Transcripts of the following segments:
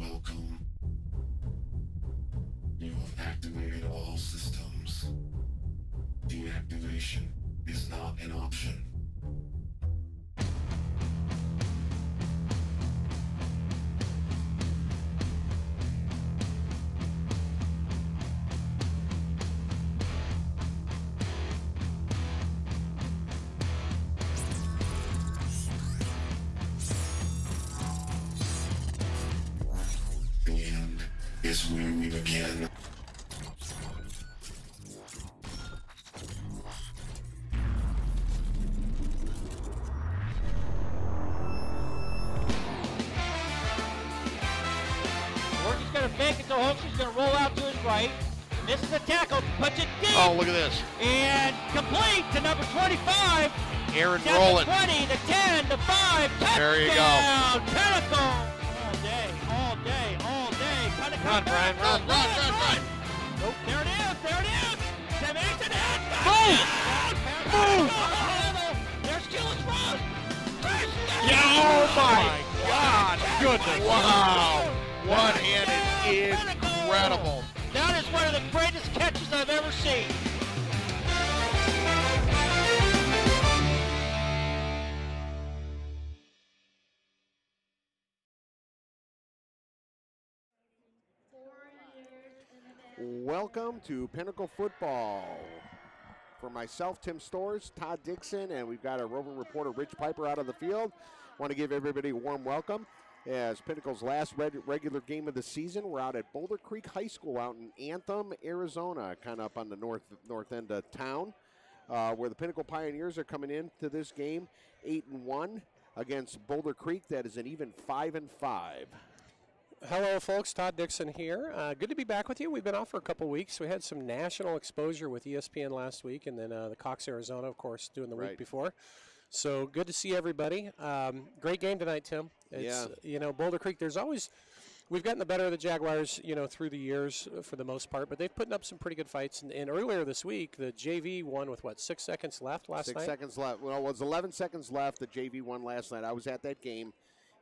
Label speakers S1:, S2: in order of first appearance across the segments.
S1: Welcome. You have activated all systems. Deactivation is not an option. The end is where we begin.
S2: Morgan's going to fake it to Hook. He's going to roll out to his right. This is a tackle. Puts it deep.
S3: Oh, look at this.
S2: And complete to number 25.
S3: Aaron
S2: Down
S3: rolling.
S2: to 20, the 10, the 5. Touchdown.
S3: There you go.
S2: Pinnacle. All day, all day, all day. Kind of
S3: Run, Brian, run.
S2: Nope, there it is, there it is. 7, 8, and
S3: Move.
S2: There's Gillis Ross.
S3: Oh, my God. Goodness. Wow. One-handed. Incredible.
S2: That is one of the greatest catches I've ever seen.
S4: Welcome to Pinnacle Football. For myself, Tim Storrs, Todd Dixon, and we've got our roving reporter, Rich Piper, out on the field. Want to give everybody a warm welcome. As Pinnacle's last regular game of the season, we're out at Boulder Creek High School out in Anthem, Arizona, kind of up on the north end of town, where the Pinnacle Pioneers are coming into this game 8-1 against Boulder Creek. That is an even 5-5.
S5: Hello, folks. Todd Dixon here. Good to be back with you. We've been off for a couple weeks. We had some national exposure with ESPN last week, and then the Cox, Arizona, of course, doing the week before. So good to see everybody. Great game tonight, Tim. It's, you know, Boulder Creek, we've gotten the better of the Jaguars, you know, through the years for the most part, but they've put up some pretty good fights. And earlier this week, the JV won with, 6 seconds left last night?
S4: 6 seconds left. Well, it was 11 seconds left. The JV won last night. I was at that game,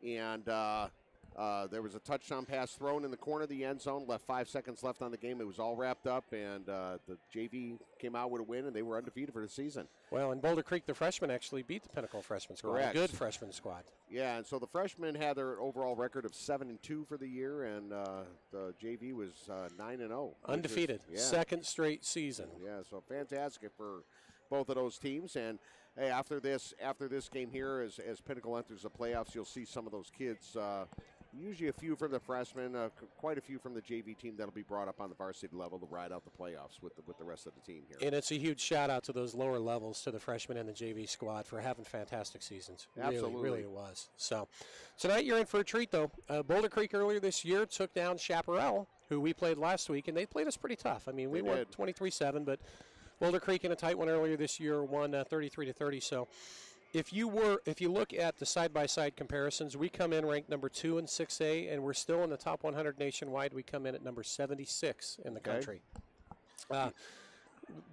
S4: and there was a touchdown pass thrown in the corner of the end zone, left 5 seconds left on the game. It was all wrapped up, and the JV came out with a win, and they were undefeated for the season.
S5: Well, in Boulder Creek, the freshmen actually beat the Pinnacle freshman squad.
S4: Correct.
S5: A good freshman squad.
S4: Yeah, and so the freshmen had their overall record of 7-2 for the year, and the JV was 9-0.
S5: Undefeated. Second straight season.
S4: Yeah, so fantastic for both of those teams. And hey, after this game here, as Pinnacle enters the playoffs, you'll see some of those kids. Usually a few from the freshmen, quite a few from the JV team that'll be brought up on the varsity level to ride out the playoffs with the rest of the team here.
S5: And it's a huge shout out to those lower levels, to the freshmen and the JV squad for having fantastic seasons.
S4: Absolutely.
S5: Really it was. So tonight you're in for a treat, though. Boulder Creek earlier this year took down Chaparral, who we played last week, and they played us pretty tough. I mean, we won 23-7, but Boulder Creek in a tight one earlier this year won 33-30. So if you look at the side-by-side comparisons, we come in ranked number 2 in 6A, and we're still in the top 100 nationwide. We come in at number 76 in the country.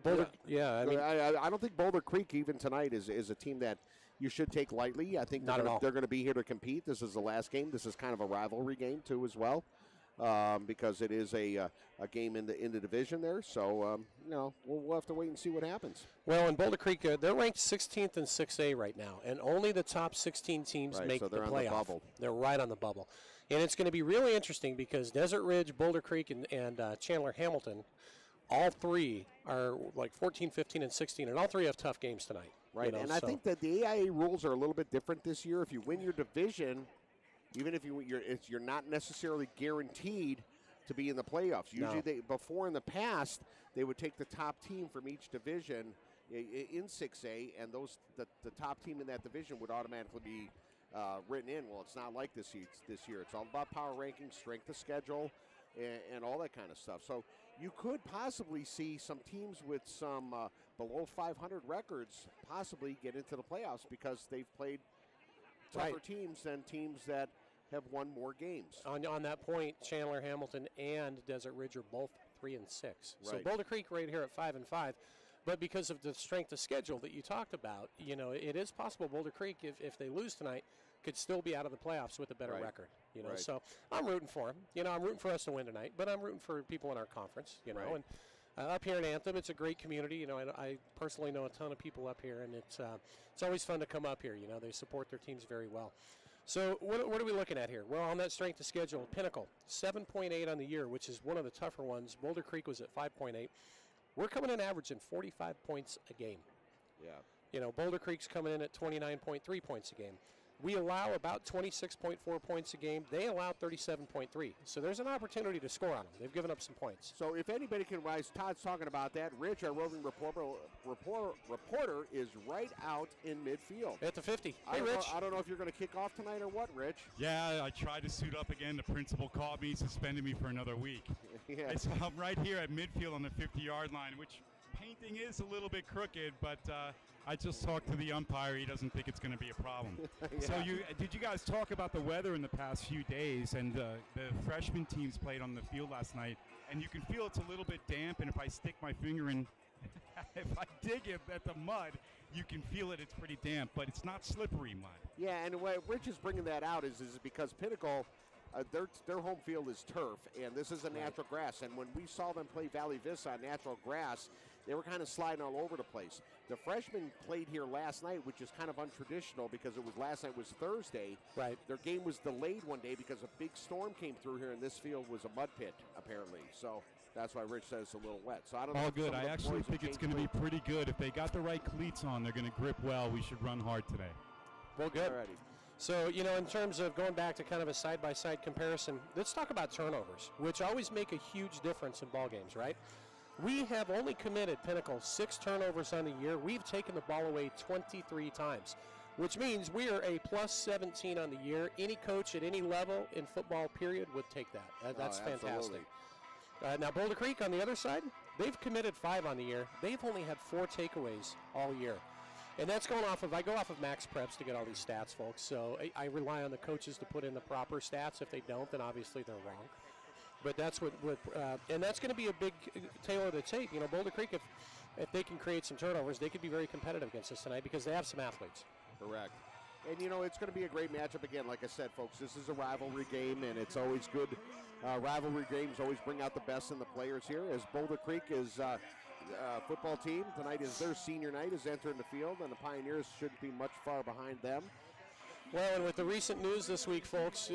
S5: Boulder,
S4: I don't think Boulder Creek even tonight is a team that you should take lightly. I think they're going to be here to compete. This is the last game. This is kind of a rivalry game too, as well, because it is a game in the division there. So we'll have to wait and see what happens.
S5: Well, in Boulder Creek, they're ranked 16th in 6A right now, and only the top 16 teams make the playoff. On the bubble. They're right on the bubble, and it's going to be really interesting because Desert Ridge, Boulder Creek, and Chandler Hamilton, all three are like 14, 15, and 16, and all three have tough games tonight.
S4: Right, and I think that the AIA rules are a little bit different this year. If you win your division, even if you're not necessarily guaranteed to be in the playoffs. Usually, before in the past, they would take the top team from each division in 6A, and the top team in that division would automatically be written in. Well, it's not like this year. It's all about power rankings, strength of schedule, and all that kind of stuff. So you could possibly see some teams with some below 500 records possibly get into the playoffs because they've played tougher teams than teams that have won more games.
S5: On that point, Chandler Hamilton and Desert Ridge are both 3 and 6.
S4: Right.
S5: So Boulder Creek right here at 5 and 5. But because of the strength of schedule that you talked about, it is possible Boulder Creek, if they lose tonight, could still be out of the playoffs with a better
S4: Right.
S5: record. You know,
S4: Right.
S5: so I'm rooting for them. You know, I'm rooting for us to win tonight, but I'm rooting for people in our conference. You know,
S4: Right.
S5: and up here in Anthem, it's a great community. You know, I personally know a ton of people up here, and it's always fun to come up here. You know, they support their teams very well. So what are we looking at here? Well, on that strength of schedule, Pinnacle, 7.8 on the year, which is one of the tougher ones. Boulder Creek was at 5.8. We're coming in averaging 45 points a game.
S4: Yeah.
S5: You know, Boulder Creek's coming in at 29.3 points a game. We allow about 26.4 points a game. They allow 37.3. So there's an opportunity to score on them. They've given up some points.
S4: So if anybody can rise, Todd's talking about that. Rich, our roving reporter, is right out in midfield.
S5: At the 50.
S4: I
S5: Hey, Rich.
S4: don't know if you're going to kick off tonight or what, Rich.
S6: Yeah, I tried to suit up again. The principal called me, suspended me for another week.
S4: Yeah.
S6: So I'm right here at midfield on the 50-yard line, which painting is a little bit crooked, but I just talked to the umpire. He doesn't think it's going to be a problem.
S4: Yeah.
S6: So did you guys talk about the weather in the past few days? And the freshman teams played on the field last night, and you can feel it's a little bit damp, and if I stick my finger in, if I dig it at the mud, you can feel it. It's pretty damp, but it's not slippery mud.
S4: Yeah, and why Rich is bringing that out is because Pinnacle, their home field is turf, and this is a natural grass. And when we saw them play Valley Vista on natural grass, they were kind of sliding all over the place. The freshmen played here last night, which is kind of untraditional because last night was Thursday.
S5: Right.
S4: Their game was delayed one day because a big storm came through here, and this field was a mud pit, apparently. So that's why Rich says it's a little wet. So I don't know.
S6: All
S4: if
S6: good.
S4: some of
S6: I
S4: the
S6: actually
S4: boys
S6: think
S4: have
S6: it's going to be
S4: changed
S6: pretty good. If they got the right cleats on, they're going to grip well. We should run hard today.
S5: Well, good.
S4: Alrighty.
S5: So, you know, in terms of going back to kind of a side-by-side comparison, let's talk about turnovers, which always make a huge difference in ball games, right? We have only committed, Pinnacle, 6 turnovers on the year. We've taken the ball away 23 times, which means we are a plus 17 on the year. Any coach at any level in football, period, would take that. That's fantastic. Now, Boulder Creek, on the other side, they've committed 5 on the year. They've only had 4 takeaways all year. And that's going off of, I go off of Max Preps to get all these stats, folks. So I rely on the coaches to put in the proper stats. If they don't, then obviously they're wrong. But that's and that's going to be a big tail of the tape. You know, Boulder Creek, if they can create some turnovers, they could be very competitive against us tonight because they have some athletes.
S4: Correct. And, you know, it's going to be a great matchup again. Like I said, folks, this is a rivalry game, and it's always good. Rivalry games always bring out the best in the players here. As Boulder Creek is football team tonight is their senior night, is entering the field, and the Pioneers shouldn't be much far behind them.
S5: Well, and with the recent news this week, folks,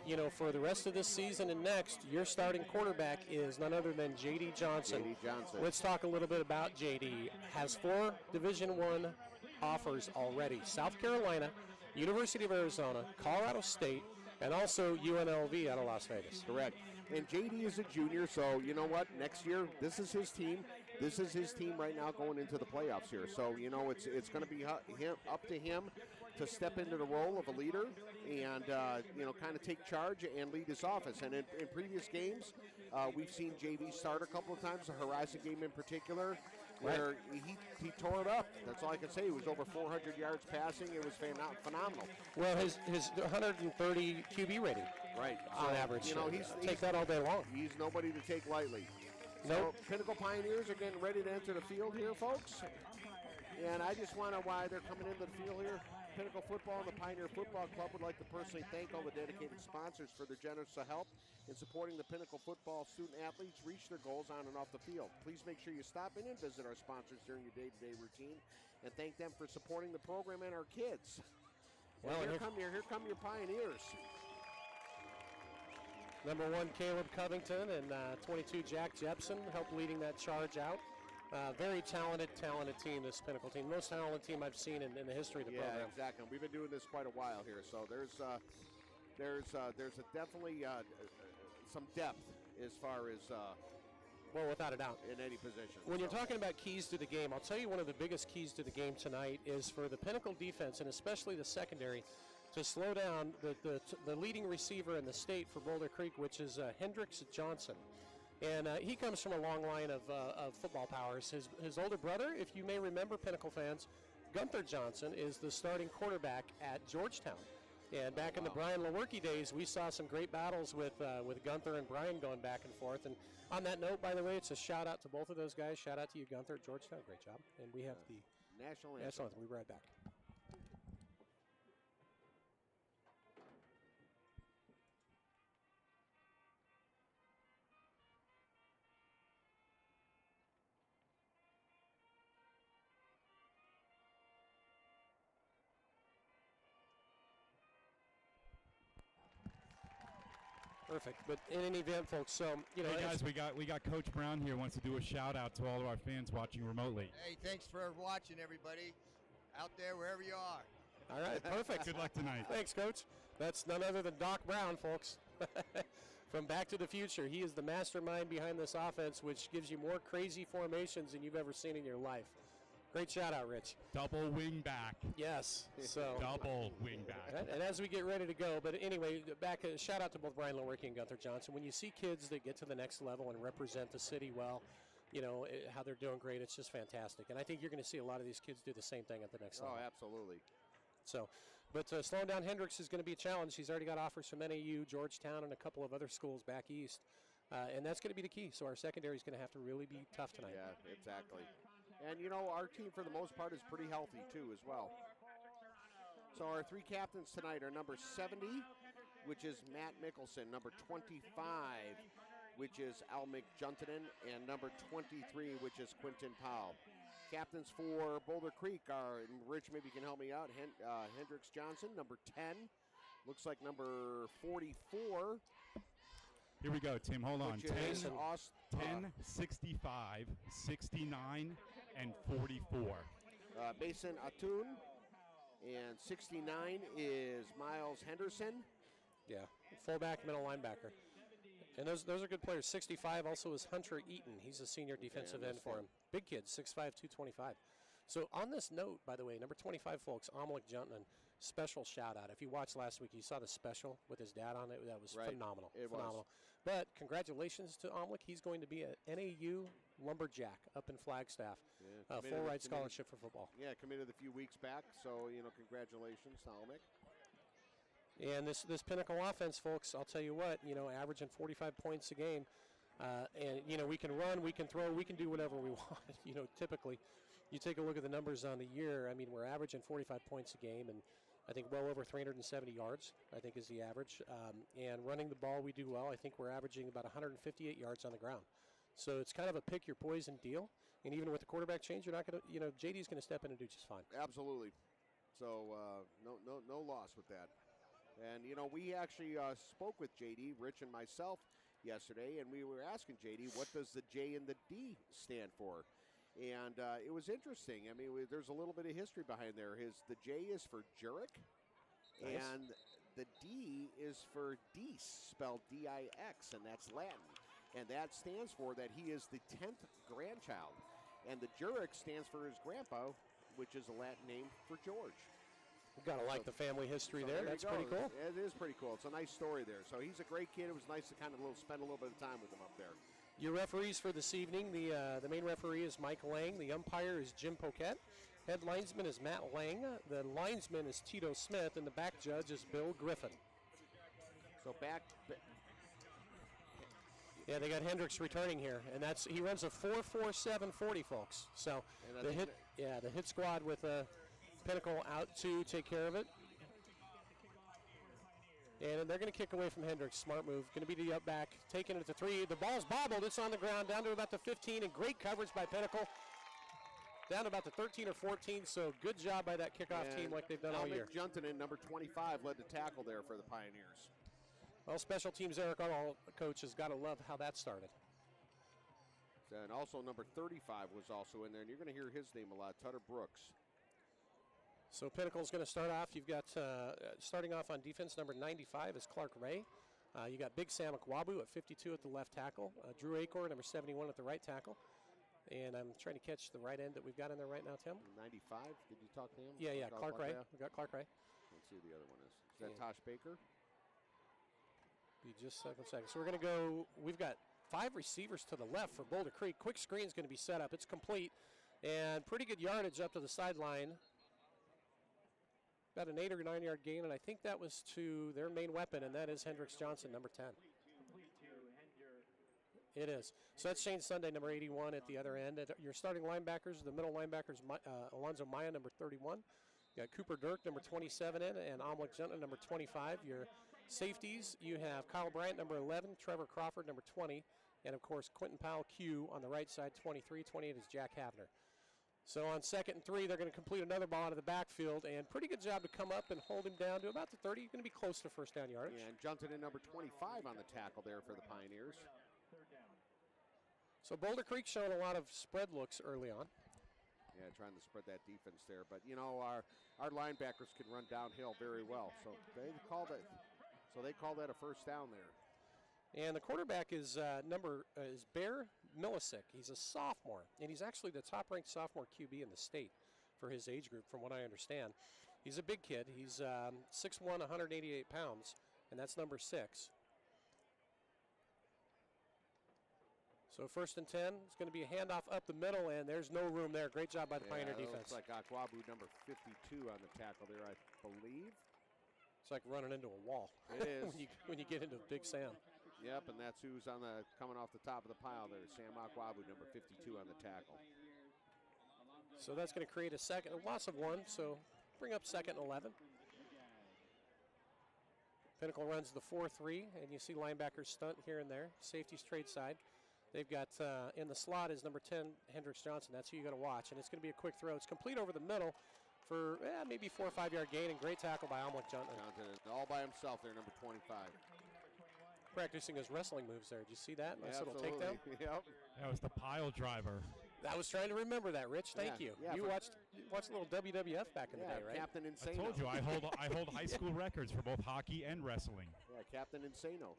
S5: you know, for the rest of this season and next, your starting quarterback is none other than J.D. Johnson.
S4: J.D. Johnson.
S5: Let's talk a little bit about J.D. Has 4 Division I offers already. South Carolina, University of Arizona, Colorado State, and also UNLV out of Las Vegas.
S4: Correct. And J.D. is a junior, so you know what? Next year, this is his team. This is his team right now going into the playoffs here. So, you know, it's going to be up to him to step into the role of a leader and, you know, kind of take charge and lead his offense. And in previous games, we've seen JV start a couple of times, the Horizon game in particular, where he tore it up. That's all I can say. He was over 400 yards passing. It was phenomenal.
S5: Well, his 130 QB rating.
S4: Right.
S5: On
S4: So,
S5: average.
S4: You know,
S5: take that all day long.
S4: He's nobody to take lightly.
S5: Nope.
S4: So Pinnacle Pioneers are getting ready to enter the field here, folks. And I just want to, why they're coming into the field here, Pinnacle Football and the Pioneer Football Club would like to personally thank all the dedicated sponsors for their generous help in supporting the Pinnacle Football student athletes reach their goals on and off the field. Please make sure you stop in and visit our sponsors during your day-to-day routine and thank them for supporting the program and our kids. Well, here come your Pioneers.
S5: Number 1, Caleb Covington, and 22, Jack Jepson, helped leading that charge out. Very talented team, this Pinnacle team. Most talented team I've seen in the history of the program.
S4: Yeah, exactly. We've been doing this quite a while here, so there's definitely some depth as far as
S5: well, without a doubt,
S4: in any position.
S5: When you're talking about keys to the game, I'll tell you one of the biggest keys to the game tonight is for the Pinnacle defense, and especially the secondary, to slow down the leading receiver in the state for Boulder Creek, which is Hendrix Johnson. And he comes from a long line of football powers. His older brother, if you may remember, Pinnacle fans, Gunther Johnson, is the starting quarterback at Georgetown. And back in the Brian Lewerke days, we saw some great battles with Gunther and Brian going back and forth. And on that note, by the way, it's a shout-out to both of those guys. Shout-out to you, Gunther, at Georgetown. Great job. And we have the
S4: national
S5: anthem. We'll be right back. Perfect. But in any event, folks, so, you know.
S6: Hey, guys, we got Coach Brown here wants to do a shout-out to all of our fans watching remotely.
S7: Hey, thanks for watching, everybody, out there, wherever you are.
S5: All right, perfect.
S6: Good luck tonight.
S5: Thanks, Coach. That's none other than Doc Brown, folks. From Back to the Future. He is the mastermind behind this offense, which gives you more crazy formations than you've ever seen in your life. Great shout-out, Rich.
S6: Double wing back.
S5: Yes. So
S6: double wing back.
S5: And as we get ready to go, but anyway, shout out to both Brian Lewerke and Gunther Johnson. When you see kids that get to the next level and represent the city well, you know, how they're doing great, it's just fantastic. And I think you're going to see a lot of these kids do the same thing at the next level.
S4: Oh, absolutely.
S5: So, but slowing down Hendricks is going to be a challenge. He's already got offers from NAU, Georgetown, and a couple of other schools back east. And that's going to be the key. So our secondary is going to have to really be tough tonight.
S4: Yeah, exactly. And, you know, our team, for the most part, is pretty healthy, too, as well. So our three captains tonight are number 70, which is Matt Mickelson, number 25, which is Al McJuntanen, and number 23, which is Quentin Powell. Captains for Boulder Creek are, and Rich, maybe you can help me out, Hendricks Johnson, number 10. Looks like number 44.
S6: Here we go, Tim. Hold on. 10, 65, 69, and 44.
S4: Mason Atun. And 69 is Miles Henderson.
S5: Yeah, fullback, middle linebacker. And those are good players. 65 also is Hunter Eaton. He's a senior defensive end for him. Big kid, 6'5", 225. So on this note, by the way, number 25, folks, Amlik Juntanen, special shout-out. If you watched last week, you saw the special with his dad on it. That was phenomenal.
S4: It
S5: phenomenal.
S4: was.
S5: But congratulations to Amlik. He's going to be an NAU Lumberjack up in Flagstaff.
S4: Yeah,
S5: Full ride scholarship for football.
S4: Yeah, committed a few weeks back. So, you know, congratulations to Amlik.
S5: And this Pinnacle offense, folks, I'll tell you what, you know, averaging 45 points a game. And, you know, we can run, we can throw, we can do whatever we want. You know, typically, you take a look at the numbers on the year. I mean, we're averaging 45 points a game, and I think well over 370 yards, I think, is the average. And running the ball, we do well. I think we're averaging about 158 yards on the ground. So it's kind of a pick your poison deal. And even with the quarterback change, you're not going to, you know, JD's going to step in and do just fine.
S4: Absolutely. So no loss with that. And, you know, we actually spoke with JD, Rich and myself, yesterday, and we were asking JD, what does the J and the D stand for? And it was interesting. I mean, there's a little bit of history behind there. The J is for Jurek,
S5: Nice.
S4: and the D is for Dix, spelled D-I-X, and that's Latin. And that stands for that he is the 10th grandchild. And the Jurek stands for his grandpa, which is a Latin name for George.
S5: You've got to like the family history there. That's pretty cool.
S4: It is pretty cool. It's a nice story there. So he's a great kid. It was nice to kind of spend a little bit of time with him up there.
S5: Your referees for this evening, the main referee is Mike Lang. The umpire is Jim Poquette. Head linesman is Matt Lang. The linesman is Tito Smith. And the back judge is Bill Griffin.
S4: So
S5: yeah, they got Hendricks returning here, and he runs a 4.47 40, folks. So the hit squad with Pinnacle out to take care of it. And they're going to kick away from Hendricks. Smart move. Going to be the up back. Taking it to 3. The ball's bobbled. It's on the ground down to about the 15. And great coverage by Pinnacle. Down to about the 13 or 14. So good job by that kickoff team like they've done all year.
S4: Juntanen, number 25, led the tackle there for the Pioneers.
S5: Well, special teams Eric Arnold, coach, has got to love how that started.
S4: And also number 35 was also in there. And you're going to hear his name a lot, Tutter Brooks.
S5: So Pinnacle's going to start off. You've got starting off on defense, number 95 is Clark Ray. You got Big Sam Akwabu at 52 at the left tackle. Drew Acor, number 71 at the right tackle. And I'm trying to catch the right end that we've got in there right now, Tim.
S4: 95? Did you talk to him?
S5: Yeah, Clark Ray. We've got Clark Ray.
S4: Let's see who the other one is. Is that Tosh Baker?
S5: Be just a second. So we're going to go. We've got 5 receivers to the left for Boulder Creek. Quick screen is going to be set up. It's complete. And pretty good yardage up to the sideline. Got an 8 or 9 yard gain, and I think that was to their main weapon, and that is Hendricks Johnson, number 10. It is. So that's Shane Sunday, number 81 at the other end. Your starting linebackers, the middle linebackers, Alonzo Maya, number 31. You got Cooper Dirk, number 27 in, and Amlik Juntanen, number 25. Your safeties, you have Kyle Bryant, number 11, Trevor Crawford, number 20, and, of course, Quentin Powell, Q, on the right side, 23. 28 is Jack Havner. So on 2nd and 3, they're going to complete another ball out of the backfield, and pretty good job to come up and hold him down to about the 30. He's going to be close to first down yardage.
S4: Yeah, and Junton in number 25 on the tackle there for the Pioneers.
S5: So Boulder Creek showing a lot of spread looks early on.
S4: Yeah, trying to spread that defense there. But, you know, our linebackers can run downhill very well. So they call that a first down there.
S5: And the quarterback is Bear Milicic. He's a sophomore, and he's actually the top-ranked sophomore QB in the state for his age group, from what I understand. He's a big kid. He's 6'1", 188 pounds, and that's number 6. So 1st and 10, it's going to be a handoff up the middle, and there's no room there. Great job by the Pioneer defense.
S4: Looks like Akwabu, number 52 on the tackle there, I believe.
S5: It's like running into a wall.
S4: It is.
S5: when you get into Big Sam.
S4: Yep, and that's who's coming off the top of the pile there. Sam Akwabu, number 52 on the tackle.
S5: So that's going to create a loss of 1, so bring up 2nd and 11. Pinnacle runs the 4-3, and you see linebackers stunt here and there. Safeties trade side. They've got in the slot is number 10, Hendricks Johnson. That's who you got to watch, and it's going to be a quick throw. It's complete over the middle for maybe 4 or 5 yard gain, and great tackle by Almond Johnson.
S4: All by himself there, number 25.
S5: Practicing his wrestling moves there. Did you see that? Nice little
S4: Absolutely.
S5: takedown.
S4: Yep.
S6: That was the pile driver.
S5: I was trying to remember that, Rich. Thank you.
S4: Yeah,
S5: you watched a little WWF back in the day, right?
S4: Captain Insano.
S6: I told you I hold high school records for both hockey and wrestling.
S4: Yeah, Captain Insano.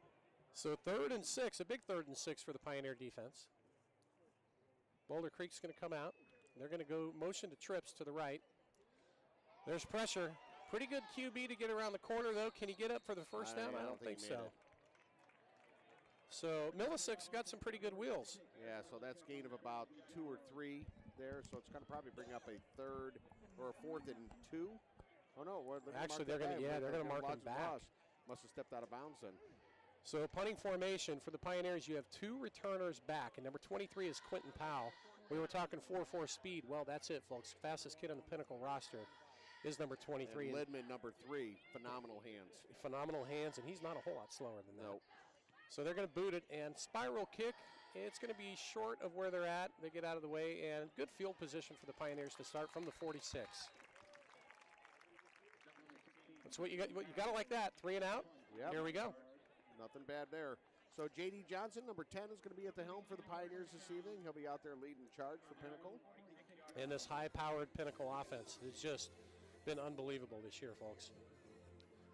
S5: So 3rd and 6, a big 3rd and 6 for the Pioneer defense. Boulder Creek's going to come out. They're going to go motion to trips to the right. There's pressure. Pretty good QB to get around the corner, though. Can he get up for the first down? I don't think so. So Millicic's got some pretty good wheels.
S4: Yeah, so that's gain of about 2 or 3 there. So it's going to probably bring up a 3rd or a 4th and 2. Oh no!
S5: Actually, they're going to mark him back.
S4: Must have stepped out of bounds then.
S5: So punting formation for the Pioneers, you have 2 returners back, and number 23 is Quentin Powell. We were talking 4.4 speed. Well, that's it, folks. Fastest kid on the Pinnacle roster is number 23.
S4: And Lidman, number 3, phenomenal hands.
S5: Phenomenal hands, and he's not a whole lot slower than that.
S4: Nope.
S5: So they're going to boot it, and spiral kick. It's going to be short of where they're at. They get out of the way, and good field position for the Pioneers to start from the 46. That's what you got. You got it like that. 3 and out.
S4: Yep.
S5: Here we go.
S4: Nothing bad there. So J.D. Johnson, number 10, is going to be at the helm for the Pioneers this evening. He'll be out there leading the charge for Pinnacle.
S5: And this high-powered Pinnacle offense has just been unbelievable this year, folks.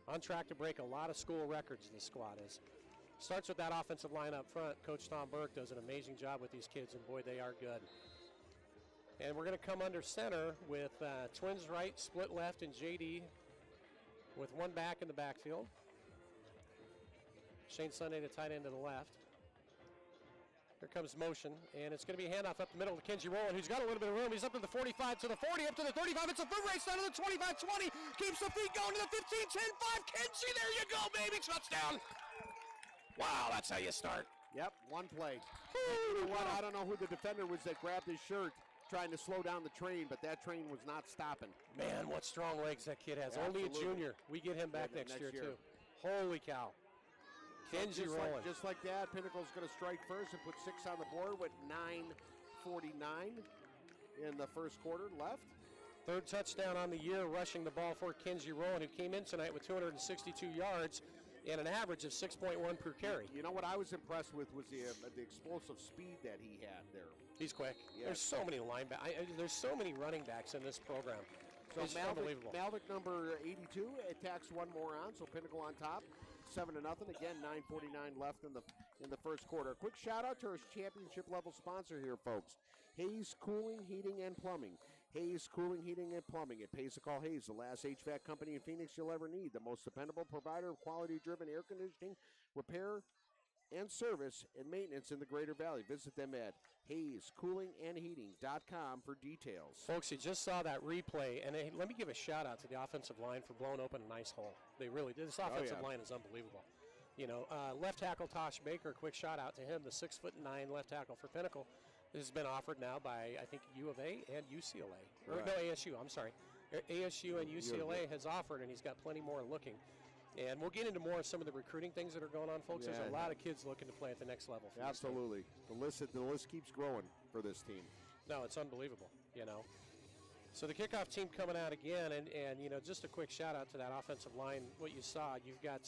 S5: On track to break a lot of school records, this squad is. Starts with that offensive line up front. Coach Tom Burke does an amazing job with these kids, and boy, they are good. And we're going to come under center with twins right, split left, and J.D. with 1 back in the backfield. Shane Sunday, the tight end to the left. Here comes motion, and it's going to be a handoff up the middle to Kenji Rowland, who's got a little bit of room. He's up to the 45, to the 40, up to the 35. It's a foot race down to the 25, 20. Keeps the feet going to the 15, 10, 5. Kenji, there you go, baby. Touchdown. Wow, that's how you start.
S4: Yep, 1 play. You know what? I don't know who the defender was that grabbed his shirt trying to slow down the train, but that train was not stopping.
S5: Man, what strong legs that kid has.
S4: Absolutely.
S5: Only a junior. We get him back next year, too. Holy cow. Kenji Rowland.
S4: Just like that, Pinnacle's going to strike first and put 6 on the board with 9:49 in the first quarter left.
S5: 3rd touchdown on the year, rushing the ball for Kenji Rowland, who came in tonight with 262 yards and an average of 6.1 per carry.
S4: You know what I was impressed with was the explosive speed that he had there.
S5: He's quick.
S4: Yeah.
S5: There's so many linebackers. There's so many running backs in this program.
S4: So
S5: It's unbelievable.
S4: Malvic number 82 attacks 1 more on, so Pinnacle on top, 7-0. Again, 9:49 left in the first quarter. A quick shout out to our championship level sponsor here, folks. Hayes Cooling, Heating, and Plumbing. Hayes Cooling, Heating, and Plumbing. It pays to call Hayes, the last HVAC company in Phoenix you'll ever need. The most dependable provider of quality-driven air conditioning, repair, and service and maintenance in the Greater Valley. Visit them at HayesCoolingAndHeating.com for details.
S5: Folks, you just saw that replay, and let me give a shout out to the offensive line for blowing open a nice hole. They really did. This offensive line is unbelievable. You know, left tackle Tosh Baker, quick shout out to him, the 6'9" left tackle for Pinnacle. This has been offered now by, I think, U of A and UCLA. Right. Or, no, ASU, I'm sorry. ASU and UCLA has offered, and he's got plenty more looking. And we'll get into more of some of the recruiting things that are going on, folks. There's a lot of kids looking to play at the next level.
S4: Absolutely. The list keeps growing for this team.
S5: No, it's unbelievable, you know. So the kickoff team coming out again, and you know, just a quick shout out to that offensive line. What you saw, you've got,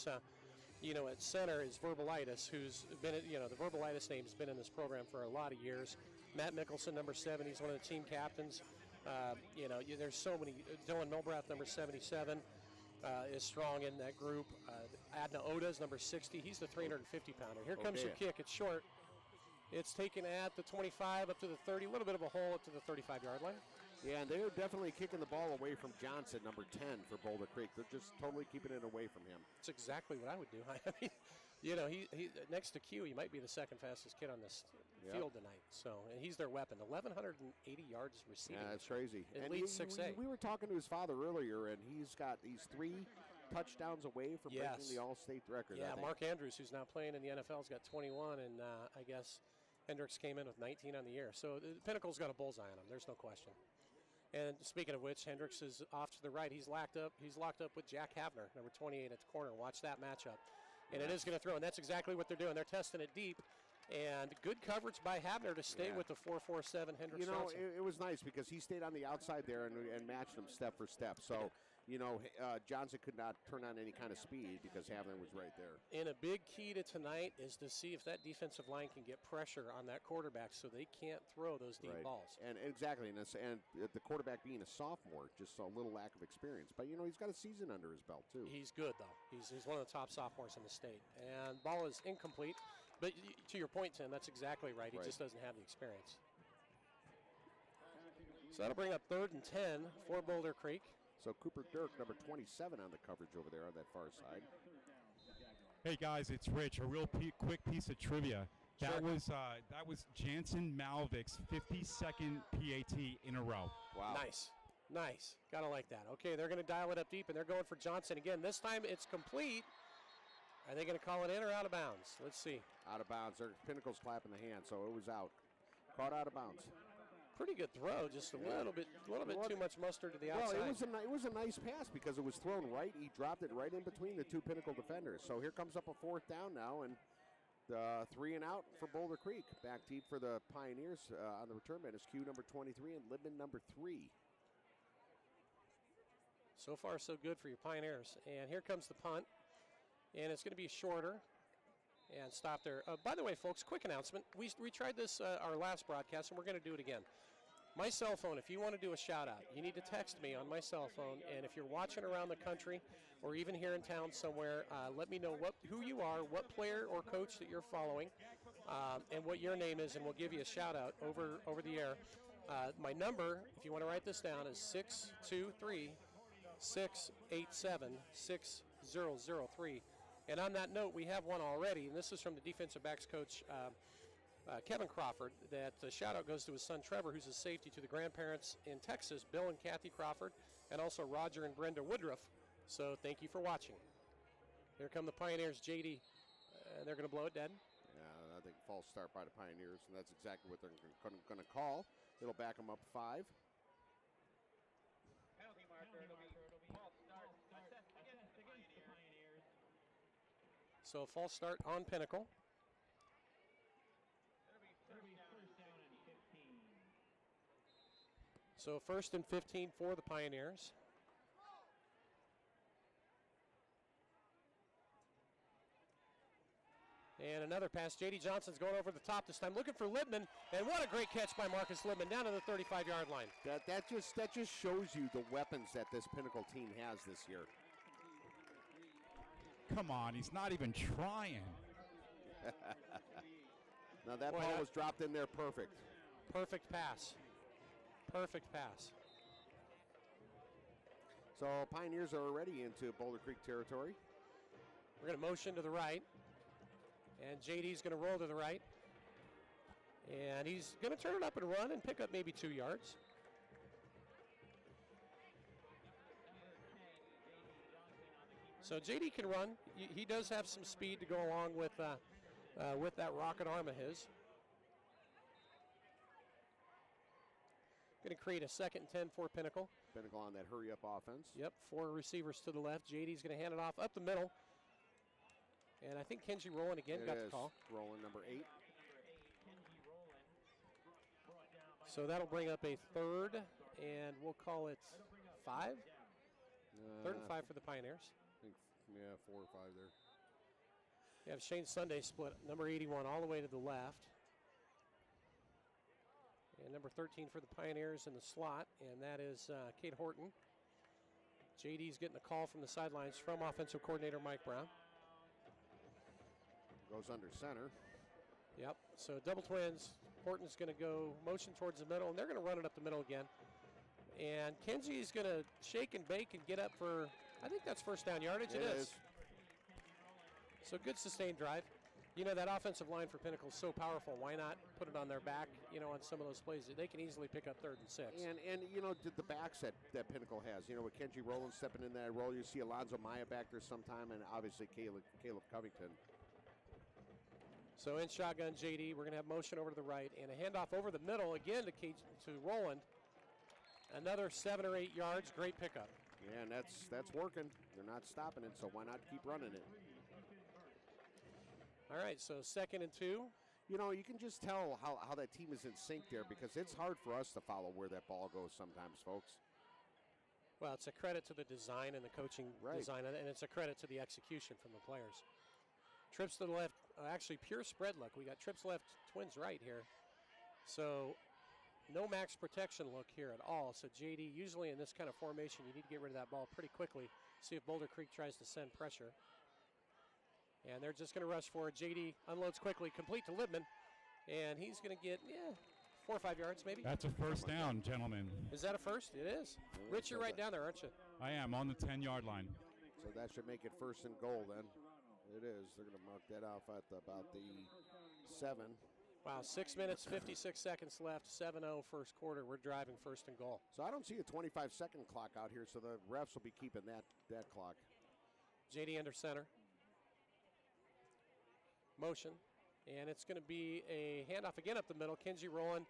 S5: you know, at center is Verbalitis, who's been, you know, the Verbalitis name has been in this program for a lot of years. Matt Mickelson, number 7, he's one of the team captains. You know, there's so many. Dylan Milbrath, number 77, is strong in that group. Adna Oda is number 60. He's the 350-pounder. Here comes your kick. It's short. It's taken at the 25 up to the 30. A little bit of a hole up to the 35-yard line.
S4: Yeah, and they're definitely kicking the ball away from Johnson, number 10 for Boulder Creek. They're just totally keeping it away from him.
S5: That's exactly what I would do. I mean, you know, he next to Q, he might be the second fastest kid on this field tonight. So, and he's their weapon. 1,180 yards receiving.
S4: Yeah, that's crazy.
S5: It leads 6A.
S4: We were talking to his father earlier, and he's got these 3 touchdowns away from breaking the All-State record.
S5: Yeah, Mark Andrews, who's now playing in the NFL, has got 21, and I guess Hendricks came in with 19 on the year. So Pinnacle's got a bullseye on him. There's no question. And speaking of which, Hendricks is off to the right. He's locked up with Jack Havner, number 28 at the corner. Watch that matchup. And it is going to throw, and that's exactly what they're doing. They're testing it deep. And good coverage by Havner to stay with the 4.47 Hendricks.
S4: You know, it was nice because he stayed on the outside there and matched him step for step. So, you know, Johnson could not turn on any kind of speed because Havner was right there.
S5: And a big key to tonight is to see if that defensive line can get pressure on that quarterback so they can't throw those deep balls.
S4: And exactly, and the quarterback being a sophomore, just a little lack of experience. But, you know, he's got a season under his belt, too.
S5: He's good, though. He's one of the top sophomores in the state. And ball is incomplete. But to your point, Tim, that's exactly right. He just doesn't have the experience. So that'll bring up 3rd and 10 for Boulder Creek.
S4: So Cooper Dirk, number 27 on the coverage over there on that far side.
S6: Hey guys, it's Rich. A real quick piece of trivia. That was Jansen Malvik's 52nd PAT in a row.
S5: Wow. Nice. Gotta like that. Okay, they're going to dial it up deep, and they're going for Johnson again. This time it's complete. Are they going to call it in or out of bounds? Let's see.
S4: Out of bounds. Pinnacle's clapping the hand, so it was out. Caught out of bounds.
S5: Pretty good throw, just a little bit too much mustard to the outside.
S4: Well, it was a nice pass because it was thrown right. He dropped it right in between the 2 Pinnacle defenders. So here comes up a 4th down now, and 3 and out for Boulder Creek. Back deep for the Pioneers on the return man is Q number 23 and Libman number 3.
S5: So far, so good for your Pioneers. And here comes the punt. And it's going to be shorter and stop there. By the way, folks, quick announcement. We tried this our last broadcast, and we're going to do it again. My cell phone, if you want to do a shout-out, you need to text me on my cell phone. And if you're watching around the country or even here in town somewhere, let me know who you are, what player or coach that you're following, and what your name is, and we'll give you a shout-out over the air. My number, if you want to write this down, is 623-687-6003. And on that note, we have one already, and this is from the defensive backs coach, Kevin Crawford, that the shout-out goes to his son Trevor, who's a safety, to the grandparents in Texas, Bill and Kathy Crawford, and also Roger and Brenda Woodruff. So thank you for watching. Here come the Pioneers, JD, and they're going to blow it dead.
S4: Yeah, I think false start by the Pioneers, and that's exactly what they're going to call. It'll back them up 5.
S2: Penalty marker, it'll be false start. Against the Pioneers.
S5: So a false start on Pinnacle.
S2: It'll be first down and 15.
S5: So 1st and 15 for the Pioneers. And another pass. J.D. Johnson's going over the top this time, looking for Libman. And what a great catch by Marcus Libman down to the 35-yard line.
S4: That just shows you the weapons that this Pinnacle team has this year.
S6: Come on, he's not even trying.
S4: Now that ball was dropped in there perfect.
S5: Perfect pass. Perfect pass.
S4: So Pioneers are already into Boulder Creek territory.
S5: We're going to motion to the right. And JD's going to roll to the right. And he's going to turn it up and run and pick up maybe 2 yards. So JD can run. He does have some speed to go along with that rocket arm of his. Going to create a 2nd and 10 for Pinnacle.
S4: Pinnacle on that hurry-up offense.
S5: Yep, 4 receivers to the left. JD's going to hand it off up the middle. And I think Kenji Rowland again got the call.
S4: Rowland, number 8.
S5: So that'll bring up a 3rd and we'll call it 5. 3rd and 5 for the Pioneers.
S4: I think, yeah, 4 or 5 there.
S5: You have Shane Sunday split, number 81, all the way to the left. And number 13 for the Pioneers in the slot, and that is Kate Horton. JD's getting a call from the sidelines from offensive coordinator Mike Brown.
S4: Goes under center.
S5: Yep, so double twins. Horton's going to go motion towards the middle, and they're going to run it up the middle again. And Kenzie's going to shake and bake and get up for, I think that's first down yardage. It is. So good sustained drive. You know, that offensive line for Pinnacle is so powerful. Why not put it on their back, you know, on some of those plays? They can easily pick up 3rd and 6.
S4: And you know, the backs that Pinnacle has, you know, with Kenji Rowland stepping in that role, you see Alonzo Maya back there sometime, and obviously Caleb Covington.
S5: So in shotgun, JD, we're going to have motion over to the right and a handoff over the middle again to Rowland. Another 7 or 8 yards, great pickup.
S4: Yeah, and that's working. They're not stopping it, so why not keep running it?
S5: All right, so 2nd and 2.
S4: You know, you can just tell how that team is in sync there, because it's hard for us to follow where that ball goes sometimes, folks.
S5: Well, it's a credit to the design and the coaching design, and it's a credit to the execution from the players. Trips to the left, actually pure spread look. We got trips left, twins right here. So no max protection look here at all. So JD, usually in this kind of formation, you need to get rid of that ball pretty quickly. See if Boulder Creek tries to send pressure. And they're just going to rush for it. JD unloads quickly, complete to Libman. And he's going to get, 4 or 5 yards maybe.
S6: That's a first down, gentlemen.
S5: Is that a first? It is. Rich, you're right down there, aren't you?
S6: I am on the 10-yard line.
S4: So that should make it 1st and goal then. It is. They're going to mark that off at about the 7.
S5: Wow, 6 minutes, 56 seconds left, 7-0 first quarter. We're driving 1st and goal.
S4: So I don't see a 25-second clock out here, so the refs will be keeping that clock.
S5: JD under center. Motion. And it's going to be a handoff again up the middle. Kenji Rowland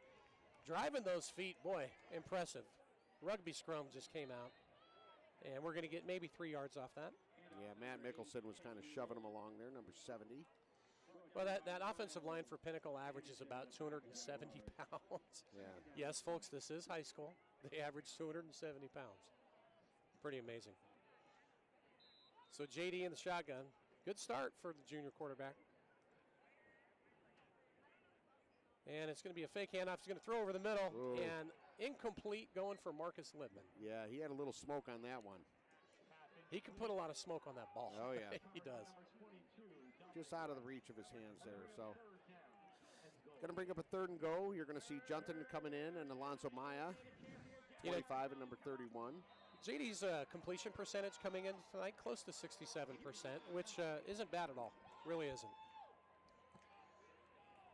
S5: driving those feet. Boy, impressive. Rugby scrum just came out. And we're going to get maybe 3 yards off that.
S4: Yeah, Matt Mickelson was kind of shoving him along there, number 70.
S5: Well, that offensive line for Pinnacle averages about 270 pounds.
S4: Yeah.
S5: Yes, folks, this is high school. They average 270 pounds. Pretty amazing. So JD in the shotgun. Good start for the junior quarterback. And it's going to be a fake handoff. He's going to throw over the middle.
S4: Whoa.
S5: And incomplete going for Marcus Libman.
S4: Yeah, he had a little smoke on that one.
S5: He can put a lot of smoke on that ball.
S4: Oh, yeah.
S5: He does.
S4: Just out of the reach of his hands there. So, going to bring up a 3rd and go. You're going to see Junton coming in and Alonzo Maya, 25 and number 31.
S5: JD's completion percentage coming in tonight close to 67%, which isn't bad at all. Really isn't.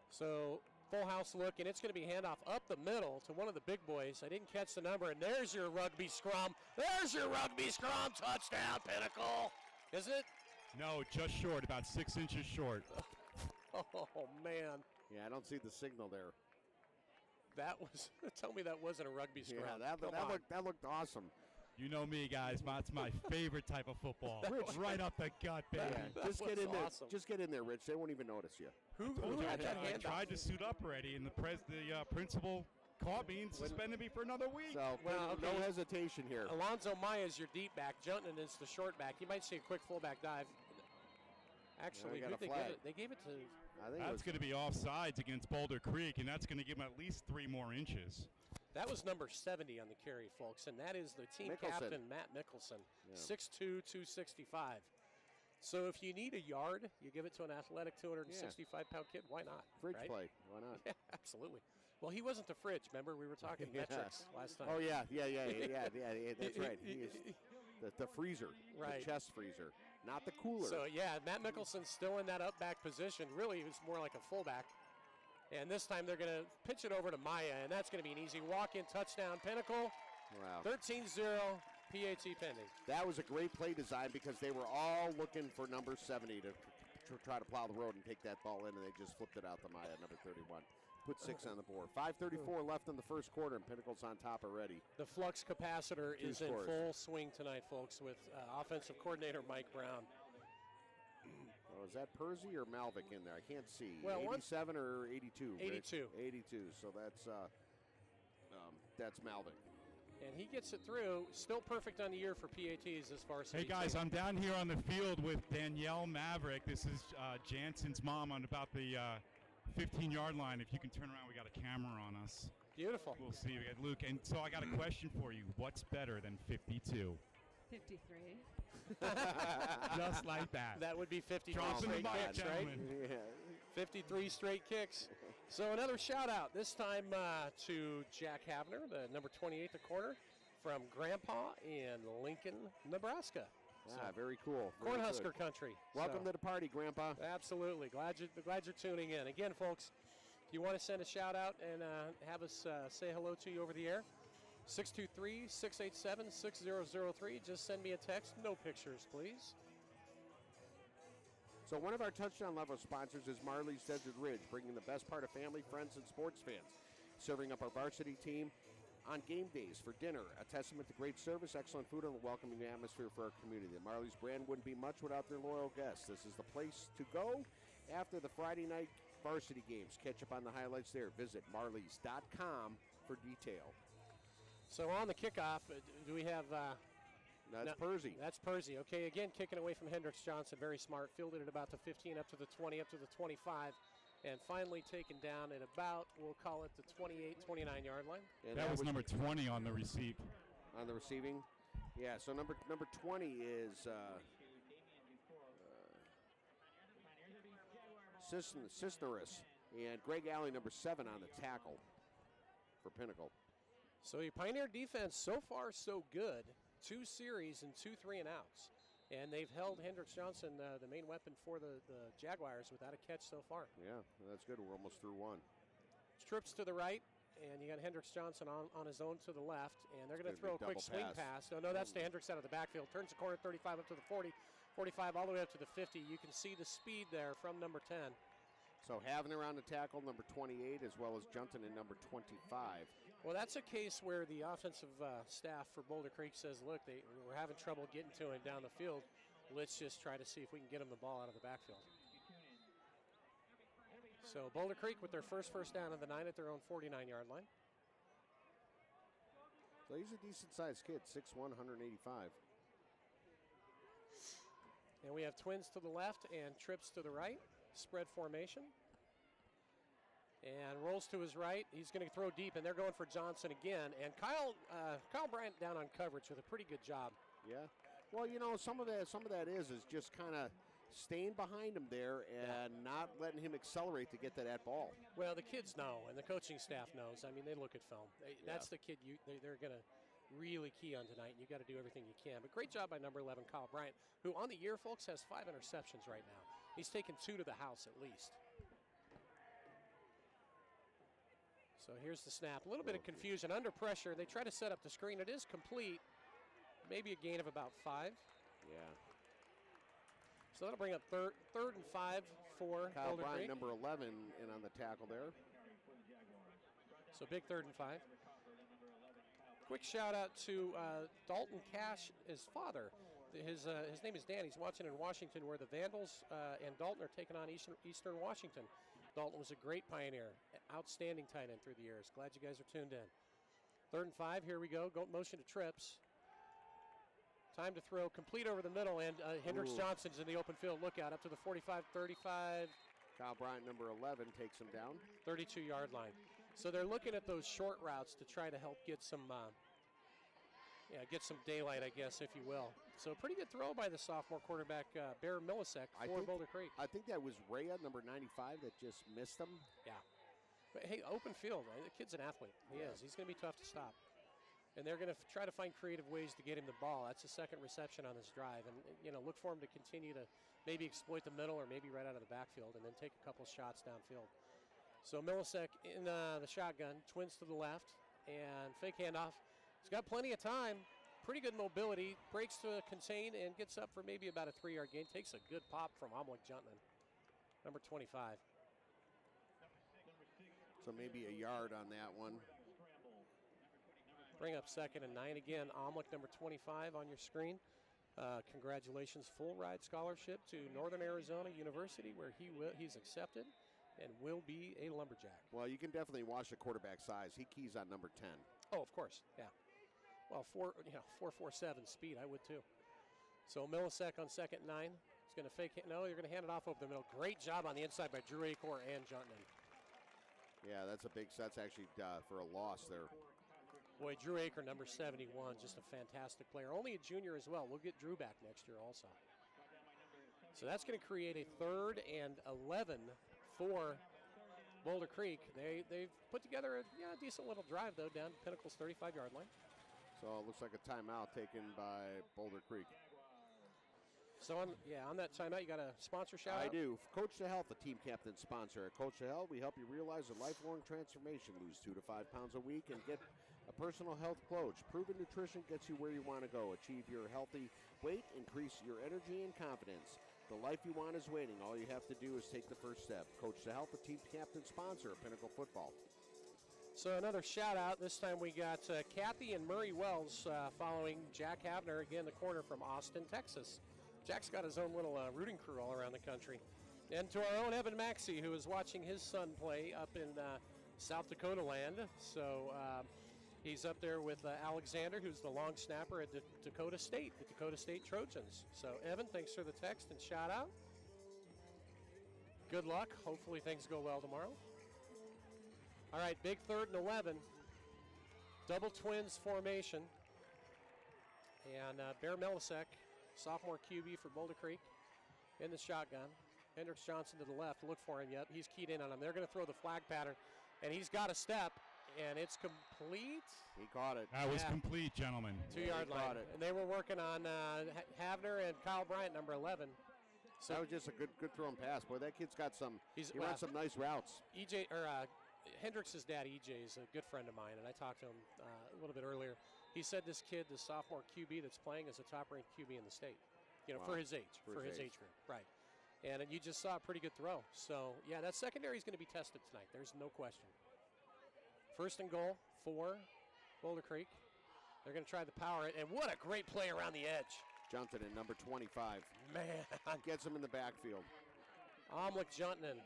S5: So, full house look, and it's going to be handoff up the middle to one of the big boys. I didn't catch the number, and there's your rugby scrum. There's your rugby scrum. Touchdown, Pinnacle. Is it?
S6: No, just short, about 6 inches short.
S5: Oh, man.
S4: Yeah, I don't see the signal there.
S5: That was, tell me that wasn't a rugby scrum.
S4: Yeah, that looked awesome.
S6: You know me, guys. That's my favorite type of football. Right up the gut, baby.
S4: Yeah, just get in
S5: awesome.
S4: there. Just get in there, Rich. They won't even notice you.
S5: Who had that
S6: I
S5: handoff?
S6: tried to suit up already, and the principal caught me and suspended me for another week.
S4: So, no hesitation here.
S5: Alonzo Maya is your deep back. Junton is the short back. You might see a quick fullback dive. Actually,
S4: Yeah,
S5: who they give it? They gave it to.
S4: I think
S6: That's going to be offsides against Boulder Creek, and that's going to give him at least 3 more inches.
S5: That was number 70 on the carry, folks, and that is the team captain, Matt Mickelson, 6'2", 265. So if you need a yard, you give it to an athletic 265-pound kid. Why not?
S4: Fridge
S5: right?
S4: play. Why not?
S5: Yeah, absolutely. Well, he wasn't the fridge. Remember, we were talking metrics last time.
S4: Oh, yeah. That's right. He is the freezer,
S5: right.
S4: The chest freezer, not the cooler.
S5: So, yeah, Matt Mickelson's still in that up back position. Really, he was more like a fullback. And this time they're going to pitch it over to Maya, and that's going to be an easy walk-in touchdown. Pinnacle,
S4: Wow.
S5: 13-0, PAT pending.
S4: That was a great play design because they were all looking for number 70 to try to plow the road and take that ball in, and they just flipped it out to Maya, number 31. Put 6 on the board. 5:34 left in the first quarter, and Pinnacle's on top already.
S5: The flux capacitor is
S4: scores.
S5: in full swing tonight, folks, with offensive coordinator Mike Brown.
S4: Oh, is that Percy or Malvic in there? I can't see.
S5: Well,
S4: 87 or 82?
S5: 82.
S4: Rich? 82. So that's Malvic.
S5: And he gets it through. Still perfect on the year for PATs as far as.
S6: Hey guys, I'm down here on the field with Danielle Maverick. This is Jansen's mom on about the 15-yard line. If you can turn around, we got a camera on us.
S5: Beautiful.
S6: We'll see. We got Luke. And so I got a question for you. What's better than 52?
S8: 53.
S6: Just like that.
S5: That would be 53
S6: Dropping the
S5: straight
S6: mic,
S5: kicks, right?
S6: gentlemen.
S4: Yeah.
S5: 53 straight kicks. So another shout out, this time to Jack Havner, the number 28, the corner, from Grandpa in Lincoln, Nebraska.
S4: Very cool. Very
S5: Cornhusker
S4: good.
S5: country.
S4: Welcome
S5: So,
S4: to the party, Grandpa.
S5: absolutely. Glad you're tuning in. Again, folks, if you want to send a shout out and have us say hello to you over the air, 623-687-6003. Just send me a text. No pictures, please.
S4: So one of our touchdown level sponsors is Marley's Desert Ridge, bringing the best part of family, friends, and sports fans. Serving up our varsity team on game days for dinner, a testament to great service, excellent food, and a welcoming atmosphere for our community. The Marley's brand wouldn't be much without their loyal guests. This is the place to go after the Friday night varsity games. Catch up on the highlights there. Visit marleys.com for detail.
S5: So on the kickoff, do we have...
S4: That's Percy.
S5: That's Percy. Okay, again, kicking away from Hendricks Johnson. Very smart. Fielded at about the 15, up to the 20, up to the 25. And finally taken down at about, we'll call it the 28, 29-yard line.
S4: And
S6: That was number 20 on the receive.
S4: On the receiving? Yeah, so number 20 is Cisneros. And Greg Alley, number 7 on the tackle for Pinnacle.
S5: So your Pioneer defense, so far so good. 2 series and 2 3-and-outs. And they've held Hendricks Johnson, the main weapon for the Jaguars, without a catch so far.
S4: Yeah, that's good. We're almost through one.
S5: Trips to the right, and you got Hendricks Johnson on his own to the left. And they're going to throw a quick swing pass. No, that's to Hendricks out of the backfield. Turns the corner, 35 up to the 40, 45 all the way up to the 50. You can see the speed there from number 10.
S4: So Havner on the tackle, number 28, as well as Junton in number 25.
S5: Well, that's a case where the offensive staff for Boulder Creek says, look, we're having trouble getting to him down the field. Let's just try to see if we can get him the ball out of the backfield. So Boulder Creek with their first down of the 9 at their own 49-yard line.
S4: So he's a decent-sized kid, 6'1", 185.
S5: And we have twins to the left and trips to the right. Spread formation. And rolls to his right. He's going to throw deep, and they're going for Johnson again. And Kyle Bryant down on coverage with a pretty good job.
S4: Yeah. Well, you know, some of that is just kind of staying behind him there and not letting him accelerate to get to that ball.
S5: Well, the kids know, and the coaching staff knows. I mean, they look at film. That's the kid they're going to really key on tonight, and you got to do everything you can. But great job by number 11, Kyle Bryant, who on the year, folks, has 5 interceptions right now. He's taken 2 to the house at least. So here's the snap. A little bit of confusion. Under pressure, they try to set up the screen. It is complete. Maybe a gain of about 5.
S4: Yeah.
S5: So that'll bring up third and 5 for
S4: Kyle
S5: Boulder
S4: Bryant,
S5: Creek.
S4: number 11, in on the tackle there.
S5: So big 3rd and 5. Quick shout out to Dalton Cash, his father. His name is Dan. He's watching in Washington, where the Vandals and Dalton are taking on Eastern Washington. Dalton was a great Pioneer, outstanding tight end through the years. Glad you guys are tuned in. 3rd and 5, here we go. Go motion to trips. Time to throw, complete over the middle, and Hendricks Johnson's in the open field. Look out, up to the 45, 35.
S4: Kyle Bryant, number 11, takes him down.
S5: 32-yard line. So they're looking at those short routes to try to help get some daylight, I guess, if you will. So pretty good throw by the sophomore quarterback, Bear Millisek, for Boulder Creek.
S4: I think that was Rhea, number 95, that just missed him.
S5: Yeah. But, hey, open field. The kid's an athlete. He is. He's going to be tough to stop. And they're going to try to find creative ways to get him the ball. That's the 2nd reception on this drive. And, look for him to continue to maybe exploit the middle or maybe right out of the backfield and then take a couple shots downfield. So Millisek in the shotgun, twins to the left, and fake handoff. He's got plenty of time, pretty good mobility, breaks to contain and gets up for maybe about a 3-yard gain. Takes a good pop from Amlik Juntman, number 25.
S4: So maybe a yard on that one.
S5: Bring up 2nd and 9 again. Amlik, number 25 on your screen. Congratulations, full ride scholarship to Northern Arizona University, where he's accepted and will be a lumberjack.
S4: Well, you can definitely watch the quarterback size. He keys on number 10.
S5: Oh, of course, yeah. well, 4.47 speed. I would too. So Millisek on 2nd and 9. He's going to fake it. No, you're going to hand it off over the middle. Great job on the inside by Drew Acor and Juntman.
S4: Yeah, that's actually for a loss there.
S5: Boy, Drew Acor, number 71, just a fantastic player. Only a junior as well. We'll get Drew back next year also. So that's going to create a 3rd and 11 for Boulder Creek. They've put together a decent little drive, though, down Pinnacle's 35-yard line.
S4: So it looks like a timeout taken by Boulder Creek.
S5: So, on that timeout, you got a sponsor shout-out?
S4: I do. Coach to Health, the team captain sponsor. At Coach to Health, we help you realize a lifelong transformation. Lose 2 to 5 pounds a week and get a personal health coach. Proven nutrition gets you where you want to go. Achieve your healthy weight, increase your energy and confidence. The life you want is waiting. All you have to do is take the first step. Coach to Health, the team captain sponsor of Pinnacle Football.
S5: So another shout-out. This time we got Kathy and Murray Wells following Jack Havner, again, the corner from Austin, Texas. Jack's got his own little rooting crew all around the country. And to our own Evan Maxey, who is watching his son play up in South Dakota land. So he's up there with Alexander, who's the long snapper at Dakota State, the Dakota State Trojans. So, Evan, thanks for the text and shout-out. Good luck. Hopefully things go well tomorrow. All right, big 3rd and 11. Double twins formation. And Bear Millisek, sophomore QB for Boulder Creek, in the shotgun. Hendricks Johnson to the left. Look for him yet. He's keyed in on him. They're going to throw the flag pattern, and he's got a step, and it's complete.
S4: He caught it.
S6: That was complete, gentlemen.
S5: 2-yard line. And they were working on Havner and Kyle Bryant, number 11. So
S4: that was just a good thrown pass. Boy, that kid's got some. He runs some nice routes.
S5: Hendricks' dad, EJ, is a good friend of mine, and I talked to him a little bit earlier. He said this kid, the sophomore QB that's playing, is a top-ranked QB in the state. Wow. For his age, for his age group, right? And you just saw a pretty good throw. So yeah, that secondary is going to be tested tonight. There's no question. 1st and goal for Boulder Creek. They're going to try to power it, and what a great play around the edge.
S4: Junton in number 25.
S5: Man,
S4: gets him in the backfield.
S5: Amlik Junton.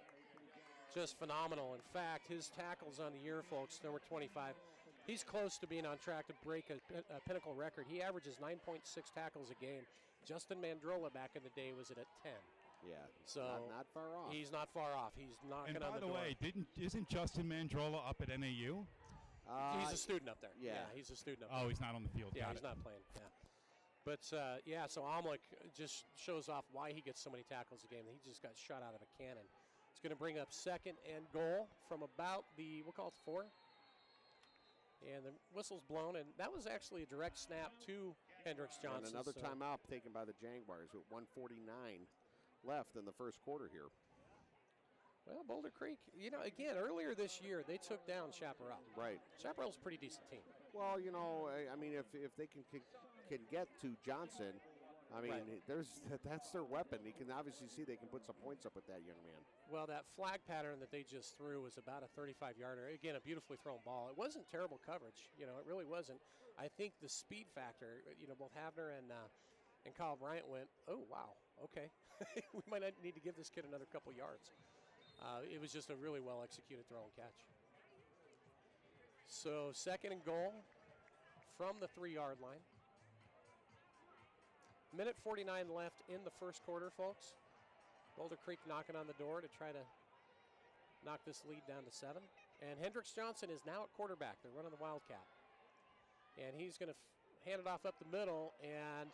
S5: Just phenomenal. In fact, his tackles on the year, folks, number 25, he's close to being on track to break a Pinnacle record. He averages 9.6 tackles a game. Justin Mandrola back in the day was at 10.
S4: Yeah,
S5: so
S4: not far off.
S5: He's not far off. He's knocking on the door.
S6: And by the way, isn't Justin Mandrola up at NAU?
S5: He's a student up there.
S4: Yeah,
S5: he's a student up there.
S6: Oh, he's not on the field.
S5: Yeah, he's not playing. Yeah. But, so Amlik just shows off why he gets so many tackles a game. He just got shot out of a cannon. It's going to bring up 2nd and goal from about we'll call it 4. And the whistle's blown, and that was actually a direct snap to Hendricks Johnson.
S4: And another timeout taken by the Jaguars with 1:49 left in the first quarter here.
S5: Well, Boulder Creek, again, earlier this year, they took down Chaparral.
S4: Right.
S5: Chaparral's a pretty decent team.
S4: Well, I mean, if they can get to Johnson, I mean, right. That's their weapon. You can obviously see they can put some points up with that young man.
S5: Well, that flag pattern that they just threw was about a 35-yarder. Again, a beautifully thrown ball. It wasn't terrible coverage. It really wasn't. I think the speed factor, both Havner and Kyle Bryant went, oh, wow, okay. We might not need to give this kid another couple yards. It was just a really well-executed throw and catch. So 2nd and goal from the 3-yard line. Minute 49 left in the first quarter, folks. Boulder Creek knocking on the door to try to knock this lead down to 7. And Hendricks Johnson is now at quarterback. They're running the Wildcat. And he's going to hand it off up the middle and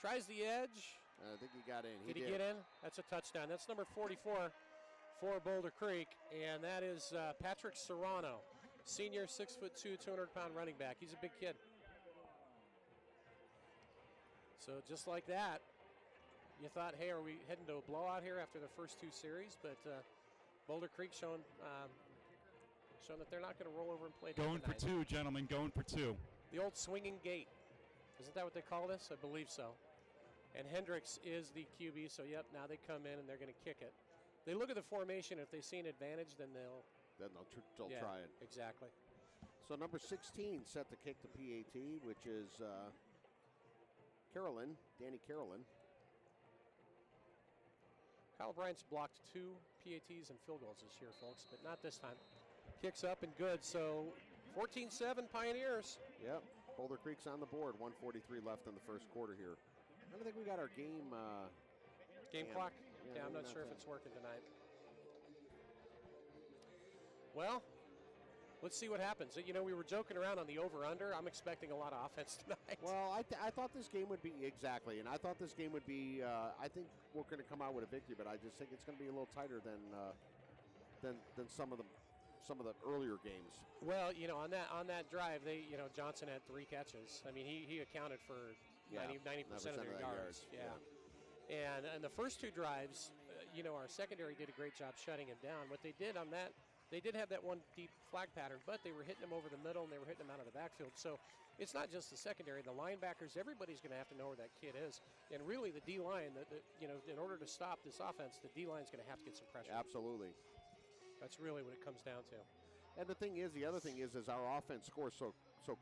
S5: tries the edge.
S4: I think he got in.
S5: Did he get in? That's a touchdown. That's number 44 for Boulder Creek, and that is Patrick Serrano, senior, 6'2", 200-pound running back. He's a big kid. So just like that, you thought, hey, are we heading to a blowout here after the first 2 series? But Boulder Creek showing that they're not going to roll over and play.
S6: Going for 2, gentlemen, going for 2.
S5: The old swinging gate. Isn't that what they call this? I believe so. And Hendricks is the QB, so yep, now they come in and they're going to kick it. They look at the formation. If they see an advantage, then they'll
S4: try it.
S5: Exactly.
S4: So number 16 set to kick the PAT, which is Danny Carolyn.
S5: Kyle Bryant's blocked 2 PATs and field goals this year, folks, but not this time. Kicks up and good, so 14-7 Pioneers.
S4: Yep. Boulder Creek's on the board. 1:43 left in the first quarter here. I don't think we got our game.
S5: Game clock? Yeah, I'm not sure if it's working tonight. Well, let's see what happens. You know, we were joking around on the over-under. I'm expecting a lot of offense tonight.
S4: Well, I thought this game would be exactly, and I thought this game would be. I think we're going to come out with a victory, but I just think it's going to be a little tighter than some of the earlier games.
S5: Well, you know, on that drive, Johnson had 3 catches. I mean, he accounted for 90% of their yards. Yeah. And the first 2 drives, our secondary did a great job shutting him down. What they did on that, they did have that one deep flag pattern, but they were hitting him over the middle and they were hitting him out of the backfield. So it's not just the secondary, the linebackers, everybody's going to have to know where that kid is. And really the D-line, in order to stop this offense, the D-line's going to have to get some pressure.
S4: Absolutely.
S5: That's really what it comes down to.
S4: And the other thing is our offense scores so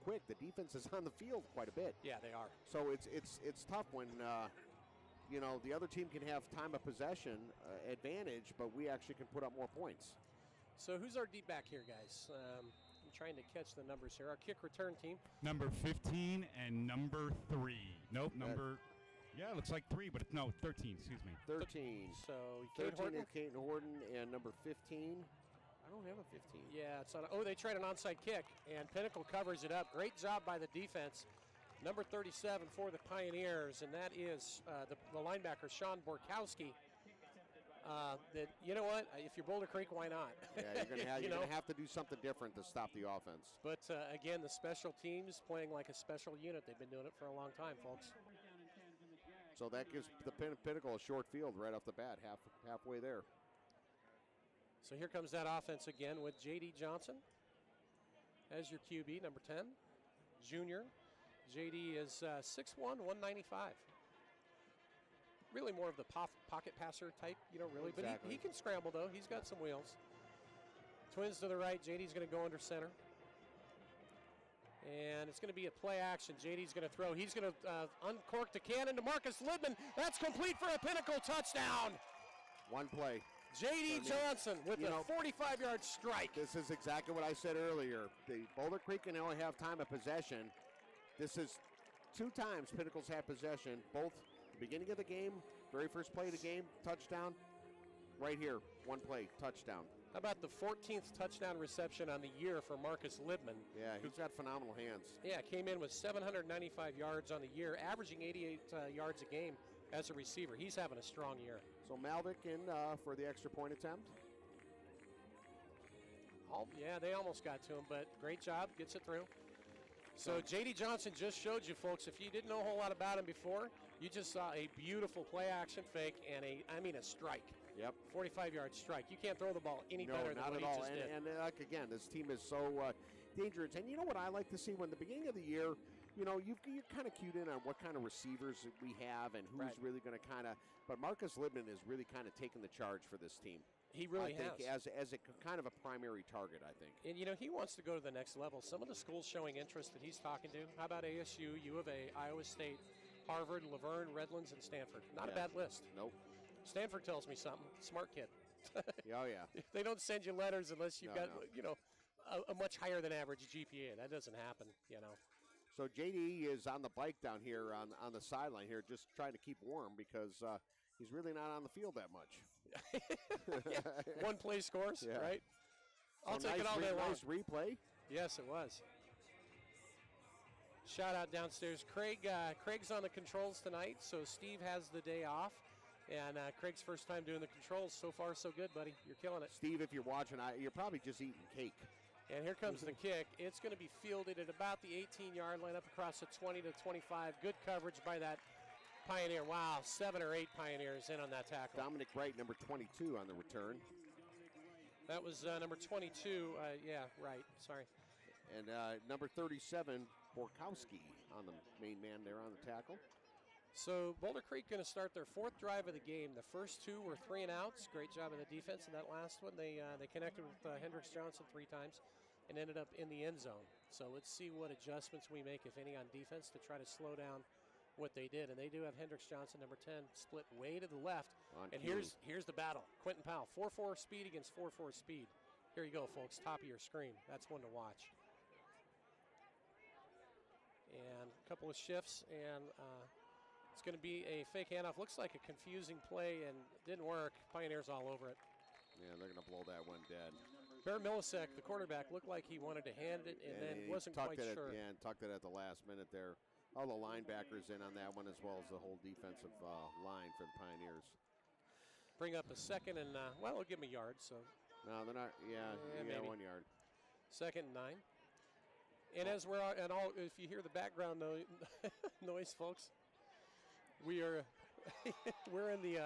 S4: quick. The defense is on the field quite a bit.
S5: Yeah, they are.
S4: So it's tough when the other team can have time of possession advantage, but we actually can put up more points.
S5: So who's our deep back here, guys? I'm trying to catch the numbers here. Our kick return team.
S6: Number 15 and number 3. Nope, yeah, it looks like 3, but no, 13, excuse me.
S4: 13.
S5: So
S4: 13 and Kate Horton, and number 15. I don't have a 15.
S5: Yeah, it's on. Oh, they tried an onside kick, and Pinnacle covers it up. Great job by the defense. Number 37 for the Pioneers, and that is the linebacker, Sean Borkowski. You know what? If you're Boulder Creek, why not?
S4: Yeah, you're going to have to do something different to stop the offense.
S5: But, again, the special teams playing like a special unit. They've been doing it for a long time, folks.
S4: So that gives the Pinnacle a short field right off the bat, halfway there.
S5: So here comes that offense again with J.D. Johnson as your QB, number 10, junior. J.D. is 6'1", 195. Really more of the pocket passer type, really.
S4: Exactly.
S5: But he can scramble, though. He's got some wheels. Twins to the right. J.D.'s going to go under center. And it's going to be a play action. J.D.'s going to throw. He's going to uncork the cannon to Marcus Libman. That's complete for a Pinnacle touchdown.
S4: One play.
S5: J.D. Johnson with a 45-yard strike.
S4: This is exactly what I said earlier. The Boulder Creek can only have time of possession. This is 2 times Pinnacle's had possession, both the beginning of the game, very first play of the game, touchdown. Right here, 1 play, touchdown.
S5: How about the 14th touchdown reception on the year for Marcus Libman?
S4: Yeah, he's got phenomenal hands.
S5: Yeah, came in with 795 yards on the year, averaging 88 yards a game as a receiver. He's having a strong year.
S4: So Malvick in for the extra point attempt.
S5: Yeah, they almost got to him, but great job, gets it through. So J.D. Johnson just showed you, folks, if you didn't know a whole lot about him before, you just saw a beautiful play-action fake and a strike.
S4: Yep.
S5: 45-yard strike. You can't throw the ball any better than what he just did.
S4: And like, again, this team is so dangerous. And you know what I like to see? When the beginning of the year, you're kind of cued in on what kind of receivers we have and who's really going to kind of – but Marcus Libman is really kind of taking the charge for this team.
S5: He really has.
S4: I think as a kind of a primary target, I think.
S5: And, he wants to go to the next level. Some of the schools showing interest that he's talking to, how about ASU, U of A, Iowa State, Harvard, Laverne, Redlands, and Stanford? Not a bad list.
S4: Nope.
S5: Stanford tells me something. Smart kid.
S4: Oh, yeah.
S5: They don't send you letters unless you've got, a much higher than average GPA. That doesn't happen,
S4: So J.D. is on the bike down here on the sideline here, just trying to keep warm because he's really not on the field that much.
S5: Yeah. 1 play scores, right? I'll take it all day long.
S4: Nice replay.
S5: Yes, it was. Shout out downstairs. Craig's on the controls tonight, so Steve has the day off. And Craig's first time doing the controls. So far, so good, buddy. You're killing it.
S4: Steve, if you're watching, you're probably just eating cake.
S5: And here comes the kick. It's going to be fielded at about the 18-yard line, up across the 20 to 25. Good coverage by that Pioneer. Wow, 7 or 8 Pioneers in on that tackle.
S4: Dominic Wright, number 22 on the return.
S5: That was number 22. Yeah, right. Sorry.
S4: And number 37, Borkowski on the main man there on the tackle.
S5: So Boulder Creek going to start their 4th drive of the game. The first 2 were 3 and outs. Great job of the defense. And that last one, they connected with Hendricks Johnson 3 times and ended up in the end zone. So let's see what adjustments we make, if any, on defense to try to slow down what they did. And they do have Hendricks Johnson, number 10, split way to the left. And here's the battle. Quentin Powell, 4.4 speed against 4.4 speed. Here you go, folks, top of your screen. That's one to watch. And a couple of shifts, and it's going to be a fake handoff. Looks like a confusing play, and didn't work. Pioneers all over it.
S4: Yeah, they're going to blow that one dead.
S5: Bear Millisek, the quarterback, looked like he wanted to hand it and then wasn't quite sure.
S4: Yeah, and tucked it at the last minute there. All the linebackers in on that one, as well as the whole defensive line for the Pioneers.
S5: Bring up a second and, well, we'll give them a yard. So.
S4: No, they're not. Yeah,
S5: maybe
S4: 1 yard.
S5: 2nd and 9. And as we're out, and all, if you hear the background noise, folks, we're in the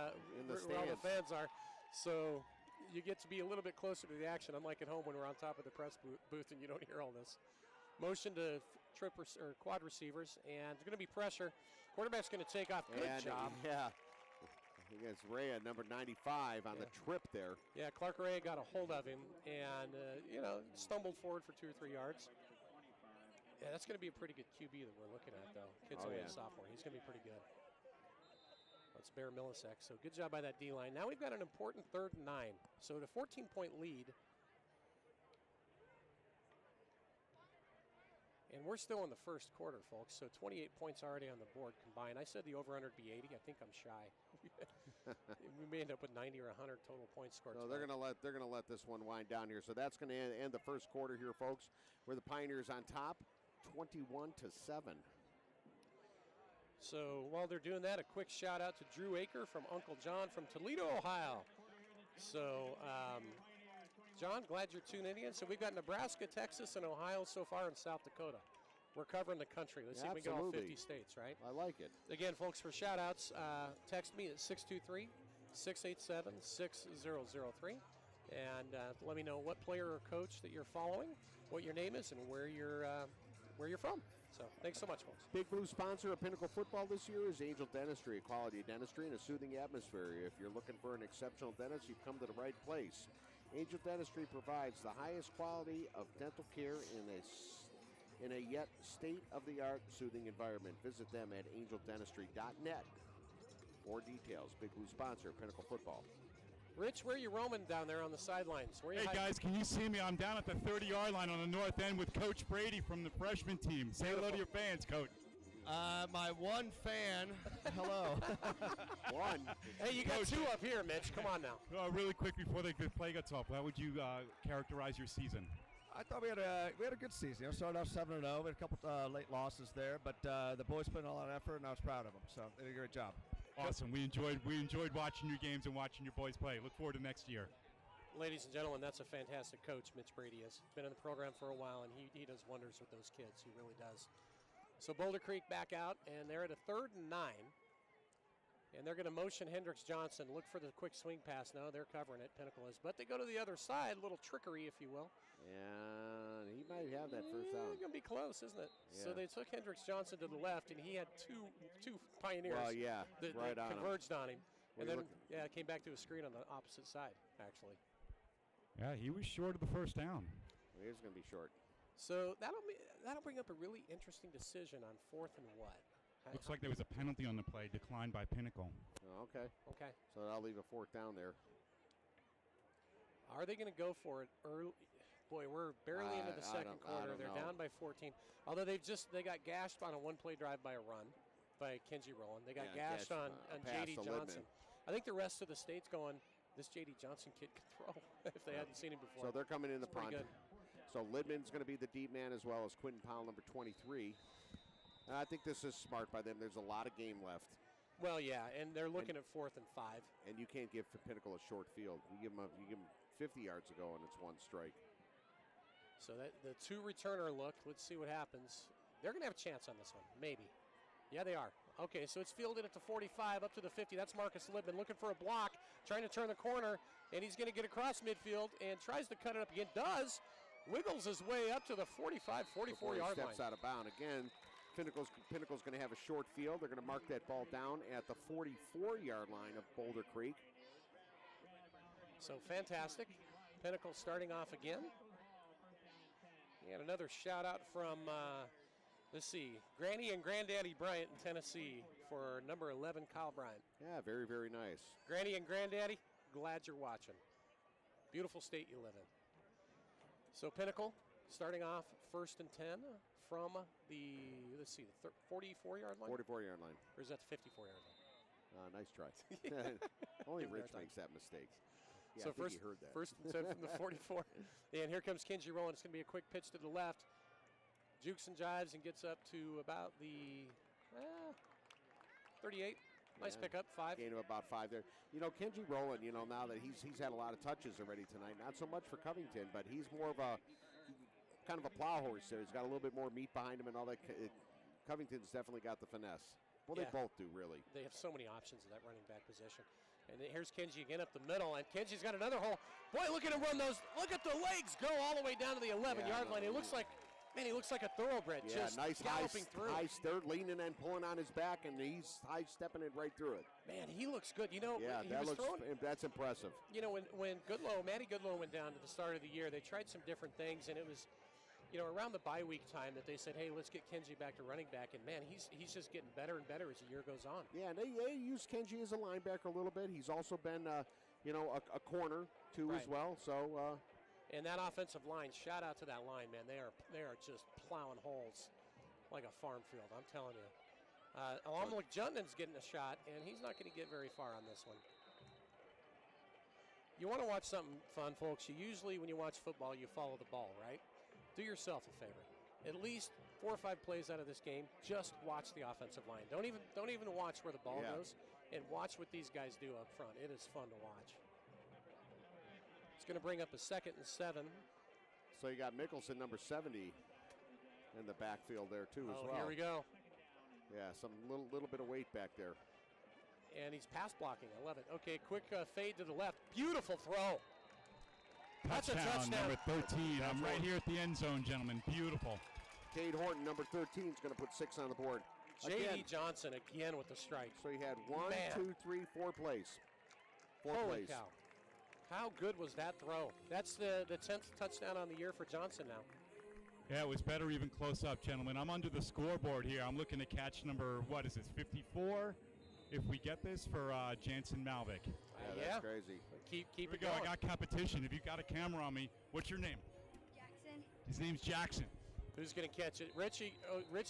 S5: where all the fans are, so you get to be a little bit closer to the action. Unlike at home when we're on top of the press booth and you don't hear all this. Motion to or quad receivers, and there's going to be pressure. Quarterback's going to take off. Good job.
S4: Yeah. Against Ray at number 95 on the trip there.
S5: Yeah, Clark Ray got a hold of him and, stumbled forward for 2 or 3 yards. Yeah, that's going to be a pretty good QB that we're looking at, though. Kid's only a sophomore. He's going to be pretty good. That's Bear Millisek. So good job by that D-line. Now we've got an important 3rd and 9. So the 14-point lead. And we're still in the first quarter, folks. So 28 points already on the board combined. I said the over-under would be 80. I think I'm shy. We may end up with 90 or 100 total points scored.
S4: So they're going to let this one wind down here. So that's going to end the first quarter here, folks. Where the Pioneers on top, 21-7.
S5: So while they're doing that, a quick shout out to Drew Aker from Uncle John from Toledo, Ohio. So, John, glad you're tuning in. So we've got Nebraska, Texas, and Ohio so far, in South Dakota. We're covering the country. Let's see if we get all 50 states, right?
S4: I like it.
S5: Again, folks, for shout outs, text me at 623-687-6003. And let me know what player or coach that you're following, what your name is, and where you're from. So thanks so much, folks.
S4: Big Blue sponsor of Pinnacle football this year is Angel Dentistry, a quality dentistry and a soothing atmosphere. If you're looking for an exceptional dentist, you've come to the right place. Angel Dentistry provides the highest quality of dental care in a yet state-of-the-art soothing environment. Visit them at angeldentistry.net for details. Big Blue sponsor of Pinnacle football.
S5: Rich, where are you roaming down there on the sidelines?
S6: Hey, guys, can you see me? I'm down at the 30-yard line on the north end with Coach Brady from the freshman team. Say hello to your fans, Coach.
S7: My one fan. Hello.
S4: One.
S5: Hey, you got two up here, Mitch. Come on now.
S6: Really quick before the play gets off, how would you characterize your season?
S7: I thought we had a good season. Started off 7-0. We had a couple late losses there, but the boys put in a lot of effort, and I was proud of them. So they did a great job.
S6: Awesome. We enjoyed watching your games and watching your boys play. Look forward to next year.
S5: Ladies and gentlemen, that's a fantastic coach, Mitch Brady is. Been in the program for a while, and he does wonders with those kids. He really does. So Boulder Creek back out, and they're at a 3rd and 9. And they're going to motion Hendricks Johnson. Look for the quick swing pass. No, they're covering it. Pinnacle is. But they go to the other side. A little trickery, if you will.
S4: Yeah, he might have that first down.
S5: It's going to be close, isn't it?
S4: Yeah.
S5: So they took Hendricks Johnson to the left, and he had two Pioneers
S4: that
S5: converged on him. And then, it came back to a screen on the opposite side, actually.
S6: Yeah, he was short of the first down.
S4: He was going to be short.
S5: So that'll bring up a really interesting decision on 4th and what?
S6: Looks like there was a penalty on the play declined by Pinnacle.
S4: Oh, okay.
S5: Okay.
S4: So I'll leave a 4th down there.
S5: Are they going to go for it early? Boy, we're barely into the second quarter. They're down by 14. Although they got gashed on a one-play drive by a run by Kenji Rowland. They got gashed on J.D. Johnson. I think the rest of the state's going, this J.D. Johnson kid can throw if they hadn't seen him before.
S4: So they're coming in the
S5: punt.
S4: Good. So Lidman's going to be the deep man as well as Quentin Powell, number 23. And I think this is smart by them. There's a lot of game left.
S5: Well, yeah, and they're looking at 4th and 5.
S4: And you can't give Pinnacle a short field. You give them 50 yards to go, and it's one strike.
S5: So the two returner look. Let's see what happens. They're going to have a chance on this one, maybe. Yeah, they are. Okay, so it's fielded at the 45 up to the 50. That's Marcus Libman looking for a block, trying to turn the corner, and he's going to get across midfield and tries to cut it up again. Does. Wiggles his way up to the 45, 44-yard line.
S4: Steps out of bounds. Again, Pinnacle's going to have a short field. They're going to mark that ball down at the 44-yard line of Boulder Creek.
S5: So fantastic. Pinnacle starting off again. And another shout-out from, let's see, Granny and Granddaddy Bryant in Tennessee for number 11, Kyle Bryant.
S4: Yeah, very, very nice.
S5: Granny and Granddaddy, glad you're watching. Beautiful state you live in. So Pinnacle starting off 1st and 10 from the, let's see, the 44-yard line?
S4: 44-yard line.
S5: Or is that the 54-yard line?
S4: Nice try. Only Rich makes that mistake. Yeah,
S5: So
S4: I think
S5: first,
S4: he heard that.
S5: first and 10 from the 44. And here comes Kenji rolling. It's going to be a quick pitch to the left. Jukes and jives and gets up to about the 38. Nice pickup, 5.
S4: Gain of about 5 there. You know, Kenji Rowland, you know, now that he's had a lot of touches already tonight, not so much for Covington, but he's more of a kind of a plow horse there. He's got a little bit more meat behind him and all that. Covington's definitely got the finesse. Well, they both do, really.
S5: They have so many options at that running back position. And here's Kenji again up the middle, and Kenji's got another hole. Boy, look at him run those. Look at the legs go all the way down to the 11-yard line. He looks like, man, he looks like a thoroughbred.
S4: Yeah,
S5: just
S4: nice
S5: galloping through.
S4: high start, leaning and pulling on his back, and he's high-stepping it right through it.
S5: Man, he looks good. You know,
S4: yeah, that's impressive.
S5: You know, when Matty Goodlow went down at the start of the year, they tried some different things, and it was, you know, around the bye week time that they said, hey, let's get Kenji back to running back. And, man, he's just getting better and better as the year goes on.
S4: Yeah, and they use Kenji as a linebacker a little bit. He's also been, you know, a corner, too, as well. So,
S5: and that offensive line, shout out to that line, man. They are just plowing holes like a farm field, I'm telling you. Alomlik Junden's getting a shot, and he's not going to get very far on this one. You want to watch something fun, folks. You usually, when you watch football, you follow the ball, right? Do yourself a favor. At least 4 or 5 plays out of this game, just watch the offensive line. Don't even watch where the ball goes, and watch what these guys do up front. It is fun to watch. It's going to bring up a 2nd and 7.
S4: So you got Mickelson, number 70, in the backfield there too as well.
S5: Here we go.
S4: Yeah, some little bit of weight back there.
S5: And he's pass blocking. I love it. Okay, quick fade to the left. Beautiful throw. That's a touchdown.
S6: Number 13. I'm right here at the end zone, gentlemen. Beautiful.
S4: Cade Horton, number 13, is going to put 6 on the board.
S5: J.D. Johnson again with the strike.
S4: So he had 1, 2, 3, 4 plays. 4
S5: Holy
S4: plays.
S5: Cow. How good was that throw? That's the 10th touchdown on the year for Johnson now.
S6: Yeah, it was better even close up, gentlemen. I'm under the scoreboard here. I'm looking to catch number, what is this, 54? If we get this for Jansen Malvik.
S4: Yeah, that's crazy.
S5: Keep
S6: Here we
S5: it
S6: go.
S5: going.
S6: I got competition. If you got a camera on me, what's your name?
S8: Jackson.
S6: His name's Jackson.
S5: Who's going to catch it? Rich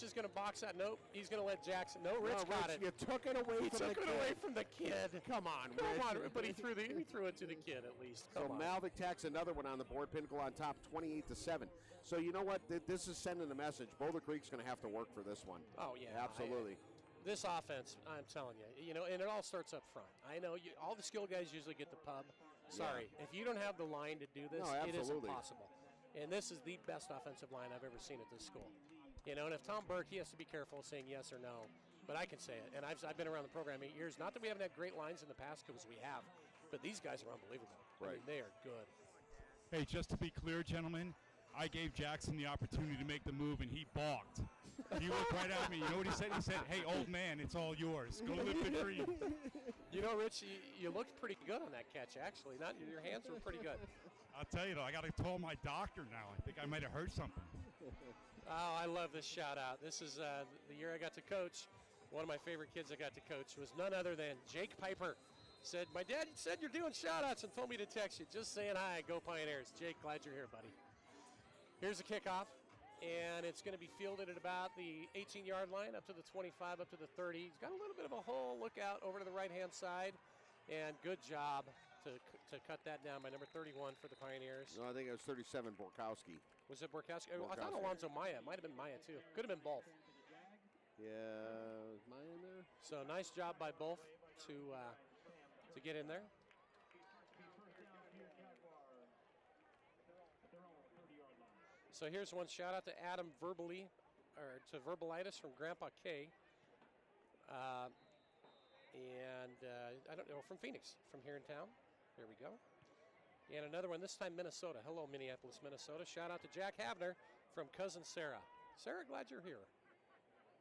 S5: is going to box that. Nope. He's going to let Jackson. No, Rich got it.
S4: You took it away from the kid.
S5: Away from the kid.
S4: Come on, Rich.
S5: Come on, but he threw it to the kid at least.
S4: So Malvik tacks another one on the board. Pinnacle on top, 28-7. So you know what? This is sending a message. Boulder Creek's going to have to work for this one.
S5: Oh yeah,
S4: absolutely.
S5: This offense, I'm telling you, and it all starts up front. I know all the skill guys usually get the pub. Sorry, if you don't have the line to do this, it is impossible. And this is the best offensive line I've ever seen at this school. You know, and if Tom Burke, he has to be careful saying yes or no, but I can say it. And I've been around the program 8 years. Not that we haven't had great lines in the past, because we have, but these guys are unbelievable.
S4: Right.
S5: I mean, they are good.
S6: Hey, just to be clear, gentlemen, I gave Jackson the opportunity to make the move, and he balked. He looked right at me. You know what he said? He said, hey, old man, it's all yours. Go live the dream.
S5: You know, Rich, you looked pretty good on that catch, actually. Your hands were pretty good.
S6: I'll tell you, though, I got to call my doctor now. I think I might have hurt something.
S5: Oh, I love this shout-out. This is the year I got to coach. One of my favorite kids I got to coach was none other than Jake Piper. Said, my dad said you're doing shout-outs and told me to text you. Just saying hi. Go Pioneers. Jake, glad you're here, buddy. Here's the kickoff, and it's going to be fielded at about the 18-yard line, up to the 25, up to the 30. He's got a little bit of a hole. Look out over to the right-hand side, and good job to cut that down by number 31 for the Pioneers.
S4: No, I think it was 37, Borkowski.
S5: Was it Borkowski? I thought Alonzo Maya. It might have been Maya, too. Could have been both.
S4: Yeah, was Maya in there?
S5: So nice job by both to get in there. So here's one shout out to Adam to Verbalitis from Grandpa K. I don't know, from Phoenix, from here in town. There we go. And another one, this time Minnesota. Hello, Minneapolis, Minnesota. Shout out to Jack Havner from Cousin Sarah. Sarah, glad you're here.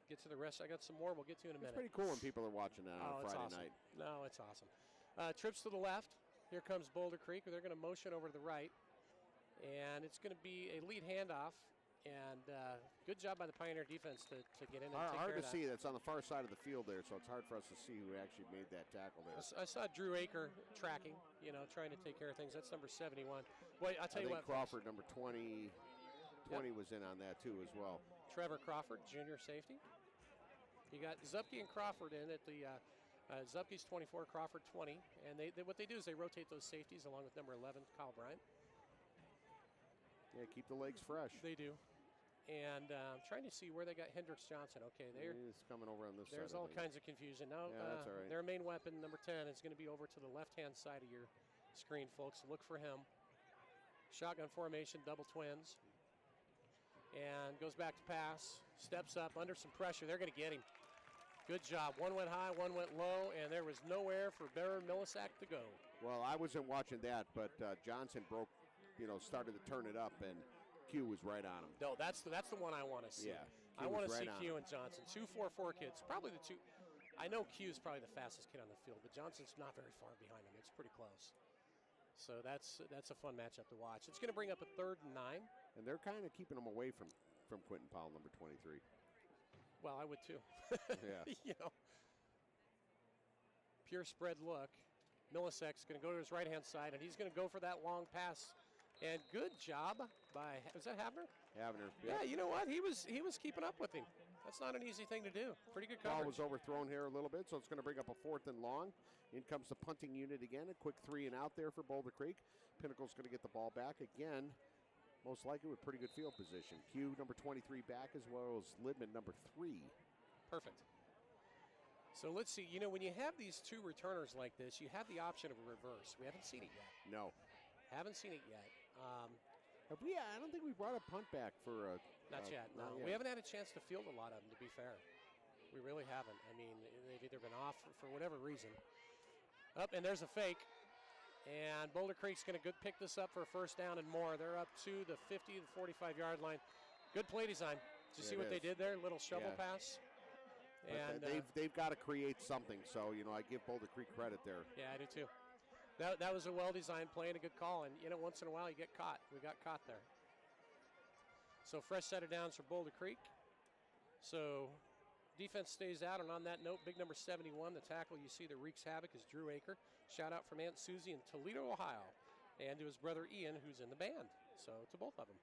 S5: Get to the rest. I got some more we'll get to in a minute.
S4: It's pretty cool when people are watching that on a Friday night.
S5: No, it's awesome. Trips to the left. Here comes Boulder Creek. They're going to motion over to the right. And it's going to be a lead handoff. And good job by the Pioneer defense to get in and take care of that.
S4: Hard to see. That's on the far side of the field there, so it's hard for us to see who actually made that tackle there.
S5: I saw Drew Aker tracking, trying to take care of things. That's number 71. Well, I'll tell you what.
S4: Crawford, number 20. 20 was in on that too as well.
S5: Trevor Crawford, junior safety. You got Zupke and Crawford in at the Zupke's 24, Crawford 20, and what they do is they rotate those safeties along with number 11, Kyle Bryant.
S4: Yeah, keep the legs fresh.
S5: They do. And I'm trying to see where they got Hendricks Johnson. Okay,
S4: he's coming over on this side.
S5: There's all kinds of confusion. Now,
S4: yeah, that's all right.
S5: Their main weapon, number 10, is going to be over to the left-hand side of your screen, folks. Look for him. Shotgun formation, double twins. And goes back to pass. Steps up under some pressure. They're going to get him. Good job. One went high, one went low, and there was nowhere for Baron Millisak to go.
S4: Well, I wasn't watching that, but Johnson started to turn it up, and Q was right on him.
S5: No, that's the one I want to see.
S4: Yeah,
S5: I want to see Q and Johnson. 2.44 kids. Probably the two. I know Q is probably the fastest kid on the field, but Johnson's not very far behind him. It's pretty close. So that's a fun matchup to watch. It's going to bring up a 3rd and 9.
S4: And they're kind of keeping him away from Quentin Powell, number 23.
S5: Well, I would too.
S4: Yeah.
S5: Pure spread look. Millisak's going to go to his right-hand side, and he's going to go for that long pass. And good job by, was that Havner?
S4: Havner.
S5: Yeah, you know what? He was keeping up with him. That's not an easy thing to do. Pretty good coverage.
S4: Ball was overthrown here a little bit, so it's going to bring up a 4th and long. In comes the punting unit again. A quick 3 and out there for Boulder Creek. Pinnacle's going to get the ball back again. Most likely with pretty good field position. Q, number 23, back, as well as Lidman, number 3.
S5: Perfect. So let's see. When you have these two returners like this, you have the option of a reverse. We haven't seen it yet.
S4: No.
S5: Haven't seen it yet.
S4: Have we? I don't think we brought a punt back for a.
S5: Not yet. No, we haven't had a chance to field a lot of them. To be fair, we really haven't. I mean, they've either been off for whatever reason. Up and there's a fake, and Boulder Creek's going to pick this up for a 1st down and more. They're up to the 50 to 45-yard line. Good play design. Did you see what they did there? Little shovel pass. And
S4: they've got to create something. So I give Boulder Creek credit there.
S5: Yeah, I do too. That was a well-designed play and a good call, and once in a while you get caught. We got caught there. So fresh set of downs for Boulder Creek. So defense stays out, and on that note, big number 71, the tackle you see that wreaks havoc is Drew Aker. Shout out from Aunt Susie in Toledo, Ohio, and to his brother Ian, who's in the band. So to both of them.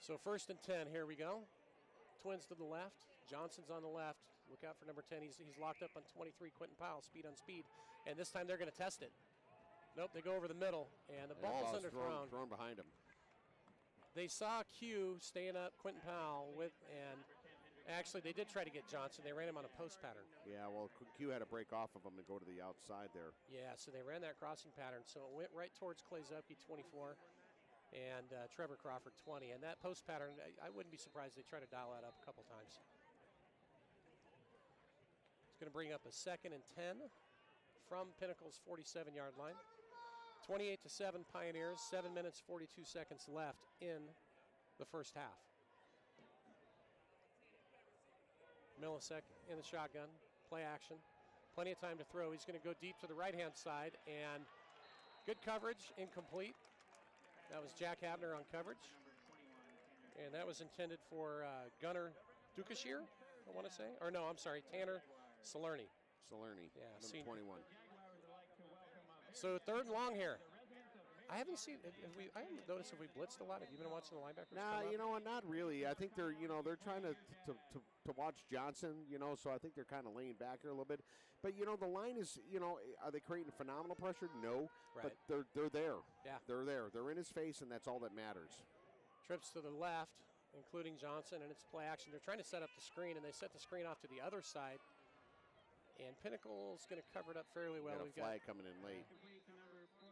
S5: So 1st and 10, here we go. Twins to the left. Johnson's on the left. Look out for number 10. He's locked up on 23, Quentin Powell, speed on speed. And this time they're going to test it. Nope, they go over the middle, and the ball's underthrown.
S4: Thrown behind him.
S5: They saw Q staying up Quentin Powell and actually they did try to get Johnson. They ran him on a post pattern.
S4: Yeah, well, Q had to break off of him and go to the outside there.
S5: Yeah, so they ran that crossing pattern. So it went right towards Clay Zupke, 24. And Trevor Crawford, 20. And that post pattern, I wouldn't be surprised they try to dial that up a couple times. It's going to bring up a 2nd and 10 from Pinnacle's 47-yard line. 28-7 Pioneers, 7 minutes, 42 seconds left in the 1st half. Millisak in the shotgun, play action. Plenty of time to throw. He's going to go deep to the right-hand side, and good coverage, incomplete. That was Jack Havner on coverage. And that was intended for Gunnar Dukashir, I want to say. Or no, I'm sorry, Tanner Salerni.
S4: Yeah, number 21.
S5: So 3rd and long here. I haven't noticed if we blitzed a lot. Have you been watching the linebackers?
S4: Nah, you know what? Not really. I think they're trying to watch Johnson. So I think they're kind of laying back here a little bit. But the line is, are they creating phenomenal pressure? No,
S5: right.
S4: But they're there.
S5: Yeah,
S4: they're there. They're in his face, and that's all that matters.
S5: Trips to the left, including Johnson, and it's play action. They're trying to set up the screen, and they set the screen off to the other side. And Pinnacle's going to cover it up fairly well.
S4: We've got a flag coming in late.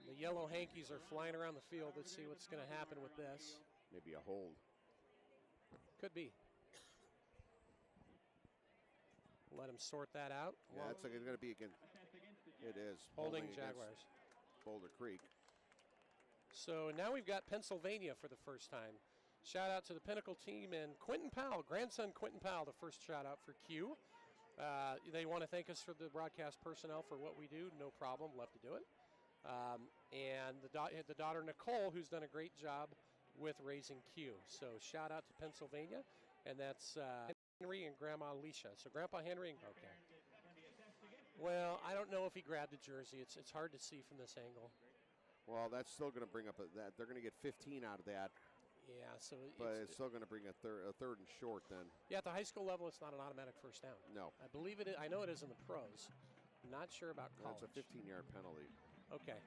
S5: The yellow hankies are flying around the field. Let's see what's going to happen with this.
S4: Maybe a hold.
S5: Could be. Let him sort that out.
S4: Yeah, it's going to be again. It is.
S5: Holding Jaguars.
S4: Boulder Creek.
S5: So now we've got Pennsylvania for the first time. Shout out to the Pinnacle team and Quentin Powell, grandson Quentin Powell, the first shout out for Q. They want to thank us for the broadcast personnel for what we do. No problem. Love to do it. And the daughter Nicole, who's done a great job with raising Q. So shout out to Pennsylvania. And that's Henry and Grandma Alicia. So Grandpa Henry, okay. Well, I don't know if he grabbed the jersey. It's hard to see from this angle.
S4: Well, that's still going to bring up that. They're going to get 15 out of that.
S5: Yeah, so
S4: but it's still going to bring a third and short then.
S5: Yeah, at the high school level, it's not an automatic first down.
S4: No.
S5: I believe it is. I know it is in the pros. I'm not sure about college.
S4: That's a 15-yard penalty.
S5: Okay.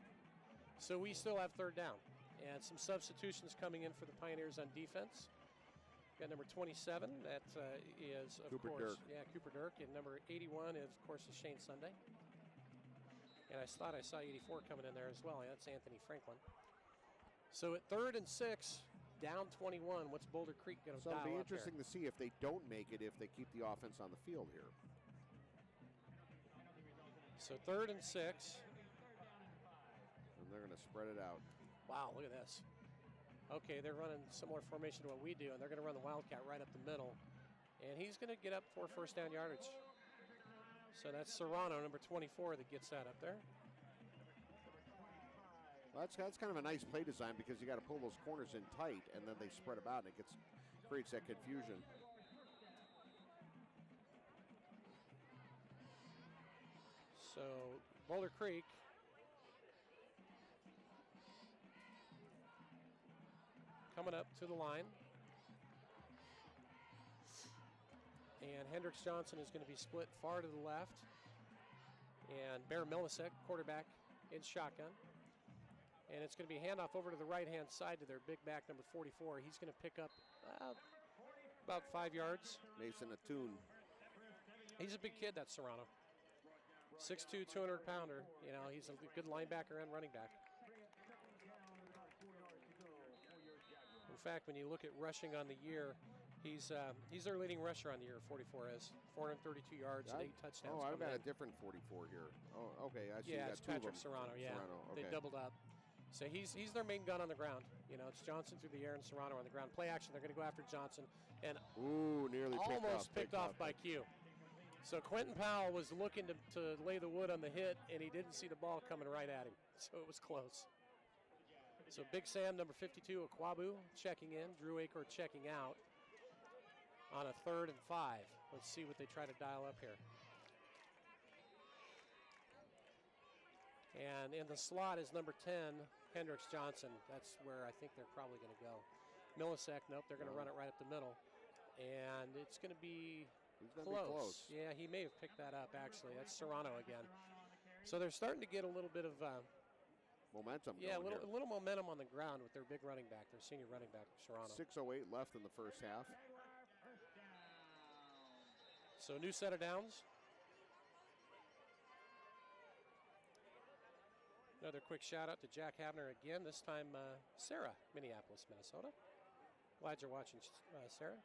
S5: So we still have third down. And some substitutions coming in for the Pioneers on defense. Got number 27. That is, of
S4: Cooper
S5: course,
S4: Dirk.
S5: yeah, Cooper Dirk. And number 81 is, of course, is Shane Sunday. And I thought I saw 84 coming in there as well. Yeah, that's Anthony Franklin. So at 3rd and 6, down 21, what's Boulder Creek going to dial up?
S4: So it'll be interesting to see if they don't make it, if they keep the offense on the field here.
S5: So 3rd and 6.
S4: And they're going to spread it out.
S5: Wow, look at this. Okay, they're running similar formation to what we do, and they're going to run the Wildcat right up the middle. And he's going to get up for first down yardage. So that's Serrano, number 24, that gets that up there.
S4: Well, that's kind of a nice play design because you got to pull those corners in tight, and then they spread them out, and it creates that confusion.
S5: So Boulder Creek coming up to the line. And Hendricks Johnson is going to be split far to the left. And Bear Millicek, quarterback, in shotgun. And it's going to be handoff over to the right-hand side to their big back, number 44. He's going to pick up about 5 yards.
S4: Mason Attoon.
S5: He's a big kid, that Serrano. 6'2", 200-pounder. You know, he's a good linebacker and running back. In fact, when you look at rushing on the year, he's their leading rusher on the year, 44 is. 432 yards and 8 touchdowns.
S4: Oh, I've got a different 44 here. Oh, okay. I see.
S5: Yeah,
S4: you
S5: it's
S4: got two
S5: Patrick
S4: of them.
S5: Serrano, yeah.
S4: Serrano, okay.
S5: They doubled up. So he's their main gun on the ground. You know, it's Johnson through the air and Serrano on the ground. Play action, they're going to go after Johnson. And
S4: ooh, nearly
S5: almost picked off by Q. So Quentin Powell was looking to lay the wood on the hit, and he didn't see the ball coming right at him. So it was close. So Big Sam, number 52, Akwabu, checking in. Drew Aker checking out on a 3rd and 5. Let's see what they try to dial up here. And in the slot is number 10, Hendricks Johnson. That's where I think they're probably going to go. Millicek, nope, they're going to run it right up the middle. And it's going to be close. Yeah, he may have picked that up, actually. That's Serrano again. So they're starting to get a little bit of
S4: momentum.
S5: Yeah, a little momentum on the ground with their big running back, their senior running back, Serrano.
S4: 6:08 left in the first half.
S5: So new set of downs. Another quick shout out to Jack Havner again, this time Sarah, Minneapolis, Minnesota. Glad you're watching, Sarah.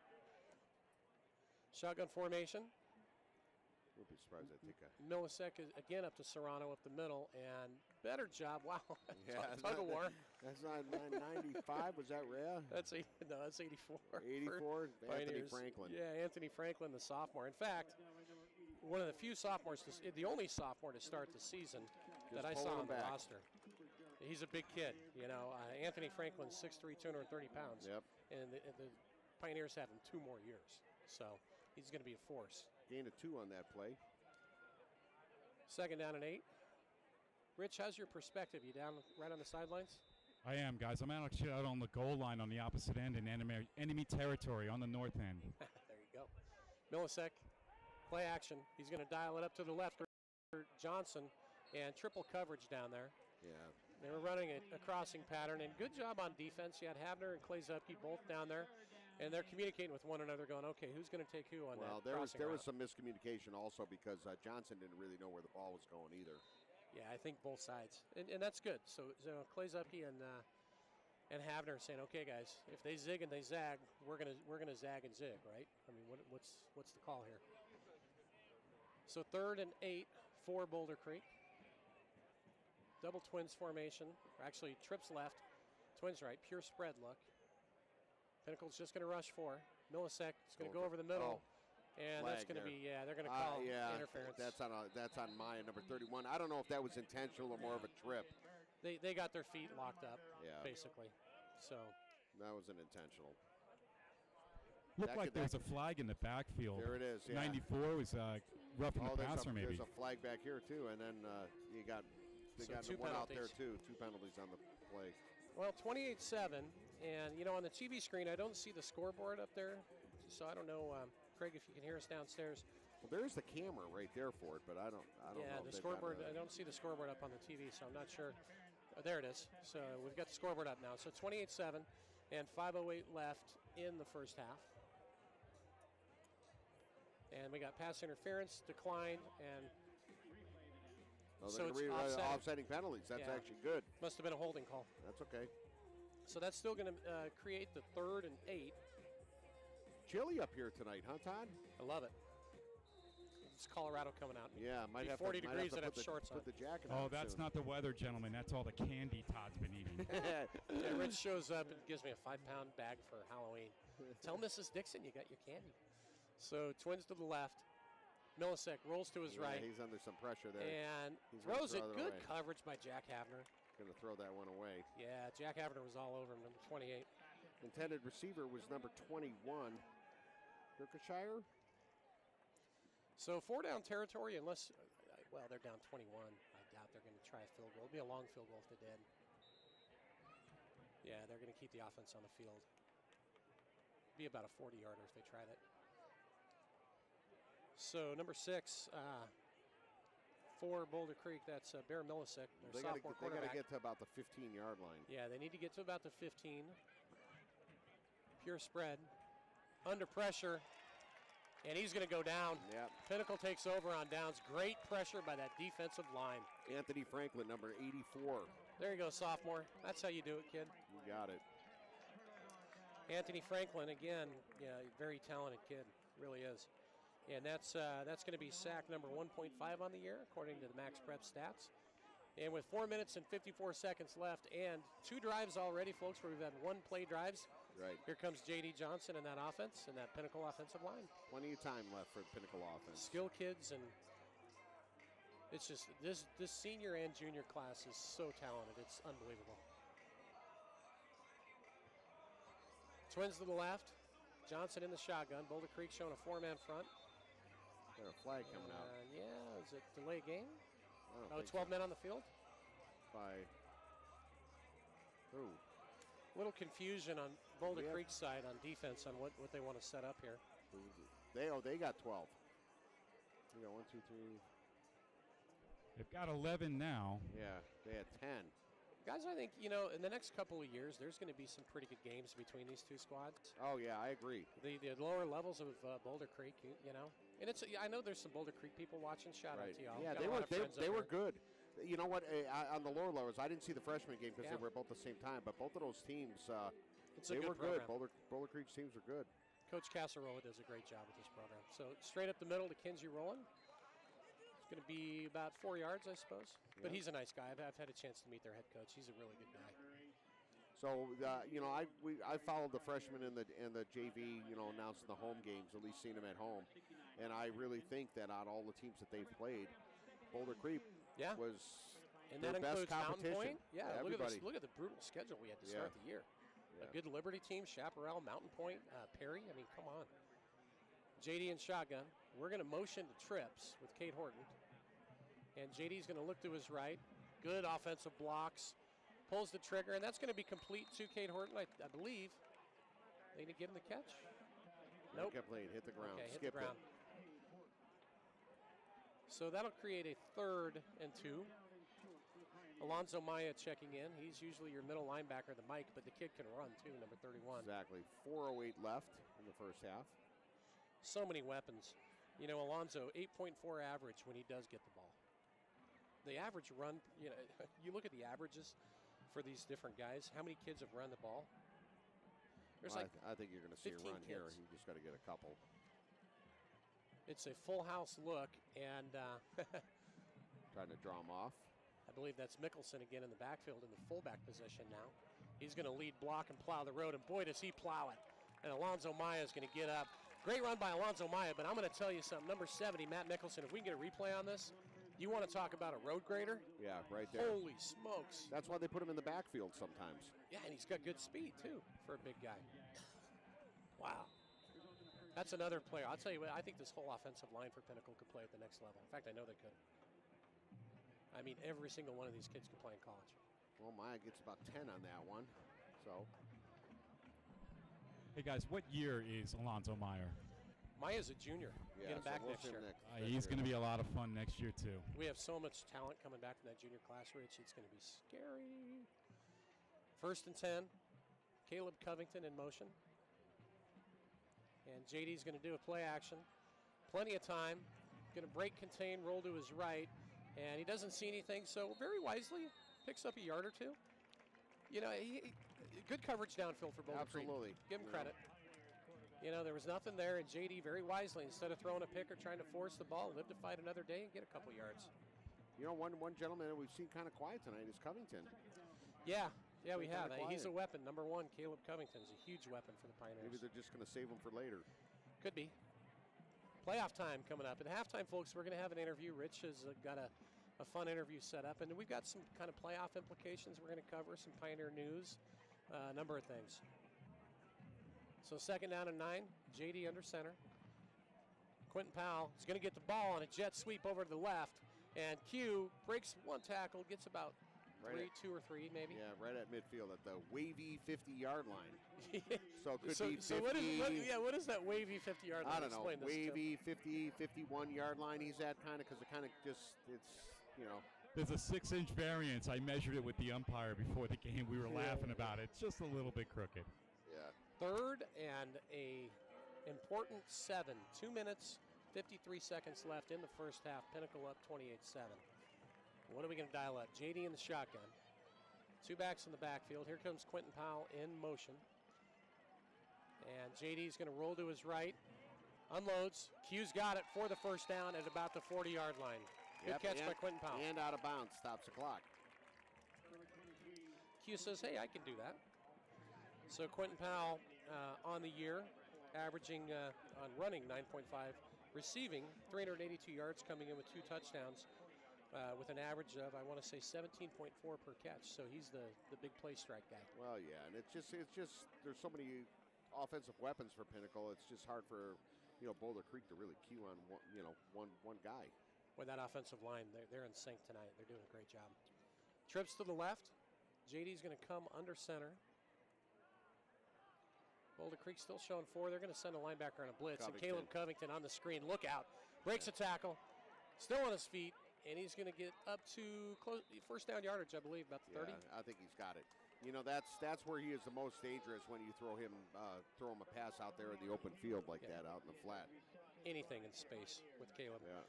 S5: Shotgun formation.
S4: Would be surprised I think
S5: Millicek is again up to Serrano up the middle, and better job. Wow, yeah, tug of war.
S4: That's not 95. Was that rare?
S5: That's 84.
S4: 84. Anthony Franklin.
S5: Yeah, Anthony Franklin, the sophomore. In fact, one of the few sophomores, the only sophomore to start the season that I saw on the roster. He's a big kid, you know. Anthony Franklin's 6'3", 230 pounds.
S4: Yep.
S5: And the Pioneers have him 2 more years, so he's going to be a force.
S4: Gain of 2 on that play.
S5: 2nd down and 8. Rich, how's your perspective? You down right on the sidelines?
S6: I am, guys. I'm actually out on the goal line on the opposite end in enemy territory on the north end.
S5: There you go. Millicek, play action. He's going to dial it up to the left. Johnson, and triple coverage down there.
S4: Yeah.
S5: They were running a crossing pattern, and good job on defense. You had Havner and Clay Zupke both down there, and they're communicating with one another going, okay, who's going to take who on that crossing
S4: Well, there was
S5: route?
S4: some miscommunication also because Johnson didn't really know where the ball was going either.
S5: Yeah, I think both sides, and that's good. So Clay Zupke and Havner are saying, okay, guys, if they zig and they zag, we're gonna zag and zig, right? I mean, what's the call here? So 3rd and 8 for Boulder Creek. Double twins formation, or actually trips left, twins right, pure spread look. Pinnacle's just going to rush 4. Millicek is going to go over the middle, and that's going to be, they're going to call interference.
S4: That's on my number 31. I don't know if that was intentional or more of a trip.
S5: They got their feet locked up, basically. So
S4: that was an intentional.
S6: Looked like there was a flag in the backfield.
S4: There it is. Yeah.
S6: 94 was roughing the passer, maybe.
S4: There's a flag back here too, and then they got one out there too. 2 penalties on the play.
S5: Well, 28-7, and, you know, on the TV screen, I don't see the scoreboard up there, so I don't know, Craig, if you can hear us downstairs.
S4: Well, there's the camera right there for it, but I don't know.
S5: Yeah, the scoreboard, I don't see the scoreboard up on the TV, so I'm not sure. Oh, there it is. So we've got the scoreboard up now. So 28-7 and 5:08 left in the first half. And we got pass interference, declined, and so it's
S4: offsetting penalties. That's actually good.
S5: Must have been a holding call.
S4: That's okay.
S5: So that's still going to create the 3rd and 8.
S4: Chilly up here tonight, huh, Todd?
S5: I love it. It's Colorado coming out.
S4: Yeah, might have
S5: 40
S4: to,
S5: degrees
S4: might have
S5: and
S4: to
S5: have shorts on.
S4: Put the jacket on.
S6: Oh, that's
S4: soon.
S6: not the weather, gentlemen. That's all the candy Todd's been eating.
S5: Yeah, Rich shows up and gives me a 5-pound bag for Halloween. Tell Mrs. Dixon you got your candy. So Twins to the left. Millisek rolls to his right.
S4: He's under some pressure there.
S5: And
S4: he's
S5: throws it. Good
S4: away.
S5: coverage by Jack Havner.
S4: Going to throw that one away.
S5: Yeah, Jack Havner was all over him, number 28.
S4: Intended receiver was number 21. Kirkshire.
S5: So 4-down territory, unless, well, they're down 21. I doubt they're going to try a field goal. It'll be a long field goal if they did. Yeah, they're going to keep the offense on the field. Be about a 40-yarder if they try that. So number 6 for Boulder Creek, that's Bear Millisek, their sophomore quarterback.
S4: They got to get to about the 15-yard line.
S5: Yeah, they need to get to about the 15. Pure spread. Under pressure. And he's going to go down.
S4: Yep.
S5: Pinnacle takes over on downs. Great pressure by that defensive line.
S4: Anthony Franklin, number 84.
S5: There you go, sophomore. That's how you do it, kid.
S4: You got it.
S5: Anthony Franklin, again, yeah, very talented kid. Really is. And that's going to be sack number 1.5 on the year, according to the Max Prep stats. And with 4 minutes and 54 seconds left and 2 drives already, folks, where we've had 1 play drives.
S4: Right.
S5: Here comes J.D. Johnson in that offense and that Pinnacle offensive line.
S4: Plenty of time left for Pinnacle offense.
S5: Skill kids, and it's just this senior and junior class is so talented. It's unbelievable. Twins to the left. Johnson in the shotgun. Boulder Creek showing a 4-man front.
S4: Got a flag coming out.
S5: Yeah, is it delay game?
S4: I don't
S5: Oh,
S4: think
S5: 12
S4: so.
S5: men on the field?
S4: By who?
S5: Little confusion on Boulder Creek's side on defense on what they want to set up here.
S4: They got 12. You got 1, 2, 3.
S6: They've got 11 now.
S4: Yeah, they had 10.
S5: Guys, I think, you know, in the next couple of years, there's going to be some pretty good games between these two squads.
S4: Oh, yeah, I agree.
S5: The lower levels of Boulder Creek, you know. And I know there's some Boulder Creek people watching. Shout out to y'all.
S4: Yeah, they were good. You know what? On the lower levels, I didn't see the freshman game because they were both the same time. But both of those teams, they were good. Boulder Creek's teams were good.
S5: Coach Casarola does a great job with this program. So straight up the middle to Kinsey Rowland. It's going to be about 4 yards, I suppose. But he's a nice guy. I've had a chance to meet their head coach. He's a really good guy.
S4: So you know, I followed the freshmen and the JV, you know, announcing the home games, at least seen them at home, and I really think that on all the teams that they've played, Boulder Creek was
S5: and
S4: their
S5: that
S4: best
S5: includes Mountain
S4: competition.
S5: Point. Yeah, look
S4: everybody.
S5: at this. Look at the brutal schedule we had to start the year. A good Liberty team, Chaparral, Mountain Point, Perry. I mean, come on. JD in shotgun. We're going to motion to trips with Kate Horton, and JD's going to look to his right. Good offensive blocks. Pulls the trigger, and that's going to be complete to Kate Horton, I believe. They didn't give him the catch. Nope.
S4: Kept playing, hit the ground,
S5: Okay, hit
S4: skip
S5: the ground. So that'll create a 3rd and 2. Alonzo Maya checking in. He's usually your middle linebacker, the Mike, but the kid can run too, number 31.
S4: Exactly. 4:08 left in the first half.
S5: So many weapons. You know, Alonzo, 8.4 average when he does get the ball. The average run, you know, you look at the averages for these different guys. How many kids have run the ball? There's
S4: I think you're going to see a
S5: 15
S4: run here.
S5: kids.
S4: You just got to get a couple.
S5: It's a full house look, and
S4: Trying to draw him off.
S5: I believe that's Mickelson again in the backfield in the fullback position now. He's going to lead block and plow the road, and boy, does he plow it. And Alonzo Maya is going to get up. Great run by Alonzo Maya, but I'm going to tell you something. Number 70, Matt Mickelson, if we can get a replay on this, you want to talk about a road grader?
S4: Yeah, right there.
S5: Holy smokes.
S4: That's why they put him in the backfield sometimes.
S5: Yeah, and he's got good speed, too, for a big guy. Wow. That's another player. I'll tell you what, I think this whole offensive line for Pinnacle could play at the next level. In fact, I know they could. I mean, every single one of these kids could play in college.
S4: Well, Maya gets about 10 on that one. So.
S6: Hey, guys, what year is Alonzo Meyer?
S5: Maya's a junior.
S4: Yeah,
S5: Get him back
S4: we'll
S5: next
S4: see him
S5: year.
S6: He's going to be a lot of fun next year, too.
S5: We have so much talent coming back from that junior class, Rich. It's going to be scary. 1st and 10. Caleb Covington in motion. And JD's going to do a play action. Plenty of time. Going to break, contain, roll to his right. And he doesn't see anything, so very wisely picks up a yard or two. You know, good coverage downfield for Boulder Creek.
S4: Absolutely.
S5: Give him credit. You know, there was nothing there, and JD very wisely, instead of throwing a pick or trying to force the ball, live to fight another day and get a couple yards.
S4: You know, one gentleman that we've seen kind of quiet tonight is Covington.
S5: Yeah, we have. He's a weapon. Number 1, Caleb Covington is a huge weapon for the Pioneers.
S4: Maybe they're just going to save him for later.
S5: Could be. Playoff time coming up. At halftime, folks, we're going to have an interview. Rich has got a fun interview set up, and we've got some kind of playoff implications we're going to cover, some Pioneer news, a number of things. So 2nd down and 9, JD under center. Quentin Powell is going to get the ball on a jet sweep over to the left, and Q breaks one tackle, gets about two or three maybe.
S4: Yeah, right at midfield at the wavy 50-yard line. So it could be 50.
S5: So what is that wavy 50-yard line?
S4: I don't know. Wavy 50, 51-yard line he's at kind of because it kind of just, it's, you know.
S6: There's a 6-inch variance. I measured it with the umpire before the game. We were laughing about it. It's just a little bit crooked.
S4: Yeah.
S5: 3rd and a important 7. 2 minutes, 53 seconds left in the first half. Pinnacle up 28-7. What are we going to dial up? JD in the shotgun. 2 backs in the backfield. Here comes Quentin Powell in motion. And JD's going to roll to his right. Unloads. Q's got it for the first down at about the 40-yard line. Good catch by Quentin Powell.
S4: And out of bounds. Stops the clock.
S5: Q says, hey, I can do that. So Quentin Powell on the year, averaging on running 9.5, receiving 382 yards, coming in with 2 touchdowns. With an average of, I want to say, 17.4 per catch. So he's the big play strike guy.
S4: Well, yeah, and it's just there's so many offensive weapons for Pinnacle. It's just hard for, Boulder Creek to really cue on one guy.
S5: With that offensive line, they're in sync tonight. They're doing a great job. Trips to the left. JD's going to come under center. Boulder Creek still showing 4. They're going to send a linebacker on a blitz.
S4: Covington.
S5: And Caleb Covington on the screen. Look out. Breaks a tackle. Still on his feet. And he's going to get up to close, first down yardage, I believe, about the 30.
S4: I think he's got it. That's where he is the most dangerous, when you throw him a pass out there in the open field like that, out in the flat.
S5: Anything in space with Caleb.
S4: Yeah.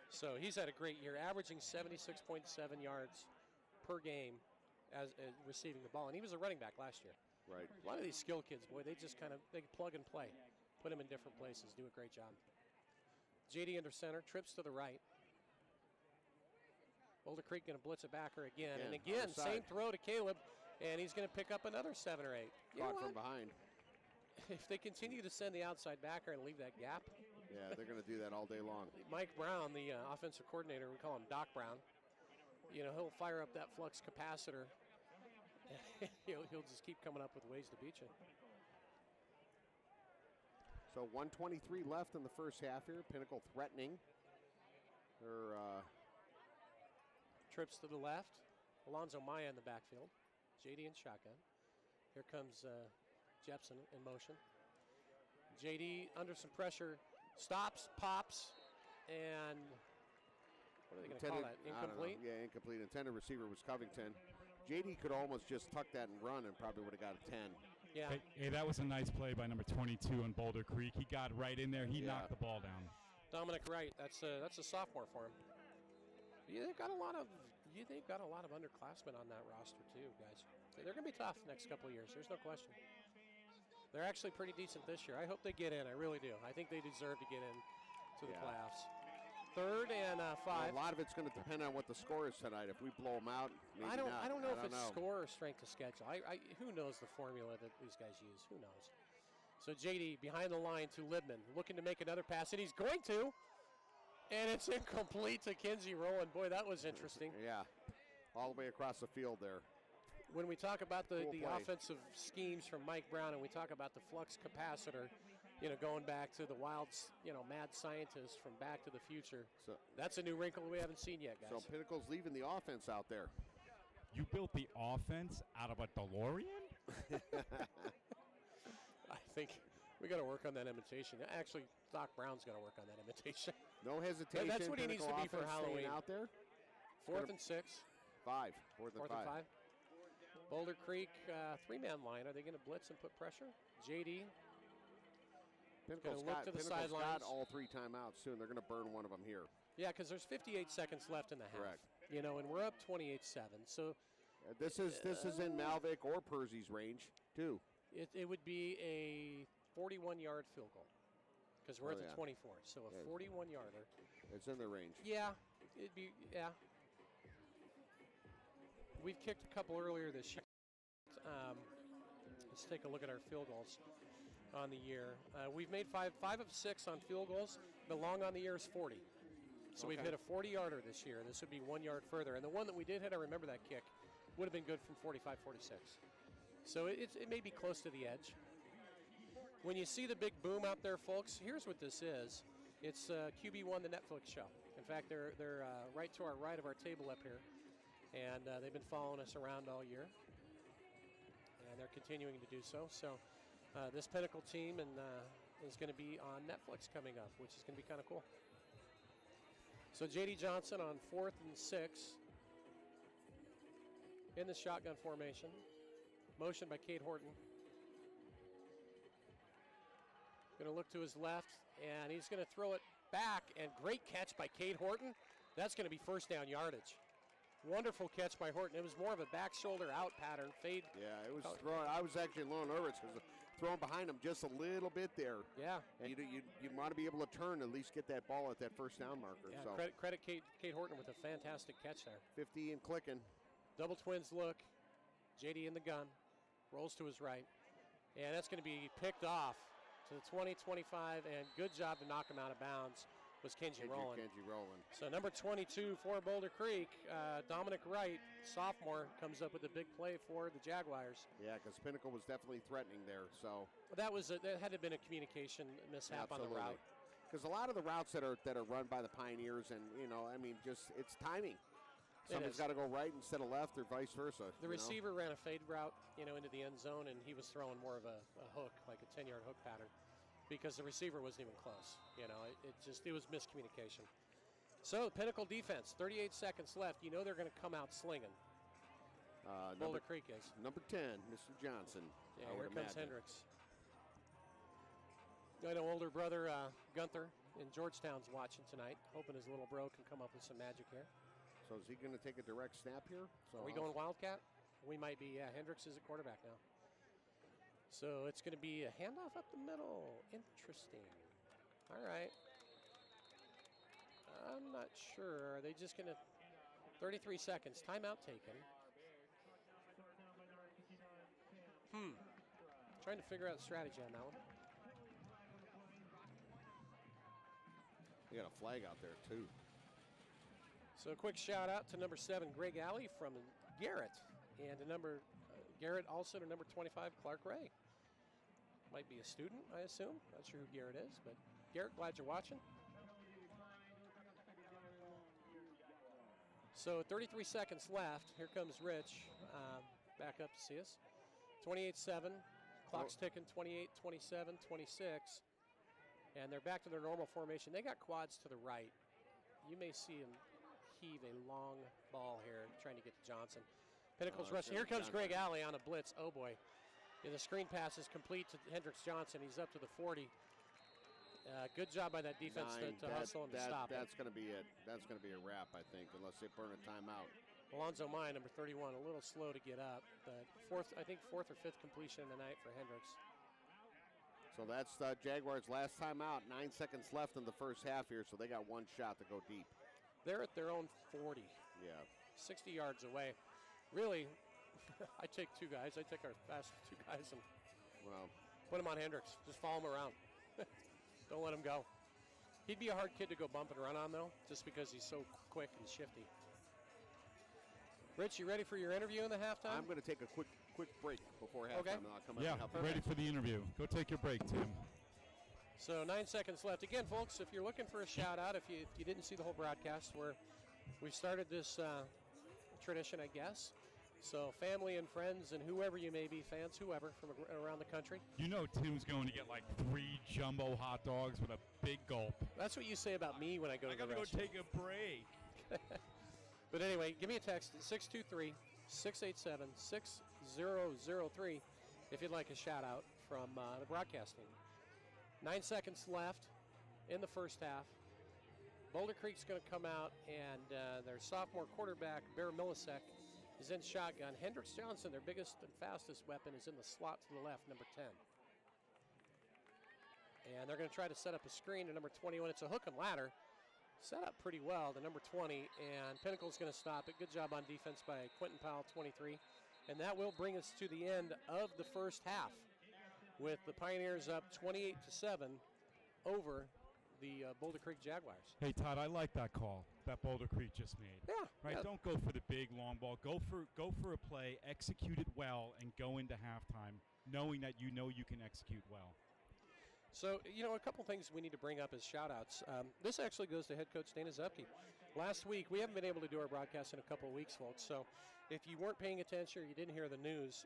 S5: So he's had a great year, averaging 76.7 yards per game as receiving the ball. And he was a running back last year.
S4: Right.
S5: A lot of these skill kids, boy, they just they plug and play. Put them in different places, do a great job. JD under center, trips to the right. Boulder Creek going to blitz a backer again. And again, same throw to Caleb, and he's going to pick up another 7 or 8.
S4: Caught from behind.
S5: If they continue to send the outside backer and leave that gap.
S4: Yeah, they're going to do that all day long.
S5: Mike Brown, the offensive coordinator, we call him Doc Brown, he'll fire up that flux capacitor. he'll just keep coming up with ways to beat you.
S4: So 1:23 left in the first half here. Pinnacle threatening. They're
S5: trips to the left. Alonzo Maya in the backfield. JD in shotgun. Here comes Jepson in motion. JD under some pressure. Stops, pops, and what are they going to call that? Incomplete?
S4: Yeah, incomplete. Intended receiver was Covington. JD could almost just tuck that and run and probably would have got a 10.
S5: Yeah.
S6: Hey, that was a nice play by number 22 in Boulder Creek. He got right in there. He knocked the ball down.
S5: Dominic Wright, that's a sophomore for him. Yeah, they've got a lot of underclassmen on that roster too, guys. They're going to be tough next couple of years. There's no question. They're actually pretty decent this year. I hope they get in. I really do. I think they deserve to get in to the playoffs. 3rd and 5.
S4: Well, a lot of it's going to depend on what the score is tonight. If we blow them out, maybe
S5: I don't know if it's
S4: know.
S5: score or strength of schedule. Who knows the formula that these guys use? Who knows? So JD behind the line to Libman, looking to make another pass, and he's going to. And it's incomplete to Kinsey Rowland. Boy, that was interesting.
S4: Yeah, all the way across the field there.
S5: When we talk about the
S4: play.
S5: offensive schemes from Mike Brown, and we talk about the flux capacitor, going back to the wild, mad scientists from Back to the Future. So that's a new wrinkle we haven't seen yet, guys.
S4: So Pinnacle's leaving the offense out there.
S6: You built the offense out of a DeLorean?
S5: I think we got to work on that imitation. Actually, Doc Brown's got to work on that imitation.
S4: No hesitation.
S5: That's what he needs to be for
S4: Pinnacle offense staying
S5: Halloween.
S4: out there.
S5: 4th and 6.
S4: 5. Fourth and 5.
S5: Boulder Creek, 3-man line. Are they going to blitz and put pressure? JD.
S4: Pinnacle's
S5: look to the sidelines.
S4: got all 3 timeouts soon. They're going to burn one of them here.
S5: Yeah, because there's 58 seconds left in the half.
S4: Correct.
S5: You know, and we're up 28-7. So
S4: this is in Malvik or Perzy's range too.
S5: it would be a 41-yard field goal because we're at the 24. So a 41-yarder.
S4: It's in the range.
S5: Yeah, it'd be We've kicked a couple earlier this year. Let's take a look at our field goals on the year. We've made 5 of 6 on field goals. The long on the year is 40. So we've hit a 40-yarder this year. This would be 1 yard further. And the one that we did hit, I remember that kick, would have been good from 45, 46. So it may be close to the edge. When you see the big boom out there, folks, here's what this is. It's QB1, the Netflix show. In fact, they're right to our right of our table up here. And they've been following us around all year. And they're continuing to do so. So this Pinnacle team is going to be on Netflix coming up, which is going to be kind of cool. So J.D. Johnson on 4th and 6 in the shotgun formation. Motion by Cade Horton. Going to look to his left, and he's going to throw it back, and great catch by Cade Horton. That's going to be first down yardage. Wonderful catch by Horton. It was more of a back shoulder out pattern. Fade.
S4: Yeah, it was throwing. I was actually a little nervous because throwing behind him just a little bit there.
S5: Yeah.
S4: And you want to be able to turn, at least get that ball at that first down marker.
S5: Yeah,
S4: so
S5: credit Cade Horton with a fantastic catch there.
S4: 50 and clicking.
S5: Double twins look. JD in the gun. Rolls to his right. And that's going to be picked off to the 20, 25, and good job to knock him out of bounds was Kenji Rowland. So number 22 for Boulder Creek, Dominic Wright, sophomore, comes up with a big play for the Jaguars.
S4: Yeah, because Pinnacle was definitely threatening there. So
S5: that had to have been a communication mishap on the route.
S4: Because a lot of the routes that are run by the Pioneers, and just it's timing. Somebody's got to go right instead of left, or vice versa.
S5: The receiver ran a fade route, into the end zone, and he was throwing more of a hook, like a 10-yard hook pattern, because the receiver wasn't even close. It was miscommunication. So Pinnacle defense, 38 seconds left. They're going to come out slinging. Boulder Creek is.
S4: Number 10, Mr. Johnson.
S5: Yeah, here comes Hendricks. I know older brother Gunther in Georgetown's watching tonight, hoping his little bro can come up with some magic here.
S4: So is he going to take a direct snap here? So
S5: are we going Wildcat? We might be. Yeah, Hendricks is a quarterback now. So it's going to be a handoff up the middle. Interesting. All right. I'm not sure. Are they just going to 33 seconds. Timeout taken. Trying to figure out strategy on that one.
S4: You got a flag out there, too.
S5: So a quick shout out to number 7, Greg Alley from Garrett. And to number Garrett, also to number 25, Clark Ray. Might be a student, I assume. Not sure who Garrett is, but Garrett, glad you're watching. So 33 seconds left. Here comes Rich back up to see us. 28-7. Clock's ticking. 28, 27, 26. And they're back to their normal formation. They got quads to the right. You may see him heave a long ball here trying to get to Johnson. Pinnacle's rushing. Here comes Greg Alley on a blitz. Oh, boy. And the screen pass is complete to Hendricks Johnson. He's up to the 40. Good job by that defense to hustle and to stop it.
S4: That's going to be it. That's going to be a wrap, I think, unless they burn a timeout.
S5: Alonzo Mai, number 31, a little slow to get up. But fourth or fifth completion of the night for Hendricks.
S4: So that's Jaguars' last timeout. 9 seconds left in the first half here, so they got one shot to go deep.
S5: They're at their own 40.
S4: Yeah.
S5: 60 yards away. Really, I take two guys. I take our fastest two guys and put them on Hendricks. Just follow him around. Don't let him go. He'd be a hard kid to go bump and run on, though, just because he's so quick and shifty. Rich, you ready for your interview in the halftime?
S4: I'm going to take a quick break before halftime.
S5: Okay.
S4: And I'll come
S6: yeah,
S4: up
S6: ready for the interview. Go take your break, Tim.
S5: So 9 seconds left. Again, folks, if you're looking for a shout-out, if you didn't see the whole broadcast, we've started this tradition, I guess, So family and friends and whoever you may be, fans, whoever from around the country.
S6: You know Tim's going to get like 3 jumbo hot dogs with a big gulp.
S5: That's what you say about me when I go to the restaurant.
S6: I gotta go take a break.
S5: But anyway, give me a text at 623-687-6003 if you'd like a shout out from the broadcast team. 9 seconds left in the first half. Boulder Creek's going to come out, and their sophomore quarterback, Bear Millisek, is in shotgun. Hendricks Johnson, their biggest and fastest weapon, is in the slot to the left, number 10. And they're going to try to set up a screen to number 21. It's a hook and ladder. Set up pretty well to number 20, and Pinnacle's going to stop it. Good job on defense by Quentin Powell, 23. And that will bring us to the end of the first half with the Pioneers up 28-7 over the Boulder Creek Jaguars.
S6: Hey, Todd, I like that call that Boulder Creek just made.
S5: Yeah.
S6: Right?
S5: Yeah.
S6: Don't go for the big long ball. Go for a play, execute it well, and go into halftime knowing that you know you can execute well.
S5: So, a couple things we need to bring up as shout-outs. This actually goes to head coach Dana Zupke. Last week, we haven't been able to do our broadcast in a couple of weeks, folks. So if you weren't paying attention or you didn't hear the news,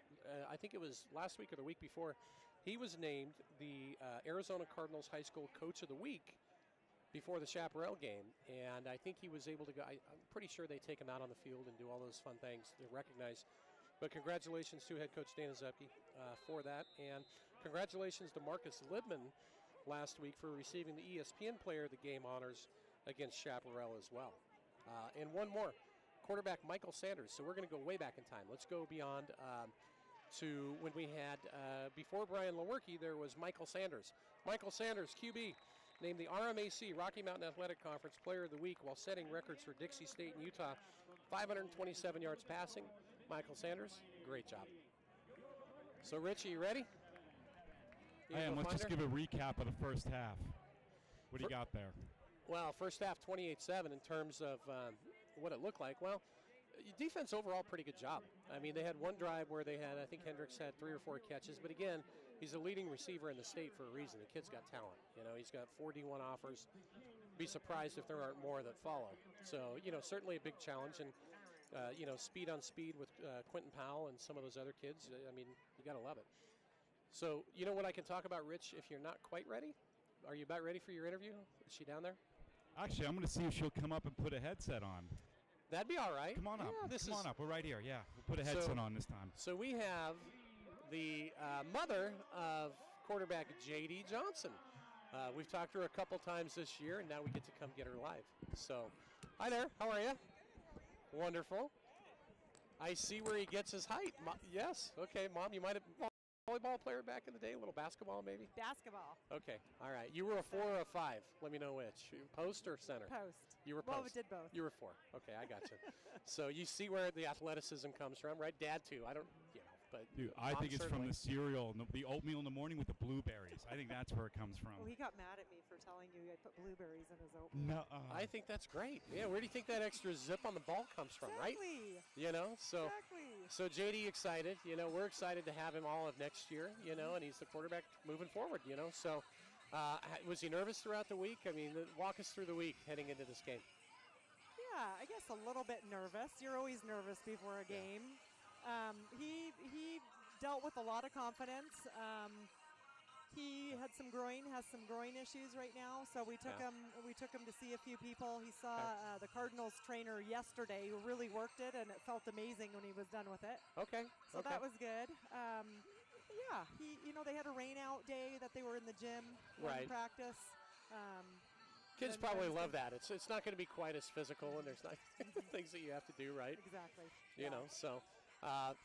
S5: I think it was last week or the week before, he was named the Arizona Cardinals High School Coach of the Week before the Chaparral game. And I think he was able to go. I'm pretty sure they take him out on the field and do all those fun things to recognize. But congratulations to head coach Dana Zupke for that. And congratulations to Marcus Libman last week for receiving the ESPN Player of the Game honors against Chaparral as well. And one more, quarterback Michael Sanders. So we're going to go way back in time. Let's go beyond to when we had, before Brian Lewerke, there was Michael Sanders. Michael Sanders, QB, named the RMAC, Rocky Mountain Athletic Conference Player of the Week while setting records for Dixie State and Utah. 527 yards passing. Michael Sanders, great job. So, Rich, are you ready?
S6: I am. Let's just give a recap of the first half. What do you got there?
S5: Well, first half 28-7 in terms of what it looked like. Well, defense overall, pretty good job. I mean, they had one drive where they had, I think Hendricks had 3 or 4 catches. But again, he's a leading receiver in the state for a reason. The kid's got talent. He's got 4 D1 offers. Be surprised if there aren't more that follow. So, certainly a big challenge. And speed on speed with Quentin Powell and some of those other kids. I mean, you got to love it. So, what I can talk about, Rich, if you're not quite ready? Are you about ready for your interview? Is she down there?
S6: Actually, I'm going to see if she'll come up and put a headset on.
S5: That'd be all right.
S6: Come on up. Come on up. We're right here. Yeah, we'll put a headset on this time.
S5: So we have the mother of quarterback J.D. Johnson. We've talked to her a couple times this year, and now we get to come get her live. So, hi there. How are you? Wonderful. I see where he gets his height. Yes. Okay, Mom, you might have volleyball player back in the day, a little basketball maybe?
S8: Basketball.
S5: Okay, all right. You were a 4 or a 5? Let me know which. Post or center?
S8: Post.
S5: You were post.
S8: Well, we did both.
S5: You were 4. Okay, I got you. So you see where the athleticism comes from, right? Dad too. I don't, but
S6: dude, I think it's from the cereal, the oatmeal in the morning with the blueberries. I think that's where it comes from.
S8: Well, he got mad at me for telling you I put blueberries in his oatmeal.
S6: No,
S5: I think that's great. Yeah, where do you think that extra zip on the ball comes from, right? So So JD excited. We're excited to have him all of next year, and he's the quarterback moving forward, So was he nervous throughout the week? I mean, walk us through the week heading into this game.
S8: Yeah, I guess a little bit nervous. You're always nervous before a game. He dealt with a lot of confidence. He has some groin issues right now, so we took him to see a few people. He saw the Cardinals trainer yesterday who really worked it, and it felt amazing when he was done with it.
S5: Okay.
S8: So that was good. They had a rain out day that they were in the gym in practice.
S5: Kids probably love that. It's not going to be quite as physical, and there's not things that you have to do, right?
S8: Exactly.
S5: So.
S6: I'm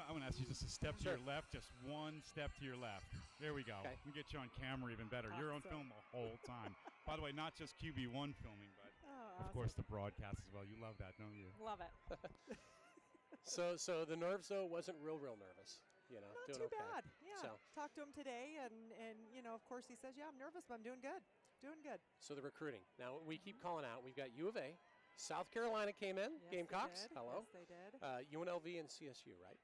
S6: going to ask you just a step to your left, just one step to your left. There we go.
S5: Okay.
S6: We get you on camera even better.
S8: Awesome.
S6: You're on film the whole time. By the way, not just QB1 filming, but of course the broadcast as well. You love that, don't you?
S8: Love it.
S5: So the nerves, though, wasn't real nervous.
S8: Not
S5: doing
S8: too
S5: okay.
S8: bad. Yeah.
S5: So.
S8: Talked to him today, and of course he says, yeah, I'm nervous, but I'm doing good. Doing good.
S5: So the recruiting. Now we keep calling out. We've got U of A. South Carolina came in.
S8: Yes,
S5: Gamecocks.
S8: they did.
S5: Hello.
S8: Yes, they did.
S5: UNLV and CSU, right?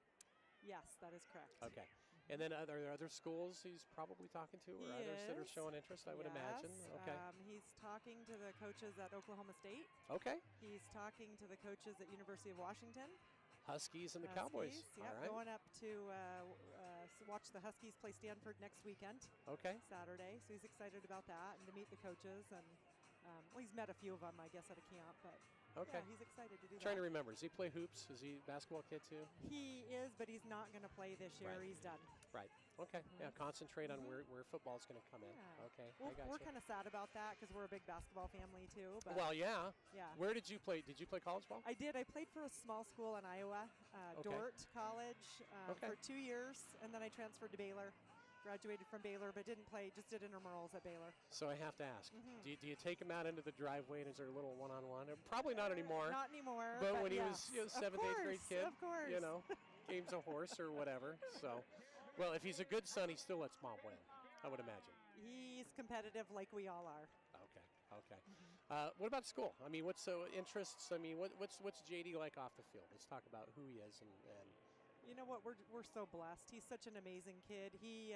S8: Yes, that is correct.
S5: Okay. And then are there other schools he's probably talking to, or others that are showing interest, I would imagine? Okay.
S8: He's talking to the coaches at Oklahoma State.
S5: Okay.
S8: He's talking to the coaches at University of Washington.
S5: Huskies and the Cowboys.
S8: Yeah,
S5: All right.
S8: going up to watch the Huskies play Stanford next weekend.
S5: Okay.
S8: Saturday. So he's excited about that and to meet the coaches. And well, he's met a few of them, I guess, at a camp. But
S5: Okay.
S8: yeah, he's excited to do that.
S5: Trying to remember. Does he play hoops? Is he a basketball kid too?
S8: He is, but he's not going to play this year.
S5: Right.
S8: He's done.
S5: Right. Okay. Yeah. Concentrate on where football's going to come in.
S8: Yeah.
S5: Okay.
S8: Well,
S5: I got
S8: we're
S5: you.
S8: kind of sad about that because we're a big basketball family too. But
S5: Well, yeah.
S8: yeah.
S5: Where did you play? Did you play college ball?
S8: I did. I played for a small school in Iowa,
S5: Okay.
S8: Dort College,
S5: Okay.
S8: for 2 years, and then I transferred to Baylor. Graduated from Baylor, but didn't play. Just did intramurals at Baylor.
S5: So I have to ask, do you take him out into the driveway and is there a little one-on-one? Probably not anymore.
S8: Not anymore.
S5: But when he
S8: yes.
S5: was seventh, 8th grade kid,
S8: of course.
S5: you know, game's a horse or whatever. So, well, if he's a good son, he still lets mom win, I would imagine.
S8: He's competitive like we all are.
S5: Okay. What about school? I mean, what's interests? I mean, what's JD like off the field? Let's talk about who he is and
S8: You know what? We're so blessed. He's such an amazing kid. He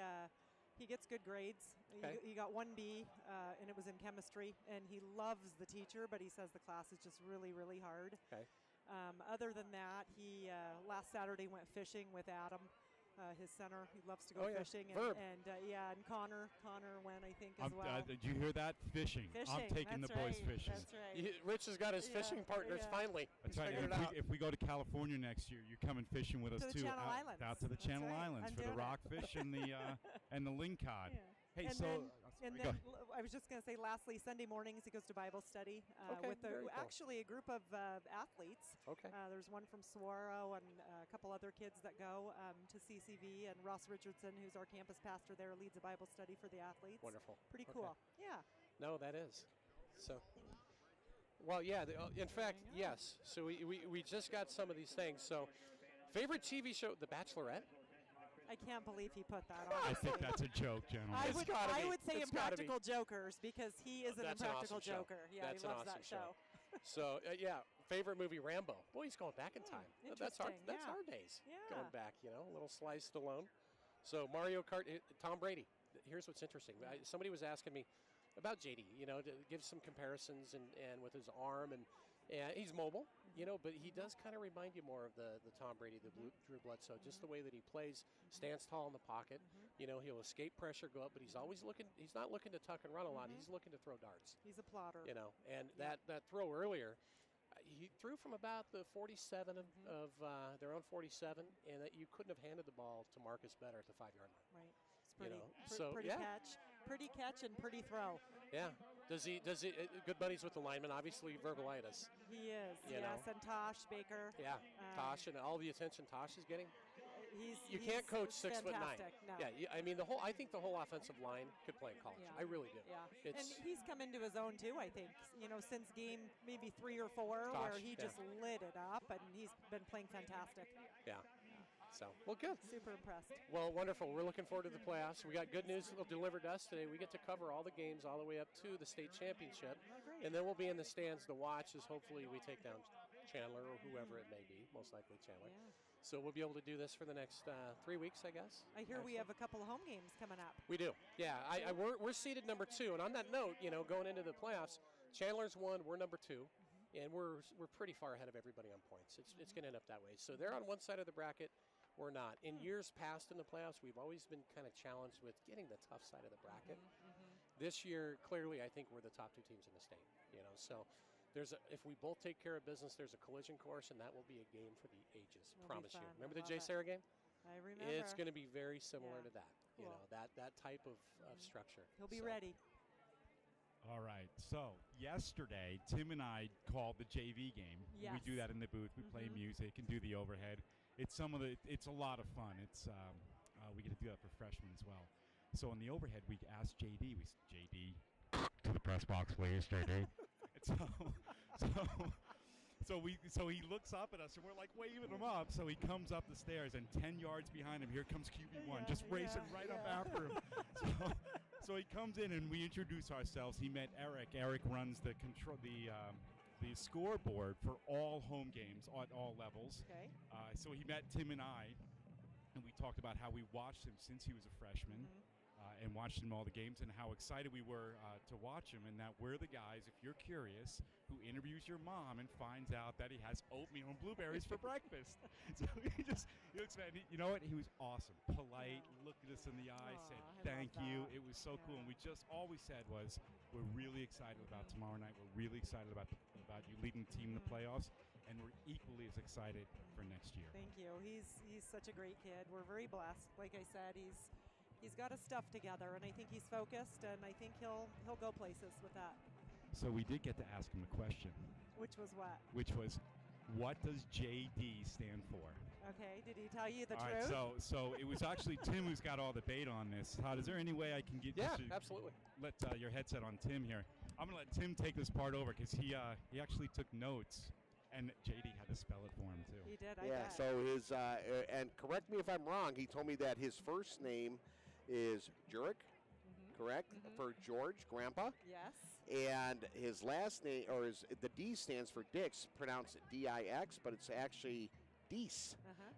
S8: gets good grades.
S5: Okay.
S8: He got 1B, and it was in chemistry. And he loves the teacher, but he says the class is just really, really hard.
S5: Okay.
S8: Other than that, he last Saturday went fishing with Adam, his center. He loves to go
S5: Oh, yeah.
S8: fishing.
S5: Verb.
S8: And Connor went, I think, as well.
S6: Did you hear that? Fishing. I'm taking the
S8: that's
S6: boys
S8: right,
S6: fishing.
S8: That's right.
S5: Rich has got his
S8: Yeah,
S5: fishing partners
S8: yeah.
S5: finally.
S6: That's
S5: He's
S6: right.
S5: figured it out.
S6: If we go to California next year, you're coming fishing with us
S8: To the
S6: too.
S8: Channel
S6: out,
S8: Islands.
S6: out to the
S8: That's
S6: Channel
S8: right.
S6: Islands
S8: I'm
S6: for the
S8: doing it.
S6: rockfish and the and the lingcod.
S8: Yeah.
S6: Hey,
S8: and
S6: so
S8: then,
S6: go.
S8: I was just going to say, lastly, Sunday mornings he goes to Bible study
S5: Okay,
S8: with
S5: very cool.
S8: actually a group of athletes.
S5: Okay.
S8: There's one from Saguaro and a couple other kids that go to CCV, and Ross Richardson, who's our campus pastor there, leads a Bible study for the athletes.
S5: Wonderful.
S8: Pretty
S5: Okay.
S8: cool. Yeah.
S5: No, that is. So, well, yeah. In fact, yes. So we just got some of these things. So, favorite TV show, The Bachelorette.
S8: I can't believe he put that on.
S6: I think that's a joke, gentlemen.
S8: I
S5: It's
S8: would,
S5: gotta be.
S8: I would say
S5: It's gotta be.
S8: Impractical Jokers because he is an
S5: That's an
S8: impractical
S5: awesome show.
S8: joker. Yeah,
S5: That's
S8: he
S5: an
S8: loves
S5: awesome
S8: that show.
S5: So, yeah, favorite movie, Rambo. Boy, he's going back in time. That's
S8: interesting,
S5: that's
S8: yeah.
S5: our days.
S8: Yeah.
S5: Going back, a little Sly Stallone. So, Mario Kart, Tom Brady. Here's what's interesting. Somebody was asking me about JD, to give some comparisons and with his arm and he's mobile, but he does kind of remind you more of the Tom Brady, the Drew Bledsoe, just the way that he plays, stands tall in the pocket. He'll escape pressure, go up, but he's always he's not looking to tuck and run a lot. He's looking to throw darts.
S8: He's a plotter.
S5: And that throw earlier, he threw from about the 47 of their own 47, and that you couldn't have handed the ball to Marcus better at the 5-yard line.
S8: Right. It's pretty,
S5: So, yeah.
S8: pretty catch and pretty throw.
S5: Yeah. Does he good buddies with the lineman, obviously verbalitis.
S8: He is.
S5: You
S8: yes,
S5: know.
S8: and Tosh Baker.
S5: Yeah. Tosh and all the attention Tosh is getting. You
S8: He's
S5: can't coach 6'9".
S8: fantastic. No.
S5: Yeah, I mean I think the whole offensive line could play in college.
S8: Yeah.
S5: I really do.
S8: Yeah, and
S5: It's
S8: he's come into his own too. I think since game maybe 3 or 4,
S5: Tosh,
S8: where he
S5: yeah.
S8: just lit it up, and he's been playing fantastic.
S5: yeah. So well, good.
S8: Super impressed.
S5: Well, wonderful. We're looking forward to the playoffs. We got good news delivered to us today. We get to cover all the games all the way up to the state championship,
S8: great.
S5: and then we'll be in the stands to watch as hopefully we take down Chandler or whoever it may be. Most likely Chandler.
S8: Yeah.
S5: So we'll be able to do this for the next 3 weeks, I guess.
S8: I hear we have a couple of home games coming up.
S5: We do. Yeah, we're seeded number 2. And on that note, going into the playoffs, Chandler's 1, we're number 2. And we're pretty far ahead of everybody on points. It's going to end up that way. So they're on one side of the bracket. We're not. In years past in the playoffs, we've always been kind of challenged with getting the tough side of the bracket. This year, clearly, I think we're the top 2 teams in the state. So if we both take care of business, there's a collision course, and that will be a game for the ages.
S8: It'll be
S5: Promise you.
S8: fun.
S5: Remember
S8: I
S5: the Jay
S8: love it.
S5: Sarah game?
S8: I remember.
S5: It's going to be very similar
S8: Yeah.
S5: to that.
S8: Cool.
S5: That type of structure.
S8: He'll be
S5: So,
S8: ready.
S6: All right. So yesterday, Tim and I called the JV game.
S8: Yes.
S6: We do that in the booth. We play music and do the overhead. It's a lot of fun. It's we get to do that for freshmen as well. So on the overhead, we asked JD. We said, JD, to the press box, please, JD. So he looks up at us, and we're like waving him up. So he comes up the stairs, and 10 yards behind him, here comes QB1, just racing right up after him. So he comes in, and we introduce ourselves. He met Eric. Eric runs the scoreboard for all home games at all levels.
S8: Okay.
S6: So he met Tim and I, and we talked about how we watched him since he was a freshman. and watching all the games, and how excited we were to watch him, and that we're the guys, if you're curious, who interviews your mom and finds out that he has oatmeal and blueberries for breakfast. So he looks at you know what? He was awesome, polite, looked at us in the eye, said thank you. It was so cool, and we just all we said was, we're really excited about tomorrow night. We're really excited about you leading the team in the playoffs, and we're equally as excited for next year.
S8: Thank you. He's such a great kid. We're very blessed. Like I said, he's got his stuff together, and I think he's focused, and I think he'll go places with that.
S6: So we did get to ask him a question.
S8: Which was what?
S6: Which was, what does JD stand for?
S8: Okay, did he tell you the
S6: all
S8: truth?
S6: Right, so it was actually Tim who's got all the bait on this. Todd, is there any way I can get
S5: absolutely.
S6: Let your headset on Tim here. I'm going to let Tim take this part over because he actually took notes, and JD had to spell it for him too.
S8: He did,
S4: Yeah, so his, and correct me if I'm wrong, he told me that his first name is Jurek, correct? For George, Grandpa.
S8: Yes.
S4: And his last name, or the D stands for Dix, pronounced D-I-X, but it's actually Dice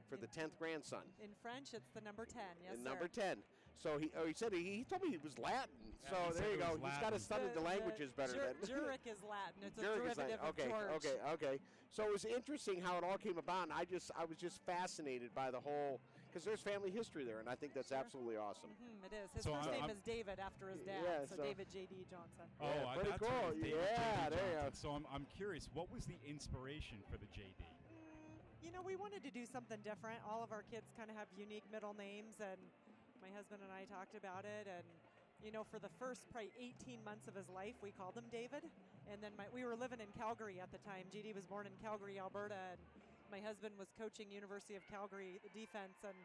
S4: for the 10th grandson.
S8: In French, it's the number 10, yes,
S4: Number 10. So he said he told me he was Latin.
S6: Yeah,
S4: so there you go. He's got to study the languages better.
S8: Jurek is Latin. It's a
S4: Jurek is
S8: derivative
S4: Latin.
S8: of George.
S4: Okay. So it was interesting how it all came about, and I was just fascinated by the whole, because there's family history there, and I think that's absolutely awesome.
S8: It is. His first name is David after his dad,
S4: Yeah,
S8: so David J.D. Johnson.
S6: Oh,
S4: yeah, pretty
S6: that's
S4: cool.
S6: right, David
S4: Yeah,
S6: J.D.
S4: there you go.
S6: So I'm curious, what was the inspiration for the JD?
S8: You know, we wanted to do something different. All of our kids kind of have unique middle names, and my husband and I talked about it. And, you know, for the first probably 18 months of his life, we called him David. And then we were living in Calgary at the time. JD was born in Calgary, Alberta, and my husband was coaching University of Calgary defense. And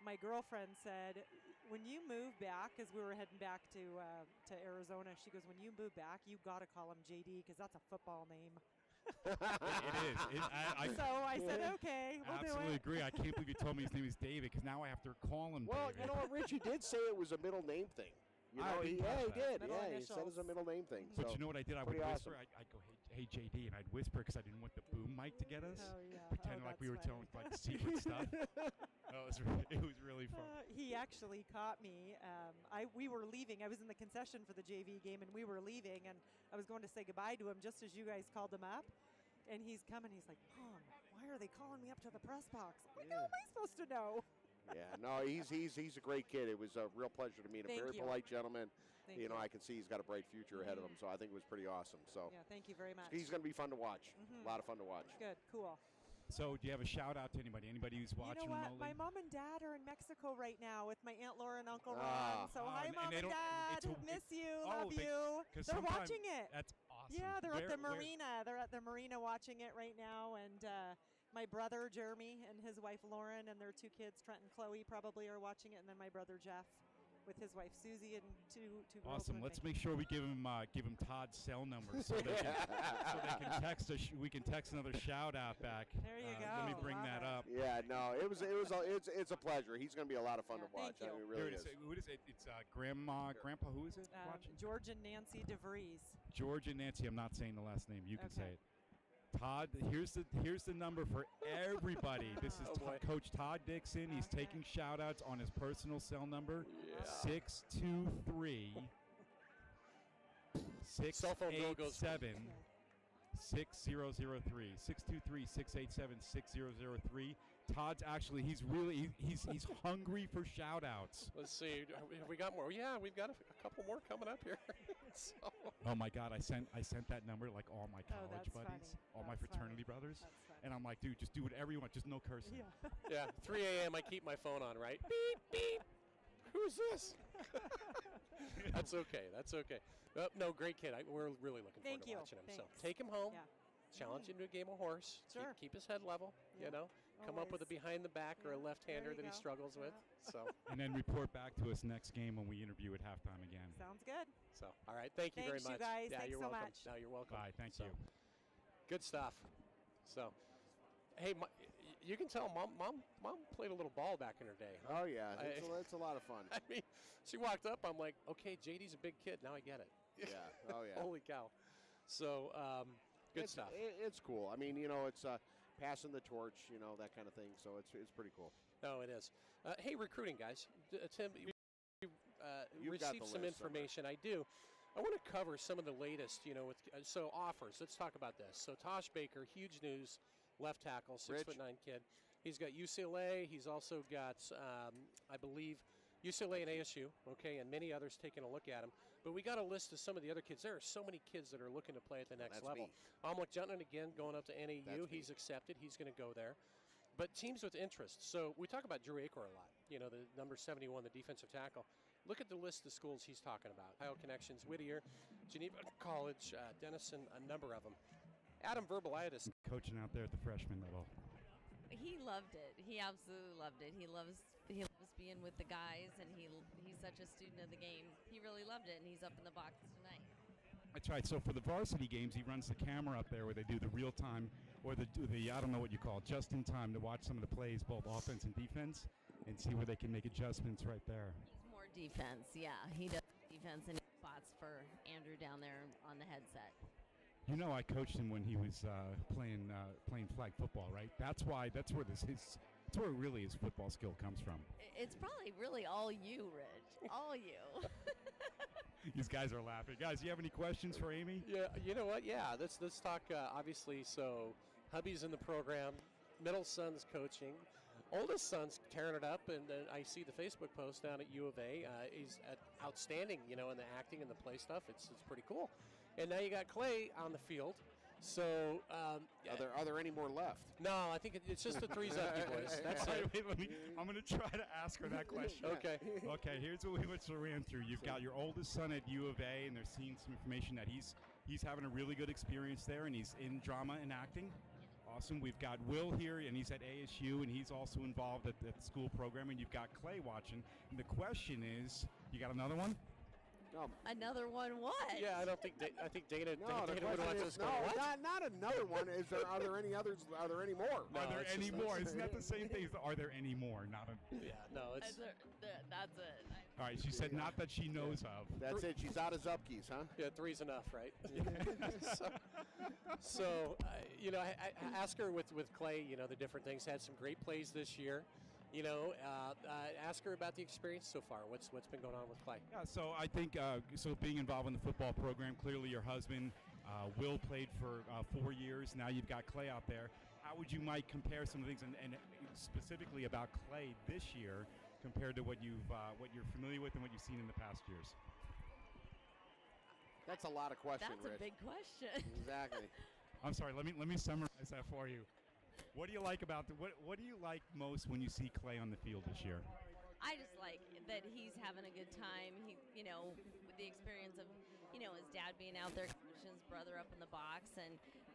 S8: my girlfriend said, when you move back, because we were heading back to Arizona, she goes, when you move back, you got to call him JD because that's a football name.
S6: It is.
S8: So I said, okay, we'll
S6: absolutely
S8: do it.
S6: agree. I can't believe you told me his name is David because now I have to call him
S4: Well,
S6: David.
S4: you know what, Rich, he did say it was a middle name thing. You know, he did.
S8: Middle
S4: He said it was a middle name thing.
S6: But
S4: so
S6: you know what I did? I would
S4: pretty
S6: whisper.
S4: awesome.
S6: I'd go, hey, JD, and I'd whisper because I didn't want the boom mic to get us.
S8: Oh, yeah.
S6: Pretend like we were telling like secret stuff. It was really fun.
S8: He actually caught me. We were leaving. I was in the concession for the JV game, and we were leaving, and I was going to say goodbye to him just as you guys called him up. And he's coming. He's like, Mom, why are they calling me up to the press box? I'm like, how am I supposed to know?
S4: Yeah, no, he's a great kid. It was a real pleasure to meet him.
S8: Thank
S4: Very
S8: you.
S4: polite gentleman.
S8: Thank
S4: You know,
S8: you.
S4: I can see he's got a bright future ahead of him. So I think it was pretty awesome. So
S8: Yeah, thank you very much.
S4: he's going to be fun to watch. A lot of fun to watch.
S8: Good, cool.
S6: So, do you have a shout out to anybody? Anybody who's watching
S8: You know what?
S6: remotely?
S8: My mom and dad are in Mexico right now with my Aunt Laura and Uncle
S4: Ah.
S8: Ron. So hi,
S6: and
S8: Mom
S6: they
S8: and
S6: don't-
S8: Dad.
S6: it's a-
S8: Miss you.
S6: oh,
S8: Love
S6: they-
S8: you.
S6: 'cause
S8: They're
S6: sometime-
S8: watching it.
S6: That's awesome.
S8: Yeah, they're at the
S6: Where-
S8: marina. They're at the marina watching it right now. And my brother Jeremy and his wife Lauren and their two kids, Trent and Chloe, probably are watching it. And then my brother Jeff with his wife Susie and two girls.
S6: Awesome.
S8: with
S6: Let's
S8: me.
S6: make sure we give him Todd's cell number so they can text us. We can text another shout out back.
S8: There you
S6: Let me
S8: go.
S6: bring
S8: Love
S6: that
S8: it.
S6: up.
S4: Yeah, no, it's a pleasure. He's going to be a lot of fun
S8: Yeah,
S4: to watch.
S8: thank you.
S4: I mean, it
S6: Here
S4: really
S6: it
S4: is.
S6: is. Who is it? It's Grandpa. Who is it? Watching?
S8: George and Nancy DeVries.
S6: George and Nancy. I'm not saying the last name. You can say
S8: Okay.
S6: it. Todd, here's the number for everybody. This is Coach Todd Dixon. He's taking shout outs on his personal cell number 623
S5: Cell phone bill goes
S6: 687 6003 623 687 6003. Todd's actually he's hungry for shout outs.
S5: Let's see. Have we got more? Yeah, we've got a couple more coming up here. So.
S6: Oh my God! I sent that number to like all my college
S8: that's
S6: buddies,
S8: funny.
S6: all my
S8: That's
S6: fraternity
S8: funny.
S6: brothers,
S8: That's funny.
S6: and I'm like, dude, just do whatever you want, just no cursing.
S8: Yeah.
S5: Yeah, 3 a.m. I keep my phone on, right? Beep, beep. Who's this? That's okay. That's okay. No, great kid. We're really looking forward
S8: Thank
S5: to
S8: you.
S5: watching him. So
S8: Thanks.
S5: take him home.
S8: Yeah.
S5: Challenge him to a game of horse.
S8: Sure.
S5: Keep his head level.
S8: Yeah.
S5: You know, come up with a
S8: Always.
S5: behind the back or a
S8: Yeah.
S5: left-hander
S8: There you
S5: that he
S8: go.
S5: struggles with.
S8: Yeah.
S5: So,
S6: And then report back to us next game when we interview at halftime again.
S8: Sounds good.
S5: all right. Thank you very
S8: Thanks, you
S5: much.
S8: guys.
S5: Yeah,
S8: Thanks
S5: you're
S8: so
S5: welcome.
S8: much.
S5: No, you're welcome.
S6: Bye. Thank
S5: So,
S6: you.
S5: Good stuff. So, hey, you can tell mom played a little ball back in her day. Huh?
S4: Oh yeah, it's a lot of fun.
S5: I mean, she walked up. I'm like, okay, JD's a big kid. Now I get it.
S4: Yeah. Oh yeah.
S5: Holy cow. So, good stuff.
S4: It's cool. I mean, you know, it's passing the torch, you know, that kind of thing. So it's pretty cool.
S5: No, it is. Hey, recruiting guys. Tim,
S4: received
S5: some information. I do. I want to cover some of the latest, with so offers. Let's talk about this. So Tosh Baker, huge news, left tackle, 6'9" kid. He's got UCLA. He's also got, I believe, UCLA and ASU, okay, and many others taking a look at him. But we got a list of some of the other kids. There are so many kids that are looking to play at the next level. Amlik Jutland, again, going up to NAU. He's accepted. He's going to go there. But teams with interest. So we talk about Drew Acor a lot, the number 71, the defensive tackle. Look at the list of schools he's talking about. Ohio Connections, Whittier, Geneva College, Denison, a number of them. Adam Verbalitis.
S6: Coaching out there at the freshman level.
S9: He loved it. He absolutely loved it. He loves being with the guys, and he's such a student of the game. He really loved it, and he's up in the box tonight.
S6: That's right. So for the varsity games, he runs the camera up there where they do the real time, or the I don't know what you call it, just in time to watch some of the plays, both offense and defense, and see where they can make adjustments right there.
S9: He's more defense, yeah. He does defense, and he spots for Andrew down there on the headset.
S6: I coached him when he was playing flag football, right? That's where really his football skill comes from.
S9: It's probably really all you, Rich. All you.
S6: These guys are laughing. Guys, do you have any questions for Amy?
S5: Yeah, you know what? Yeah, let's talk. Obviously, so hubby's in the program, middle son's coaching, oldest son's tearing it up, and I see the Facebook post down at U of A. He's outstanding, in the acting and the play stuff. It's pretty cool. And now you got Clay on the field. So,
S4: are there any more left?
S5: No, I think it's just the threes up, you boys. That's it.
S6: Wait, I'm going to try to ask her that question.
S5: Okay.
S6: Okay, here's what we ran through. You've got your oldest son at U of A, and they're seeing some information that he's having a really good experience there, and he's in drama and acting. Awesome. We've got Will here, and he's at ASU, and he's also involved at the school program, and you've got Clay watching. And the question is, you got another one?
S9: Another one? What?
S5: Yeah, I think Dana.
S4: No,
S5: Dana would want to
S4: not another one. Are there any others? Are there any more?
S6: Are there any more? Isn't that the same thing? Are there any more?
S5: Yeah, no, it's.
S9: That's it.
S6: All right, she said not that she knows of.
S4: That's it. She's out of Zupkis, huh?
S5: Yeah, three's enough, right? so I ask her with Clay, the different things. Had some great plays this year. Ask her about the experience so far. What's been going on with Clay?
S6: Yeah, so I think being involved in the football program, clearly your husband, Will, played for 4 years. Now you've got Clay out there. How would you might compare some of the things, and specifically about Clay this year, compared to what you're familiar with and what you've seen in the past years?
S4: That's a lot of questions,
S9: That's
S4: Rich.
S9: a big question.
S4: Exactly.
S6: I'm sorry. Let me summarize that for you. What do you like about what do you like most when you see Clay on the field this year?
S9: I just like that he's having a good time. He, with the experience of, his dad being out there, coaching his brother up in the box,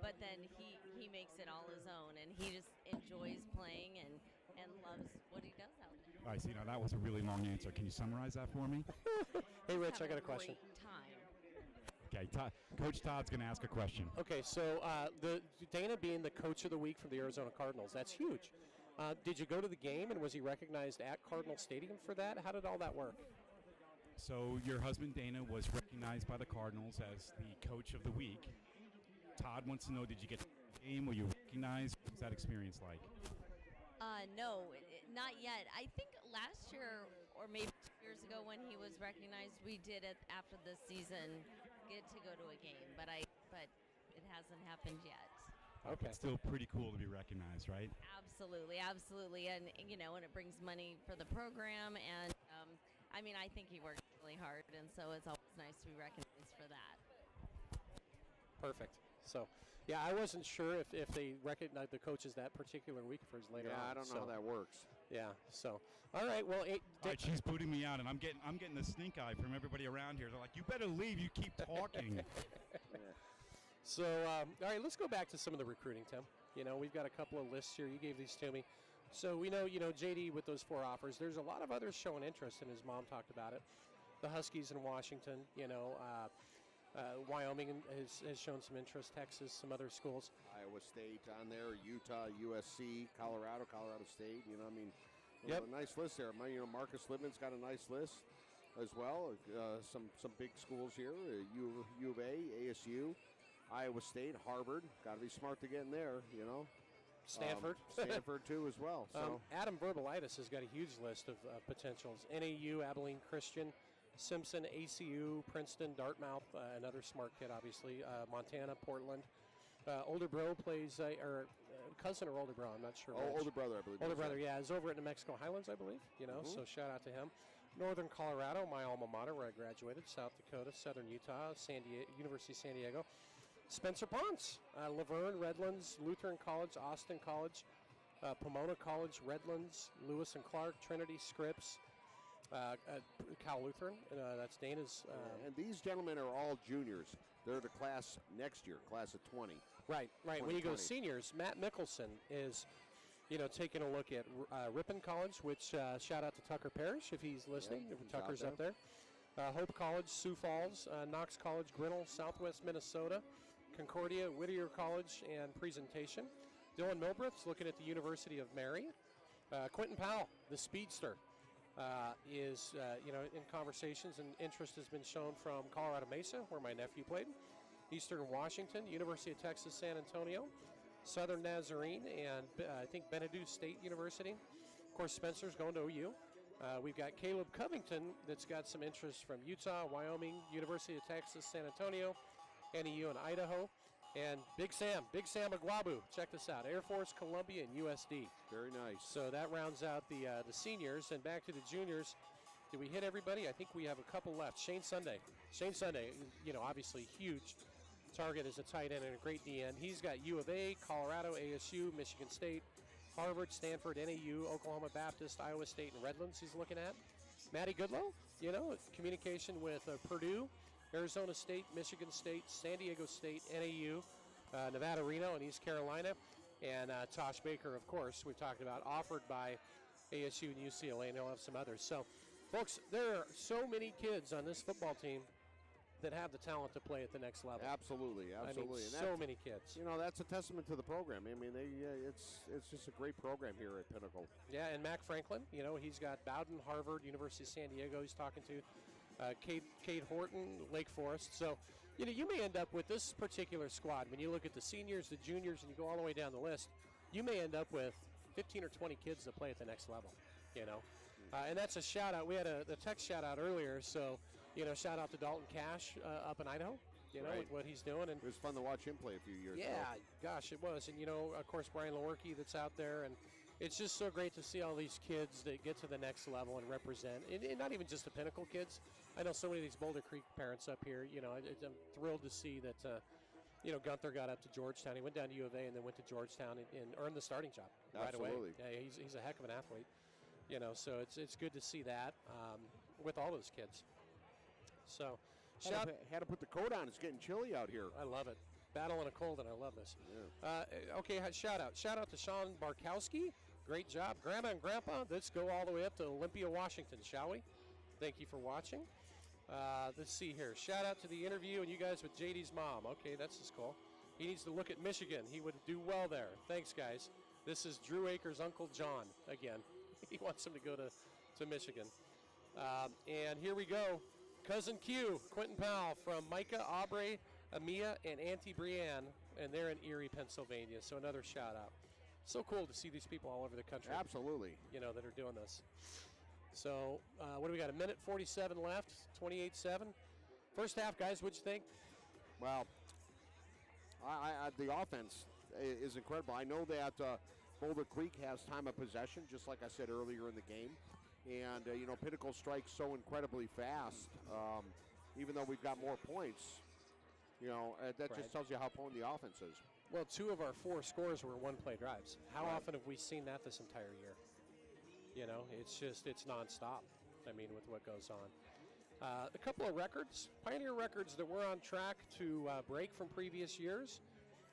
S9: but then he makes it all his own, and he just enjoys playing and loves what he does out there.
S6: All right, so that was a really long answer. Can you summarize that for me?
S5: Hey, Rich, I got a question.
S9: Great time.
S6: Okay, Coach Todd's going to ask a question.
S5: Okay, so the Dana being the coach of the week for the Arizona Cardinals, that's huge. Did you go to the game, and was he recognized at Cardinal Stadium for that? How did all that work?
S6: So your husband Dana was recognized by the Cardinals as the coach of the week. Todd wants to know, did you get to the game? Were you recognized? What was that experience like?
S9: No, not yet. I think last year or maybe 2 years ago when he was recognized, we did it after the season, get to go to a game, but it hasn't happened yet.
S5: Okay.
S6: It's still pretty cool to be recognized, right?
S9: Absolutely, and and it brings money for the program, and I think he worked really hard, and so it's always nice to be recognized for that.
S5: Perfect. So, yeah, I wasn't sure if they recognized the coaches that particular week for his later on.
S4: Yeah, I don't know how that works.
S5: Yeah. So, all right. Well,
S6: all right, she's booting me out, and I'm getting the stink eye from everybody around here. They're like, "You better leave. You keep talking."
S5: So, all right, let's go back to some of the recruiting, Tim. We've got a couple of lists here. You gave these to me. So we know, JD with those 4 offers. There's a lot of others showing interest, and his mom talked about it. The Huskies in Washington, Wyoming has shown some interest. Texas, some other schools.
S4: Iowa State on there, Utah, USC, Colorado State.
S5: Yep.
S4: A nice list there. Marcus Lippman's got a nice list as well. Some big schools here: U of A, ASU, Iowa State, Harvard. Got to be smart to get in there.
S5: Stanford.
S4: Stanford too as well. So
S5: Adam Verbalitis has got a huge list of potentials. NAU, Abilene Christian, Simpson, ACU, Princeton, Dartmouth, another smart kid, obviously. Montana, Portland. Older bro plays, cousin or older bro, I'm not sure.
S4: Older brother, I believe.
S5: Older brother, yeah, is over at New Mexico Highlands, I believe. So shout out to him. Northern Colorado, my alma mater, where I graduated. South Dakota, Southern Utah, University of San Diego. Spencer Ponce, Laverne, Redlands, Lutheran College, Austin College, Pomona College, Redlands, Lewis and Clark, Trinity, Scripps, Cal Lutheran. That's Dana's.
S4: And these gentlemen are all juniors. They're the class next year, class of 20.
S5: Right. When you go to seniors, Matt Mickelson is, taking a look at Ripon College, which shout out to Tucker Parrish if he's listening.
S4: Yeah,
S5: if Tucker's up there. Hope College, Sioux Falls, Knox College, Grinnell, Southwest Minnesota, Concordia, Whittier College, and Presentation. Dylan Milbreth's looking at the University of Mary. Quentin Powell, the speedster, is in conversations, and interest has been shown from Colorado Mesa, where my nephew played, Eastern Washington, University of Texas San Antonio, Southern Nazarene, and I think Benedict State University. Of course, Spencer's going to OU. We've got Caleb Covington that's got some interest from Utah, Wyoming, University of Texas San Antonio, NEU in Idaho. And Big Sam Agwabu, check this out, Air Force, Columbia, and USD.
S4: Very nice.
S5: So that rounds out the seniors. And back to the juniors. Did we hit everybody? I think we have a couple left. Shane Sunday, obviously huge target as a tight end and a great DN. He's got U of A, Colorado, ASU, Michigan State, Harvard, Stanford, NAU, Oklahoma Baptist, Iowa State, and Redlands he's looking at. Matty Goodlow, communication with Purdue, Arizona State, Michigan State, San Diego State, NAU, Nevada, Reno, and East Carolina. And Tosh Baker, of course, we've talked about, offered by ASU and UCLA, and he'll have some others. So, folks, there are so many kids on this football team that have the talent to play at the next level.
S4: Absolutely.
S5: I mean, so many kids.
S4: That's a testament to the program. I mean, it's just a great program here at Pinnacle.
S5: Yeah, and Mac Franklin, he's got Bowdoin, Harvard, University of San Diego he's talking to. Kate Horton, Lake Forest. So, you may end up with this particular squad. When you look at the seniors, the juniors, and you go all the way down the list, you may end up with 15 or 20 kids that play at the next level, And that's a shout-out. We had the text shout-out earlier, so, shout out to Dalton Cash up in Idaho,
S4: right.
S5: with what he's doing. And
S4: it was fun to watch him play a few years ago.
S5: Yeah, gosh, it was. And, of course, Brian Lewerke that's out there, and it's just so great to see all these kids that get to the next level and represent, and not even just the Pinnacle kids. I know so many of these Boulder Creek parents up here, I'm thrilled to see that, Gunther got up to Georgetown. He went down to U of A and then went to Georgetown and earned the starting job right away. Yeah, he's a heck of an athlete, so it's good to see that with all those kids. So,
S4: had to put the coat on. It's getting chilly out here.
S5: I love it. Battling a cold, and I love this.
S4: Yeah.
S5: Okay, shout out to Sean Barkowski. Great job. Grandma and Grandpa, let's go all the way up to Olympia, Washington, shall we? Thank you for watching. Let's see here. Shout out to the interview and you guys with JD's mom. Okay, that's just cool. He needs to look at Michigan. He would do well there. Thanks, guys. This is Drew Akers' Uncle John again. He wants him to go to Michigan. And here we go. Cousin Q, Quentin Powell from Micah, Aubrey, Amia, and Auntie Brienne, and they're in Erie, Pennsylvania. So another shout out. So cool to see these people all over the country.
S4: Absolutely.
S5: That are doing this. So, what do we got? 1:47 left, 28-7. First half, guys, what'd you think?
S4: Well, the offense is incredible. I know that Boulder Creek has time of possession, just like I said earlier in the game. And, Pinnacle strikes so incredibly fast. Even though we've got more points, that just tells you how potent the offense is.
S5: Well, 2 of our 4 scores were one-play drives. How often have we seen that this entire year? It's nonstop, with what goes on. A couple of records, Pioneer records that we're on track to break from previous years.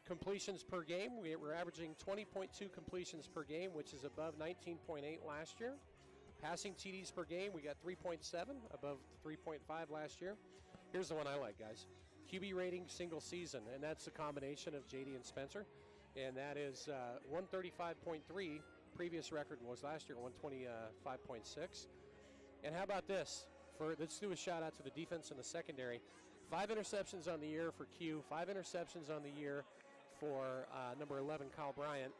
S5: Completions per game, we're averaging 20.2 completions per game, which is above 19.8 last year. Passing TDs per game, we got 3.7, above 3.5 last year. Here's the one I like, guys. QB rating single season, and that's a combination of JD and Spencer, and that is 135.3. Previous record was last year 125.6. And how about this? Let's do a shout out to the defense and the secondary. 5 interceptions on the year for Q, 5 interceptions on the year for number 11, Kyle Bryant.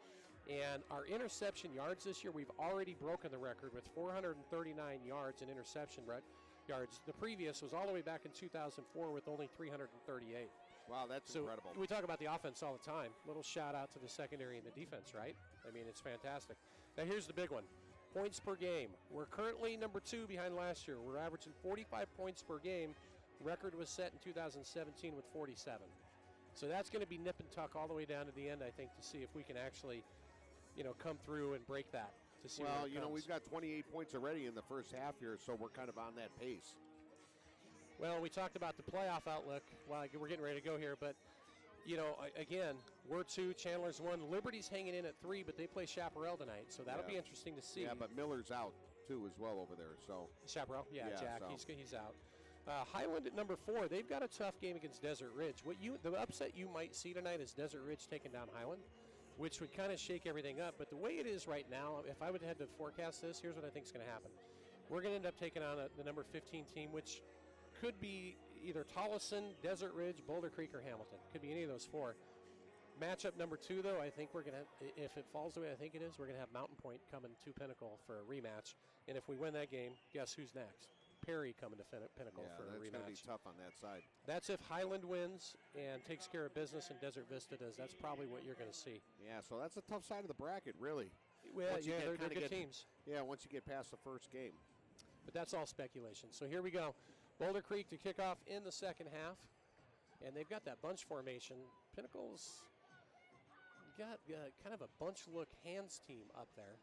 S5: And our interception yards this year, we've already broken the record with 439 yards in interception, Brett. yards. The previous was all the way back in 2004 with only 338.
S4: Wow, that's incredible.
S5: We talk about the offense all the time. Little shout out to the secondary and the defense, right? I mean, it's fantastic. Now here's the big one. Points per game. We're currently number 2 behind last year. We're averaging 45 points per game. Record was set in 2017 with 47. So that's going to be nip and tuck all the way down to the end, I think, to see if we can actually, come through and break that. To see
S4: well, we've got 28 points already in the first half here, so we're kind of on that pace.
S5: Well, we talked about the playoff outlook while we're getting ready to go here, but, again, we're 2, Chandler's 1. Liberty's hanging in at 3, but they play Chaparral tonight, so that'll be interesting to see.
S4: Yeah, but Miller's out, too, as well over there. So
S5: Chaparral? Yeah, Jack,
S4: so.
S5: he's out. Highland at number 4, they've got a tough game against Desert Ridge. The upset you might see tonight is Desert Ridge taking down Highland, which would kind of shake everything up. But the way it is right now, if I would have had to forecast this, here's what I think is going to happen. We're going to end up taking on the number 15 team, which could be either Tolleson, Desert Ridge, Boulder Creek, or Hamilton. Could be any of those 4. Matchup number 2, though, I think we're going to, if it falls the way I think it is, we're going to have Mountain Point coming to Pinnacle for a rematch. And if we win that game, guess who's next? Perry coming to Pinnacle for a rematch.
S4: That's going to be tough on that side.
S5: That's if Highland wins and takes care of business and Desert Vista does. That's probably what you're going to see.
S4: Yeah, so that's a tough side of the bracket, really.
S5: Well, they're good teams.
S4: Yeah, once you get past the first game.
S5: But that's all speculation. So here we go. Boulder Creek to kick off in the second half. And they've got that bunch formation. Pinnacle's got kind of a bunch-look hands team up there.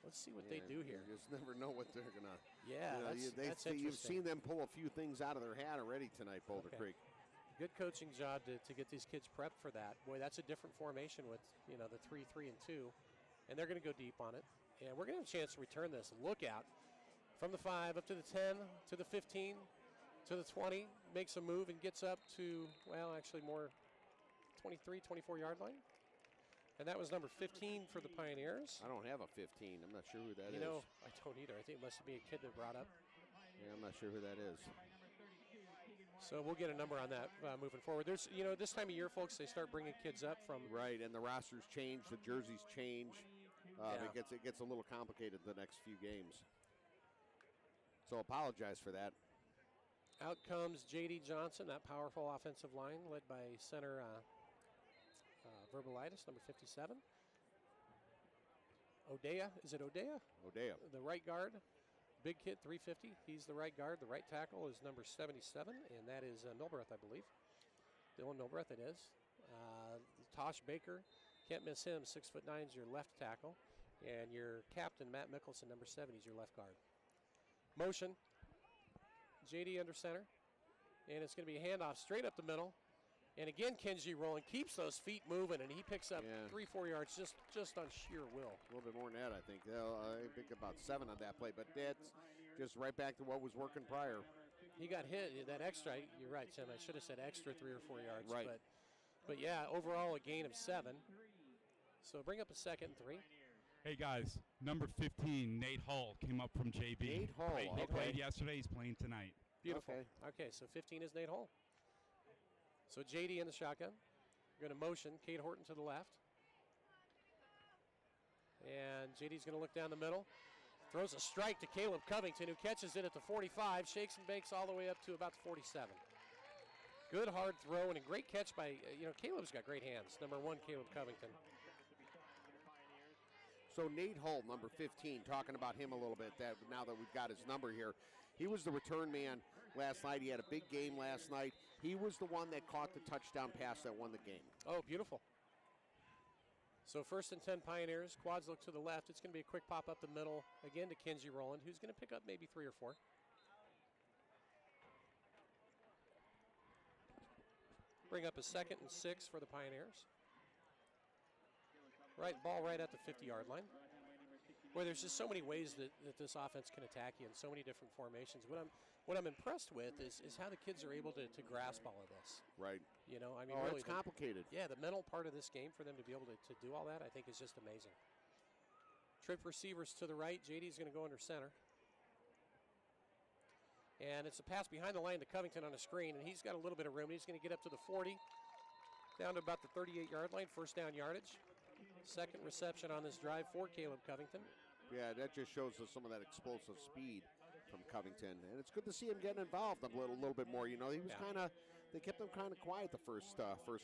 S5: Let's see what they do here.
S4: You just never know what they're going to.
S5: Yeah, that's interesting.
S4: You've seen them pull a few things out of their hat already tonight, Boulder Creek.
S5: Good coaching job to get these kids prepped for that. Boy, that's a different formation with, the 3, 3, and 2. And they're going to go deep on it. And we're going to have a chance to return this. Look out. From the 5 up to the 10, to the 15, to the 20. Makes a move and gets up to, actually more 23, 24-yard line. And that was number 15 for the Pioneers.
S4: I don't have a 15. I'm not sure who that is.
S5: I don't either. I think it must be a kid that brought up.
S4: Yeah, I'm not sure who that is.
S5: So we'll get a number on that moving forward. There's, this time of year, folks, they start bringing kids up from.
S4: Right, and the rosters change, the jerseys change. It gets a little complicated the next few games. So apologize for that.
S5: Out comes J.D. Johnson, that powerful offensive line led by center Verbalitis, number 57. Odea, is it Odea?
S4: Odea.
S5: The right guard, big kid, 350. He's the right guard. The right tackle is number 77, and that is Milbreath, I believe. Dylan Milbreath, it is. Tosh Baker, can't miss him, 6'9" is your left tackle. And your captain, Matt Mickelson, number 7, is your left guard. Motion, JD under center, and it's going to be a handoff straight up the middle. And again, Kenji rolling, keeps those feet moving, and he picks up 3-4 yards just on sheer will.
S4: A little bit more than that, I think. I think about 7 on that play, but that's just right back to what was working prior.
S5: He got hit, that extra, you're right, Tim, I should have said extra 3 or 4 yards.
S4: Right.
S5: But yeah, overall a gain of 7. So bring up a 2nd and 3.
S6: Hey guys, number 15, Nate Hull, came up from JV.
S4: Nate Hull,
S6: He played yesterday, he's playing tonight.
S5: Beautiful. Okay, so 15 is Nate Hull. So JD in the shotgun. We're going to motion Cade Horton to the left. And JD's going to look down the middle. Throws a strike to Caleb Covington, who catches it at the 45, shakes and bakes all the way up to about the 47. Good hard throw and a great catch by, Caleb's got great hands. Number 1, Caleb Covington.
S4: So Nate Hull, number 15, talking about him a little bit now that we've got his number here. He was the return man last night. He had a big game last night. He was the one that caught the touchdown pass that won the game.
S5: Oh, beautiful. So 1st and 10 Pioneers. Quads look to the left. It's going to be a quick pop up the middle, again to Kenji Rowland, who's going to pick up maybe 3 or 4. Bring up a 2nd and 6 for the Pioneers. Ball right at the 50-yard line. Boy, there's just so many ways that this offense can attack you in so many different formations. What I'm impressed with is how the kids are able to grasp all of this.
S4: Right.
S5: Really,
S4: it's complicated.
S5: The mental part of this game for them to be able to do all that, I think is just amazing. Trip receivers to the right. JD's going to go under center. And it's a pass behind the line to Covington on a screen, and he's got a little bit of room. He's going to get up to the 40, down to about the 38-yard line, 1st down yardage. 2nd reception on this drive for Caleb Covington.
S4: Yeah, that just shows us some of that explosive speed from Covington, and it's good to see him getting involved a little bit more. You know, he was they kept him kind of quiet the first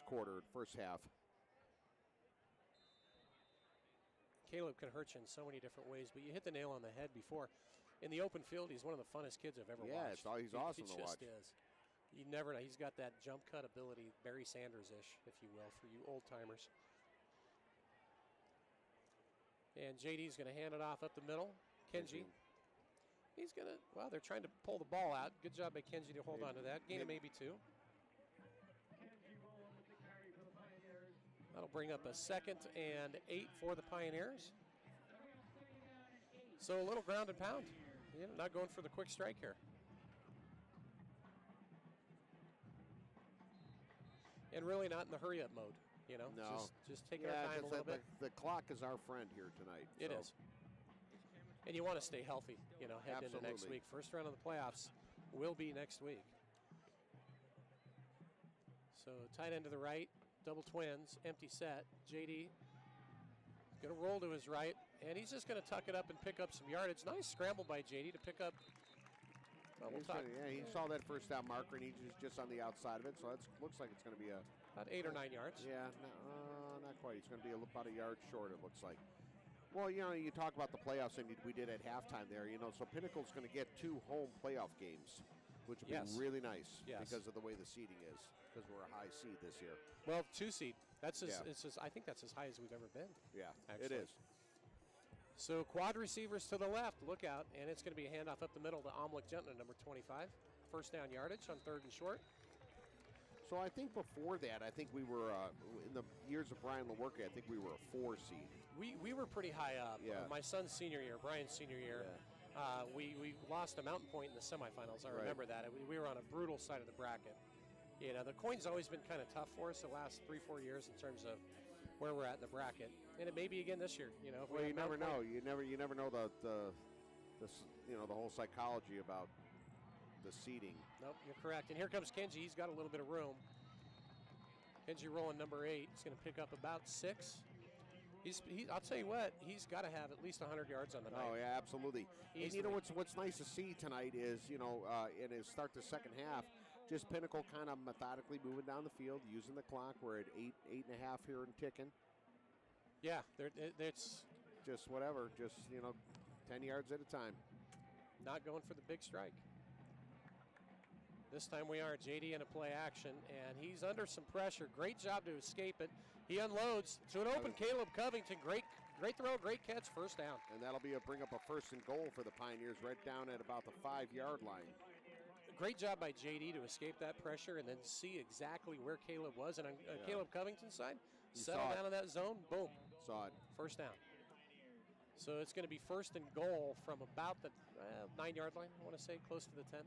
S4: quarter, first half.
S5: Caleb can hurt you in so many different ways, but you hit the nail on the head before. In the open field, he's one of the funnest kids I've ever watched.
S4: Yeah, he's awesome to watch.
S5: He just is. You never know. He's got that jump cut ability, Barry Sanders-ish, if you will, for you old-timers. And JD's going to hand it off up the middle. Kenji. He's going to, well, they're trying to pull the ball out. Good job by Kenji to hold on to that. Gain of maybe 2. That'll bring up a 2nd and 8 for the Pioneers. So a little ground and pound. You know, not going for the quick strike here. And really not in the hurry-up mode. You know,
S4: no.
S5: just take our time a little bit.
S4: The clock is our friend here tonight.
S5: It is. And you want to stay healthy, you know, heading into next week. First round of the playoffs will be next week. So tight end to the right, double twins, empty set. JD going to roll to his right, and he's just going to tuck it up and pick up some yardage. Nice scramble by JD to pick up.
S4: He saw that first down marker, and he's just on the outside of it, so it looks like it's going to be
S5: about 8 or 9 yards.
S4: Yeah, not quite. He's going to be about a yard short, it looks like. Well, you know, you talk about the playoffs, and we did at halftime there, you know, so Pinnacle's going to get 2 home playoff games, which would be really nice because of the way the seeding is, because we're a high seed this year.
S5: Well, 2 seed. That's I think that's as high as we've ever been.
S4: Yeah,
S5: actually.
S4: It is.
S5: So quad receivers to the left, look out, and it's going to be a handoff up the middle to Omlik Gentner, number 25. First down yardage on 3rd and short.
S4: So I think before that, I think we were, in the years of Brian Lewerke, I think we were a 4 seed.
S5: We were pretty high up.
S4: Yeah.
S5: My son's senior year, Brian's senior year, we lost to Mountain Point in the semifinals. I remember that. We were on a brutal side of the bracket. You know, the coin's always been kind of tough for us the last 3-4 years in terms of where we're at in the bracket, and it may be again this year. You know,
S4: well, you never know. You never know the whole psychology about the seeding.
S5: Nope, you're correct. And here comes Kenji. He's got a little bit of room. Kenji rolling number 8. He's going to pick up about 6. I'll tell you what, he's got to have at least 100 yards on the night.
S4: Oh yeah, absolutely.
S5: Easily.
S4: And you know what's nice to see tonight is, you know, and it start the second half. Just Pinnacle kind of methodically moving down the field, using the clock. We're at 8.5 here and ticking.
S5: Yeah, it's
S4: just whatever, just, you know, 10 yards at a time.
S5: Not going for the big strike. This time we are JD in a play action, and he's under some pressure. Great job to escape it. He unloads to an open Caleb Covington. Great throw, great catch, first down.
S4: And that'll bring up a 1st and goal for the Pioneers right down at about the 5-yard line.
S5: Great job by JD to escape that pressure and then see exactly where Caleb was. And on Caleb Covington's side, settle down in that zone, boom.
S4: Saw it.
S5: First down. So it's going to be 1st and goal from about the 9-yard line, I want to say, close to the 10.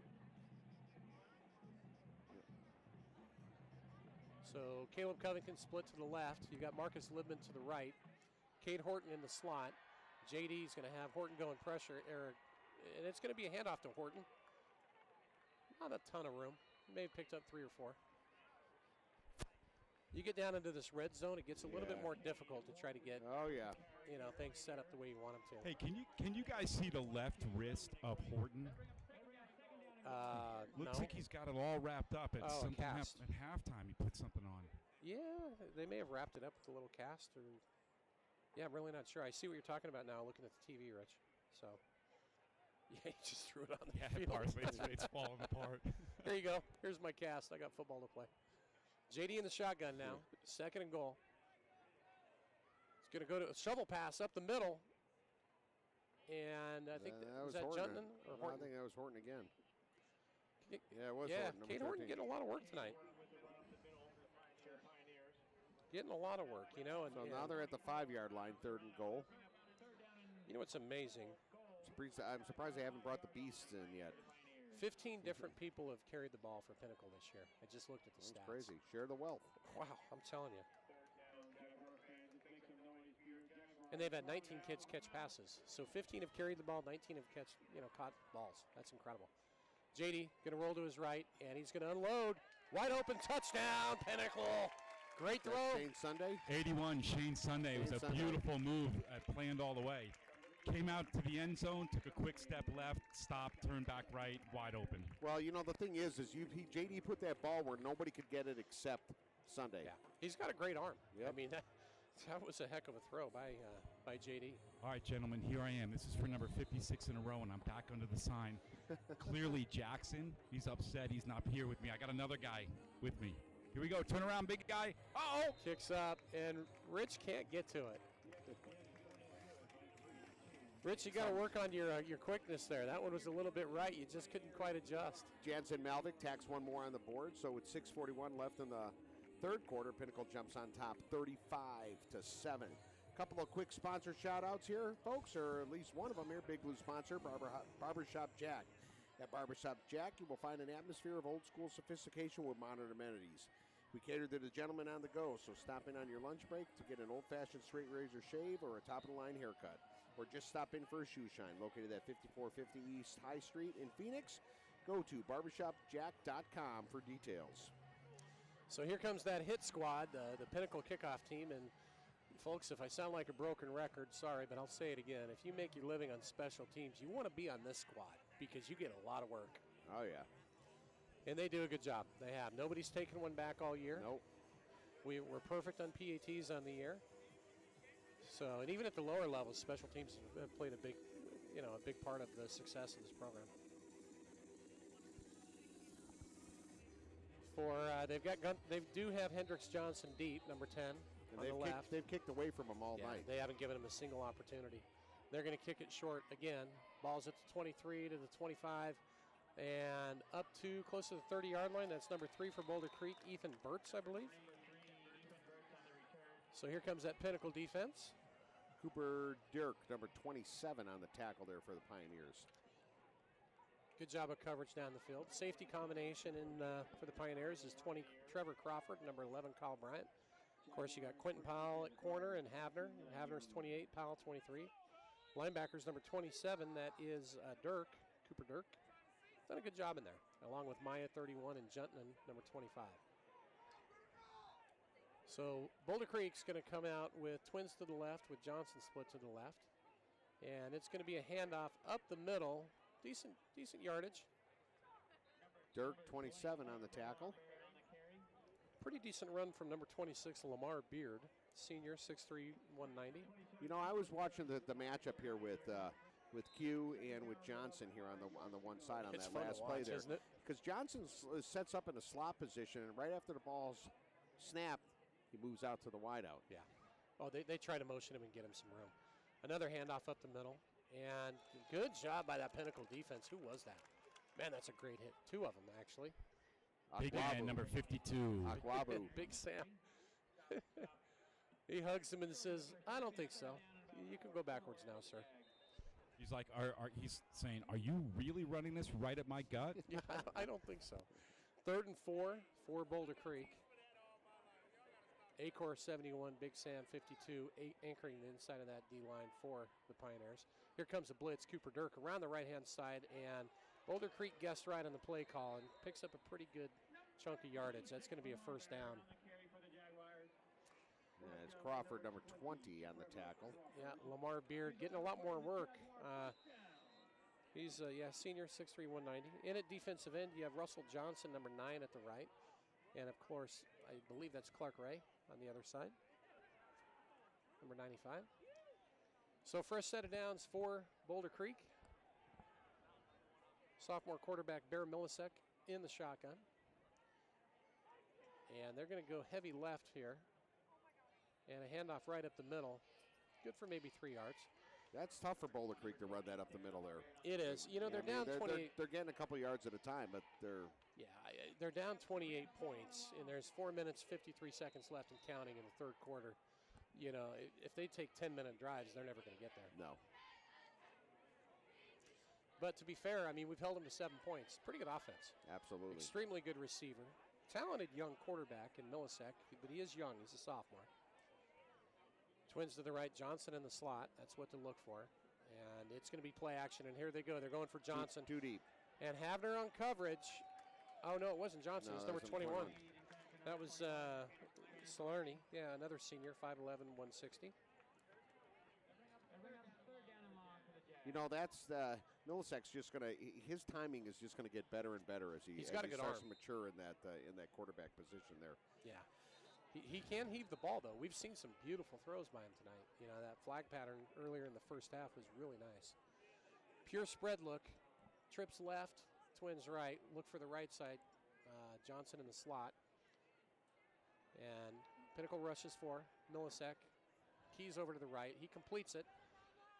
S5: So Caleb Covington split to the left. You got Marcus Libman to the right. Cade Horton in the slot. JD's going to have Horton going pressure. And it's going to be a handoff to Horton. Not a ton of room. May have picked up 3 or 4. You get down into this red zone, it gets a little bit more difficult to try to get things set up the way you want them to.
S6: Hey, can you guys see the left wrist of Horton? Looks like he's got it all wrapped up. At something at halftime, he put something on.
S5: Yeah, they may have wrapped it up with a little cast. I'm really not sure. I see what you're talking about now, looking at the TV, Rich. So, yeah, he just threw it on the field.
S6: It's falling apart.
S5: There you go. Here's my cast. I got football to play. JD in the shotgun now. 2nd and goal. He's going to go to a shovel pass up the middle. And I think was that
S4: Horton.
S5: Juntman or Horton?
S4: I think that was Horton again.
S5: Yeah,
S4: it was Horton.
S5: Cade Horton getting a lot of work tonight. Getting a lot of work, you know.
S4: So now they're at the 5-yard line, 3rd and goal.
S5: You know what's amazing?
S4: I'm surprised they haven't brought the beasts in yet.
S5: 15 different people have carried the ball for Pinnacle this year. I just looked at the stats.
S4: That's crazy. Share the wealth.
S5: Wow, I'm telling you. And they've had 19 kids catch passes. So 15 have carried the ball, 19 have caught balls. That's incredible. JD going to roll to his right, and he's going to unload. Wide open touchdown, Pinnacle. Great throw.
S4: Shane Sunday.
S6: 81, Shane Sunday. It was a beautiful move, planned all the way. came out to the end zone, took a quick step left, stopped, turned back right, wide open.
S4: Well, you know, the thing is JD put that ball where nobody could get it except Sunday.
S5: Yeah, he's got a great arm.
S4: Yep.
S5: I mean, that was a heck of a throw by JD.
S6: All right, gentlemen, here I am. This is for number 56 in a row, and I'm back under the sign. Clearly, Jackson, he's upset he's not here with me. I got another guy with me. Here we go. Turn around, big guy. Uh-oh.
S5: Kicks up, and Rich can't get to it. Rich, you got to work on your quickness there. That one was a little bit right. You just couldn't quite adjust.
S4: Jansen Malvik tacks one more on the board, so with 6:41 left in the third quarter, Pinnacle jumps on top 35-7. Couple of quick sponsor shout-outs here, folks, or at least one of them here. Big Blue sponsor, Barbershop Jack. At Barbershop Jack, you will find an atmosphere of old-school sophistication with modern amenities. We cater to the gentleman on the go, so stop in on your lunch break to get an old-fashioned straight razor shave or a top-of-the-line haircut. Or just stop in for a shoe shine, located at 5450 East High Street in Phoenix. Go to barbershopjack.com for details.
S5: So here comes that hit squad, the Pinnacle kickoff team. And folks, if I sound like a broken record, sorry, but I'll say it again. If you make your living on special teams, you want to be on this squad because you get a lot of work.
S4: Oh, yeah.
S5: And they do a good job. They have. Nobody's taken one back all year.
S4: Nope.
S5: We're perfect on PATs on the year. So, and even at the lower levels, special teams have played a big part of the success of this program. They do have Hendricks Johnson deep, number 10 on the left.
S4: They've kicked away from them all night.
S5: They haven't given him a single opportunity. They're going to kick it short again. Ball's at the 23 to the 25 and up to close to the 30-yard line. That's number 3 for Boulder Creek, Ethan Burtz, I believe. So here comes that Pinnacle defense.
S4: Cooper Dirk, number 27 on the tackle there for the Pioneers.
S5: Good job of coverage down the field. Safety combination for the Pioneers is 20 Trevor Crawford, number 11 Kyle Bryant. Of course, you got Quentin Powell at corner and Havner. Havner's 28, Powell 23. Linebackers number 27, that is Cooper Dirk. Done a good job in there, along with Maya 31 and Juntman, number 25. So Boulder Creek's going to come out with twins to the left with Johnson split to the left. And it's going to be a handoff up the middle. Decent yardage.
S4: Dirk, 27 on the tackle.
S5: Pretty decent run from number 26, Lamar Beard, senior, 6'3", 190.
S4: You know, I was watching the matchup here with Q and with Johnson here on the one side on
S5: It's
S4: that
S5: fun
S4: last
S5: to watch,
S4: play there.
S5: isn't it?
S4: Because Johnson sets up in a slot position, and right after the ball's snapped, he moves out to the wideout.
S5: Yeah. Oh, they try to motion him and get him some room. Another handoff up the middle. And good job by that Pinnacle defense. Who was that? Man, that's a great hit. 2 of them, actually.
S6: Big man, number 52.
S4: Aquabu.
S5: Big Sam. He hugs him and says, I don't think so. You can go backwards now, sir.
S6: He's like, he's saying, are you really running this right at my gut?
S5: Yeah, I don't think so. 3rd and 4 for Boulder Creek. Acor 71, Big Sam 52, anchoring the inside of that D-line for the Pioneers. Here comes a blitz, Cooper Dirk around the right-hand side, and Boulder Creek guessed right on the play call and picks up a pretty good chunk of yardage. That's going to be a first down.
S4: Yeah, it's Crawford, number 20 on the tackle.
S5: Yeah, Lamar Beard getting a lot more work. He's senior, 6'3", 190. In at defensive end, you have Russell Johnson, number 9 at the right. And, of course, I believe that's Clark Ray on the other side, number 95. So first set of downs for Boulder Creek. Sophomore quarterback Bear Millisek in the shotgun. And they're going to go heavy left here. And a handoff right up the middle. Good for maybe 3 yards.
S4: That's tough for Boulder Creek to run that up the middle there.
S5: It is. You know, they're down 28.
S4: They're getting a couple yards at a time, but they're...
S5: Yeah, they're down 28 points, and there's 4 minutes, 53 seconds left and counting in the third quarter. You know, if they take 10-minute drives, they're never going to get there.
S4: No.
S5: But to be fair, I mean, we've held them to 7 points. Pretty good offense.
S4: Absolutely.
S5: Extremely good receiver. Talented young quarterback in Millisek, but he is young. He's a sophomore. Twins to the right, Johnson in the slot. That's what to look for. And it's going to be play action, and here they go. They're going for Johnson.
S4: Too deep.
S5: And Havner on coverage. Oh, no, it wasn't Johnson.
S4: No,
S5: it's number 21.
S4: 21.
S5: That was Salerni. Yeah, another senior, 5'11", 160.
S4: You know, that's Milasek's just going to his timing is just going to get better and better as he
S5: good
S4: starts
S5: arm.
S4: to mature in that quarterback position there.
S5: Yeah. He can heave the ball, though. We've seen some beautiful throws by him tonight. You know, that flag pattern earlier in the first half was really nice. Pure spread look. Trips left, Twins right. Look for the right side. Johnson in the slot. And Pinnacle rushes for Milasek. Keys over to the right. He completes it.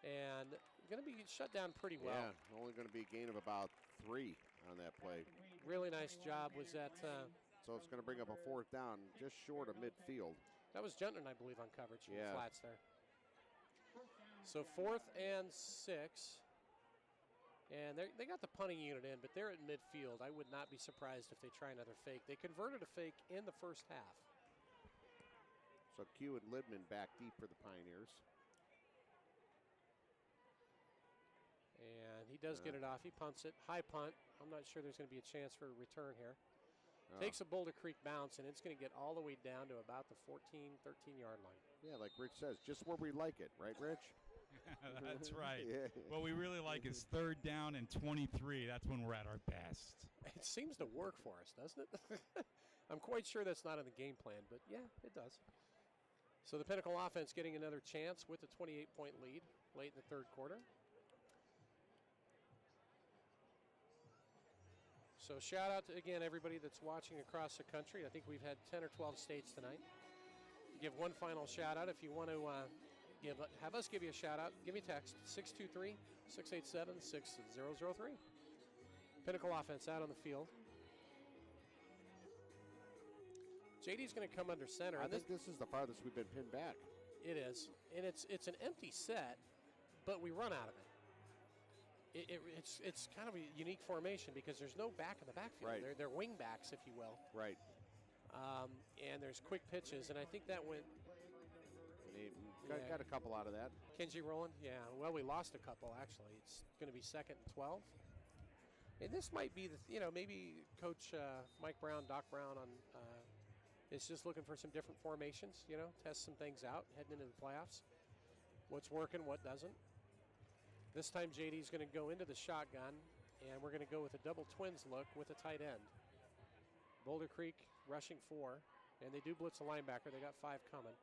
S5: And going to be shut down pretty well.
S4: Yeah, only going to be a gain of about 3 on that play.
S5: Really nice job. Was that...
S4: so it's going to bring up a 4th down, just short of midfield.
S5: That was Gentner, I believe, on coverage in the
S4: Yeah.
S5: flats there. So 4th and 6. And they got the punting unit in, but they're at midfield. I would not be surprised if they try another fake. They converted a fake in the first half.
S4: So Q and Libman back deep for the Pioneers.
S5: And he does get it off. He punts it. High punt. I'm not sure there's going to be a chance for a return here. Takes a Boulder Creek bounce, and it's going to get all the way down to about the 14, 13-yard line.
S4: Yeah, like Rich says, just where we like it. Right, Rich?
S6: That's right.
S4: Yeah.
S6: What we really like is 3rd down and 23. That's when we're at our best.
S5: It seems to work for us, doesn't it? I'm quite sure that's not in the game plan, but yeah, it does. So the Pinnacle offense getting another chance with a 28-point lead late in the 3rd quarter. So shout out to, again, everybody that's watching across the country. I think we've had 10 or 12 states tonight. Give one final shout out. If you want to have us give you a shout out, give me a text, 623-687-6003. Pinnacle offense out on the field. JD's going to come under center.
S4: I think this is the farthest we've been pinned back.
S5: It is. And it's an empty set, but we run out of it. It's kind of a unique formation because there's no back in the backfield.
S4: Right.
S5: They're wing backs, if you will.
S4: Right.
S5: And there's quick pitches, and I think that went.
S4: Got a couple out of that.
S5: Kenji Rowland, yeah. Well, we lost a couple actually. It's going to be 2nd and 12. And this might be maybe Coach Mike Brown, Doc Brown is just looking for some different formations. Test some things out heading into the playoffs. What's working, what doesn't. This time JD's going to go into the shotgun, and we're going to go with a double twins look with a tight end. Boulder Creek rushing 4, and they do blitz a linebacker. They got 5 coming.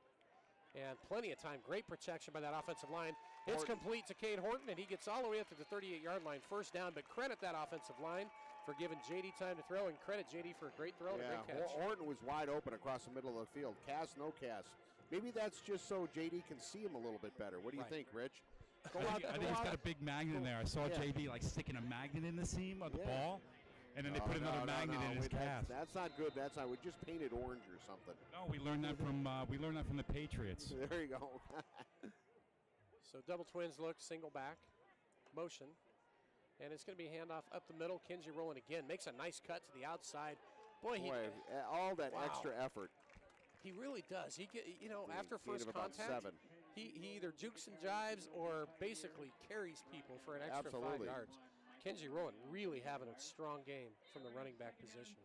S5: And plenty of time. Great protection by that offensive line. It's complete to Cade Horton, and he gets all the way up to the 38-yard line. First down, but credit that offensive line for giving JD time to throw, and credit JD for a great throw and a great catch.
S4: Horton was wide open across the middle of the field. Cast, no cast. Maybe that's just so JD can see him a little bit better. What do you think, Rich?
S6: I think he's got a big magnet in there. I saw JB sticking a magnet in the seam of the ball, and then they put another magnet in his cast.
S4: That's not good. We just painted orange or something.
S6: No, we learned that from the Patriots.
S4: There you go.
S5: So double twins look, single back, motion, and it's going to be a handoff up the middle. Kenji Rowland again makes a nice cut to the outside. Boy,
S4: all that extra effort.
S5: He really does. He after first contact, he either jukes and jives or basically carries people for an extra 5 yards. Kenji Rowland really having a strong game from the running back position.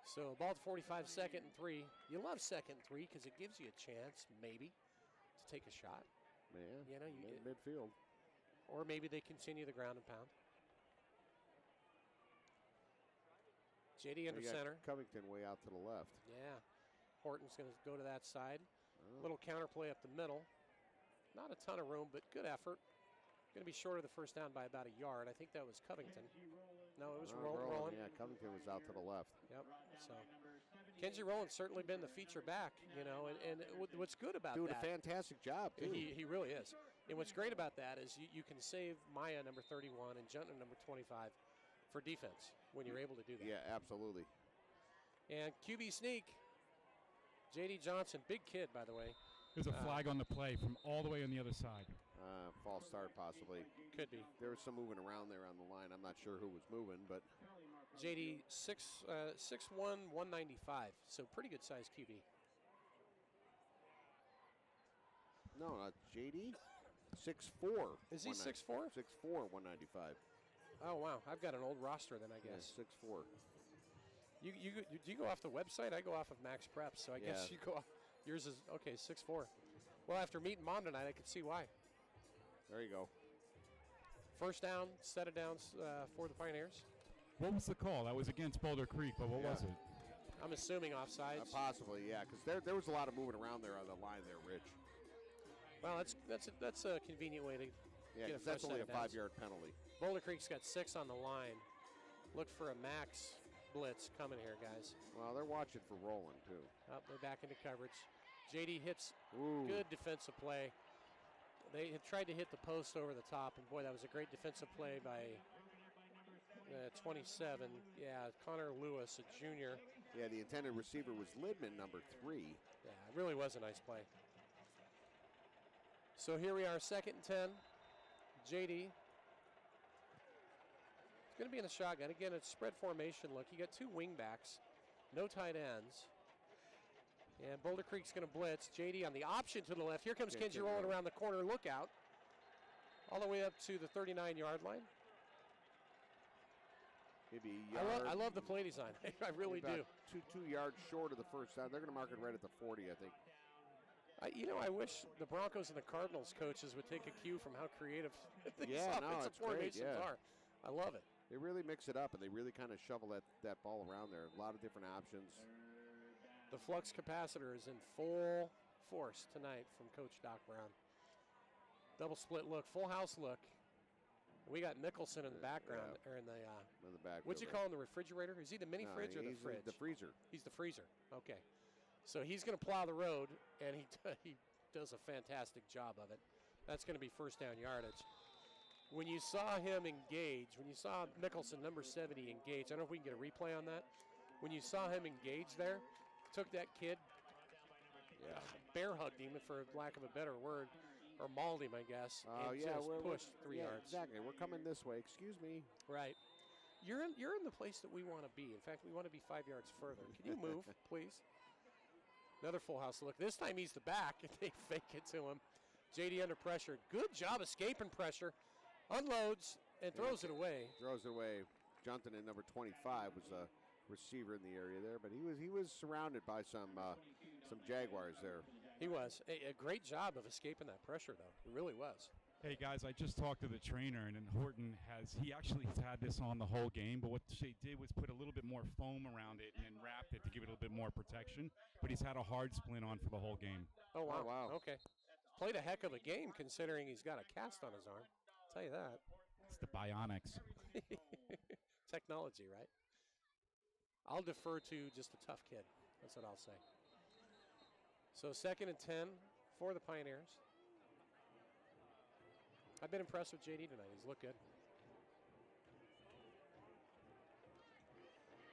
S5: So ball to 45, 2nd and 3. You love 2nd and 3 because it gives you a chance, maybe, to take a shot.
S4: Yeah, midfield.
S5: Or maybe they continue the ground and pound. JD under center.
S4: Covington way out to the left.
S5: Yeah. Horton's going to go to that side. Little counterplay up the middle. Not a ton of room, but good effort. Going to be short of the first down by about a yard. I think that was Covington. No, it was Rowland.
S4: Yeah, Covington was out to the left.
S5: Yep. So Kenji Rowland's certainly been the feature back, and what's good about that.
S4: Doing a fantastic job, too.
S5: He really is. And what's great about that is you can save Maya, number 31, and Juntner, number 25, for defense when you're able to do that.
S4: Yeah, absolutely.
S5: And QB sneak. J.D. Johnson, big kid, by the way.
S6: There's a flag on the play from all the way on the other side.
S4: False start, possibly.
S5: Could be.
S4: There was some moving around there on the line. I'm not sure who was moving, but.
S5: J.D. 6'1", 195, so pretty good size QB.
S4: No, not J.D. 6'4".
S5: Is he 6'4"?
S4: 6'4", 195.
S5: Oh, wow. I've got an old roster then, I guess.
S4: Yeah, 6'4".
S5: You go off the website? I go off of Max Preps, so I guess you go off. Yours is, okay, 6'4". Well, after meeting Mom tonight, I could see why.
S4: There you go.
S5: First down, set it down for the Pioneers.
S6: What was the call? That was against Boulder Creek, but what was it?
S5: I'm assuming offsides.
S4: Possibly, yeah, because there was a lot of moving around there on the line there, Rich.
S5: Well, that's a convenient way to
S4: Yeah,
S5: get a
S4: because that's only a
S5: first down.
S4: 5-yard penalty.
S5: Boulder Creek's got 6 on the line. Look for a max blitz coming here, guys.
S4: Well, they're watching for Roland, too.
S5: Up, they're back into coverage. JD hits
S4: Good
S5: defensive play. They had tried to hit the post over the top, and boy, that was a great defensive play by 27. Yeah, Connor Lewis, a junior.
S4: Yeah, the intended receiver was Lidman, number 3.
S5: Yeah, it really was a nice play. So here we are, 2nd and 10. JD. It's going to be in the shotgun. Again, it's spread formation look. You got 2 wing backs, no tight ends. And Boulder Creek's going to blitz. JD on the option to the left. Here comes Kenji rolling around the corner. Look out. All the way up to the 39-yard line.
S4: Maybe a yard.
S5: I love the play design. I really do.
S4: 2 yards short of the first down. They're going to mark it right at the 40, I think.
S5: I wish the Broncos and the Cardinals coaches would take a cue from how creative these offensive
S4: it's
S5: formations
S4: great,
S5: are. I love it.
S4: They really mix it up, and they really kind of shovel that ball around there. A lot of different options.
S5: The flux capacitor is in full force tonight from Coach Doc Brown. Double split look, full house look. We got Mickelson in the background, or in the
S4: back.
S5: What'd you call him, the refrigerator? Is he the mini fridge or the fridge?
S4: The freezer.
S5: He's the freezer. Okay. So he's going to plow the road, and he does a fantastic job of it. That's going to be first down yardage. When you saw him engage, when you saw Mickelson, number 70, engage, I don't know if we can get a replay on that. When you saw him engage there, took that kid, bear hugged him, for lack of a better word, or mauled him, I guess, and just pushed 3 yards.
S4: Exactly. We're coming this way. Excuse me.
S5: Right. You're in the place that we want to be. In fact, we want to be 5 yards further. Can you move, please? Another full house look. This time he's the back, and they fake it to him. JD under pressure. Good job escaping pressure. Unloads and throws it away.
S4: Throws it away. Junton in number 25 was a receiver in the area there, but he was surrounded by some Jaguars there.
S5: He was. A great job of escaping that pressure, though. It really was.
S6: Hey, guys, I just talked to the trainer, and Horton he actually has had this on the whole game, but what they did was put a little bit more foam around it and then wrapped it to give it a little bit more protection, but he's had a hard splint on for the whole game.
S5: Oh, wow. Okay. Played a heck of a game considering he's got a cast on his arm. I'll tell you that.
S6: It's the bionics.
S5: Technology, right? I'll defer to just a tough kid. That's what I'll say. So 2nd and 10 for the Pioneers. I've been impressed with JD tonight. He's looked good.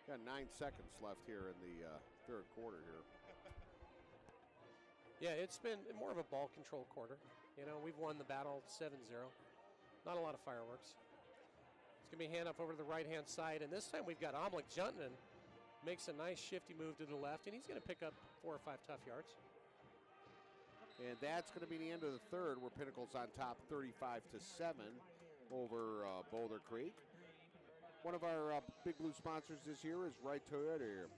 S4: Got 9 seconds left here in the third quarter here.
S5: Yeah, it's been more of a ball control quarter. You know, we've won the battle 7-0. Not a lot of fireworks. It's going to be a handoff over to the right-hand side, and this time we've got Omlik Junton. Makes a nice shifty move to the left, and he's going to pick up 4 or 5 tough yards.
S4: And that's going to be the end of the third, where Pinnacle's on top 35-7 over Boulder Creek. One of our Big Blue sponsors this year is Wright Toyota.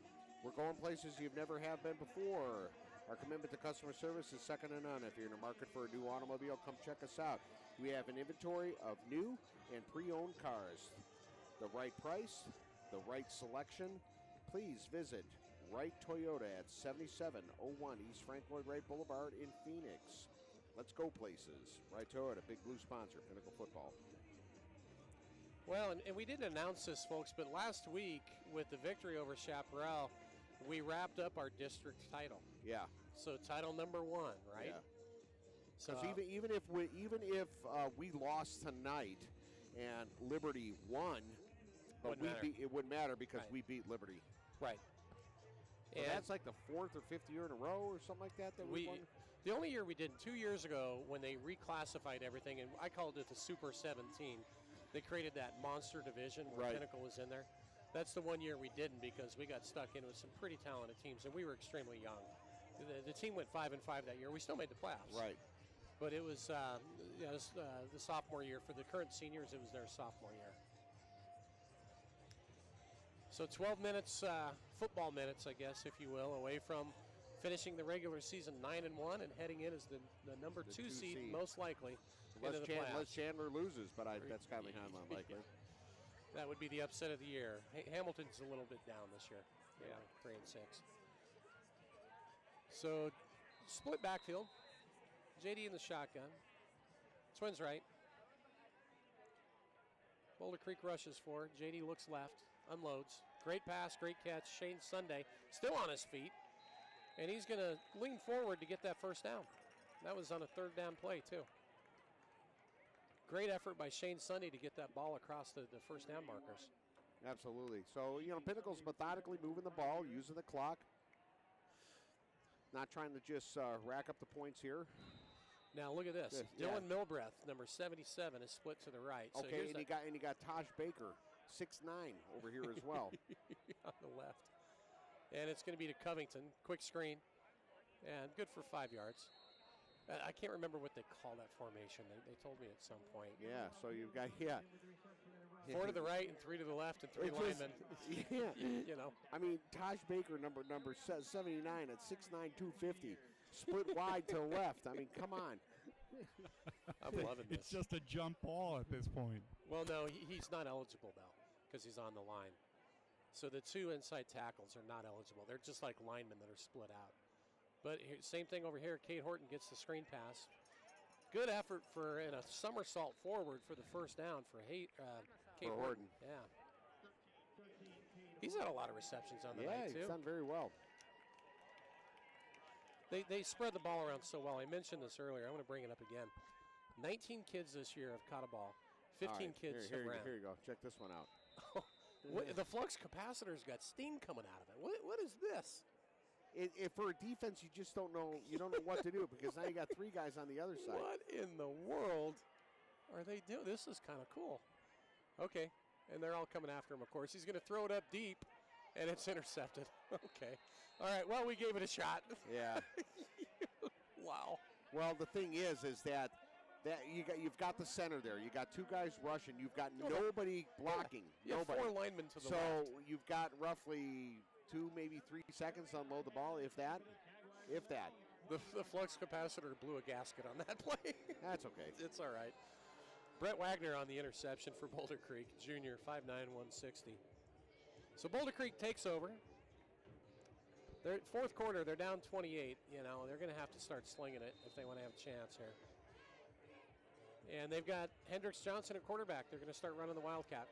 S4: We're going places you've never have been before. Our commitment to customer service is second to none. If you're in the market for a new automobile, come check us out. We have an inventory of new and pre-owned cars. The right price, the right selection. Please visit Wright Toyota at 7701 East Frank Lloyd Wright Boulevard in Phoenix. Let's go places. Wright Toyota, Big Blue sponsor, Pinnacle Football.
S5: Well, and we didn't announce this, folks, but last week with the victory over Chaparral, we wrapped up our district title.
S4: Yeah.
S5: So title number 1, right?
S4: Yeah.
S5: So
S4: Because even if we lost tonight and Liberty won, but it wouldn't matter because we beat Liberty.
S5: Right.
S4: So
S5: and
S4: that's like the 4th or 5th year in a row or something like that we won?
S5: The only year we didn't, 2 years ago when they reclassified everything, and I called it the Super 17, they created that monster division where Pinnacle was in there. That's the one year we didn't because we got stuck in with some pretty talented teams, and we were extremely young. The team went 5-5 that year. We still made the playoffs.
S4: Right.
S5: But it was, the sophomore year. For the current seniors, it was their sophomore year. So 12 minutes, football minutes, I guess, if you will, away from finishing the regular season 9-1 and heading in as the number two seed, most likely, into the playoffs.
S4: Unless Chandler loses, but that's kind of unlikely.
S5: That would be the upset of the year. Hamilton's a little bit down this year. Yeah, 3-6. So, split backfield. JD in the shotgun. Twins right. Boulder Creek rushes forward. JD looks left, unloads. Great pass, great catch. Shane Sunday still on his feet. And he's going to lean forward to get that first down. That was on a third down play, too. Great effort by Shane Sunday to get that ball across the first down markers.
S4: Absolutely. So, Pinnacle's methodically moving the ball, using the clock. Not trying to just rack up the points here.
S5: Now look at this. Dylan Milbreath, number 77, is split to the right.
S4: Okay, so and you got Taj Baker, 6'9", over here as well.
S5: On the left. And it's going to be to Covington. Quick screen. And good for 5 yards. I can't remember what they call that formation. They told me at some point.
S4: Yeah, so you've got,
S5: 4 to the right and 3 to the left and 3 linemen.
S4: Yeah. I mean, Taj Baker, number 79 at 6'9", 250. Split wide to the left. I mean, come on.
S5: I'm loving this.
S6: It's just a jump ball at this point.
S5: Well, no, he's not eligible, though, because he's on the line. So the 2 inside tackles are not eligible. They're just like linemen that are split out. But same thing over here. Kate Horton gets the screen pass. Good effort and a somersault forward for the first down for Kate Horton. Yeah. He's had a lot of receptions on the night, too.
S4: Yeah, he's done very well.
S5: They spread the ball around so well. I mentioned this earlier. I want to bring it up again. 19 kids this year have caught a ball. 15 kids have ran.
S4: Here you go. Check this one out.
S5: The flux capacitor's got steam coming out of it. What is this?
S4: For a defense, you just don't know. You don't know what to do because now you got 3 guys on the other side.
S5: What in the world are they doing? This is kind of cool. Okay, and they're all coming after him, of course. He's going to throw it up deep, and it's intercepted. Okay. All right, well, we gave it a shot.
S4: Yeah.
S5: Wow.
S4: Well, the thing is that you've got the center there. You got 2 guys rushing. You've got nobody blocking.
S5: Yeah,
S4: nobody.
S5: 4 linemen to the left.
S4: So you've got roughly 2, maybe 3 seconds to unload the ball, if that.
S5: The flux capacitor blew a gasket on that play.
S4: That's okay.
S5: It's all right. Brett Wagner on the interception for Boulder Creek, junior, 5'9", 160. So Boulder Creek takes over. They're fourth quarter, they're down 28. They're going to have to start slinging it if they want to have a chance here. And they've got Hendricks Johnson at quarterback. They're going to start running the Wildcat.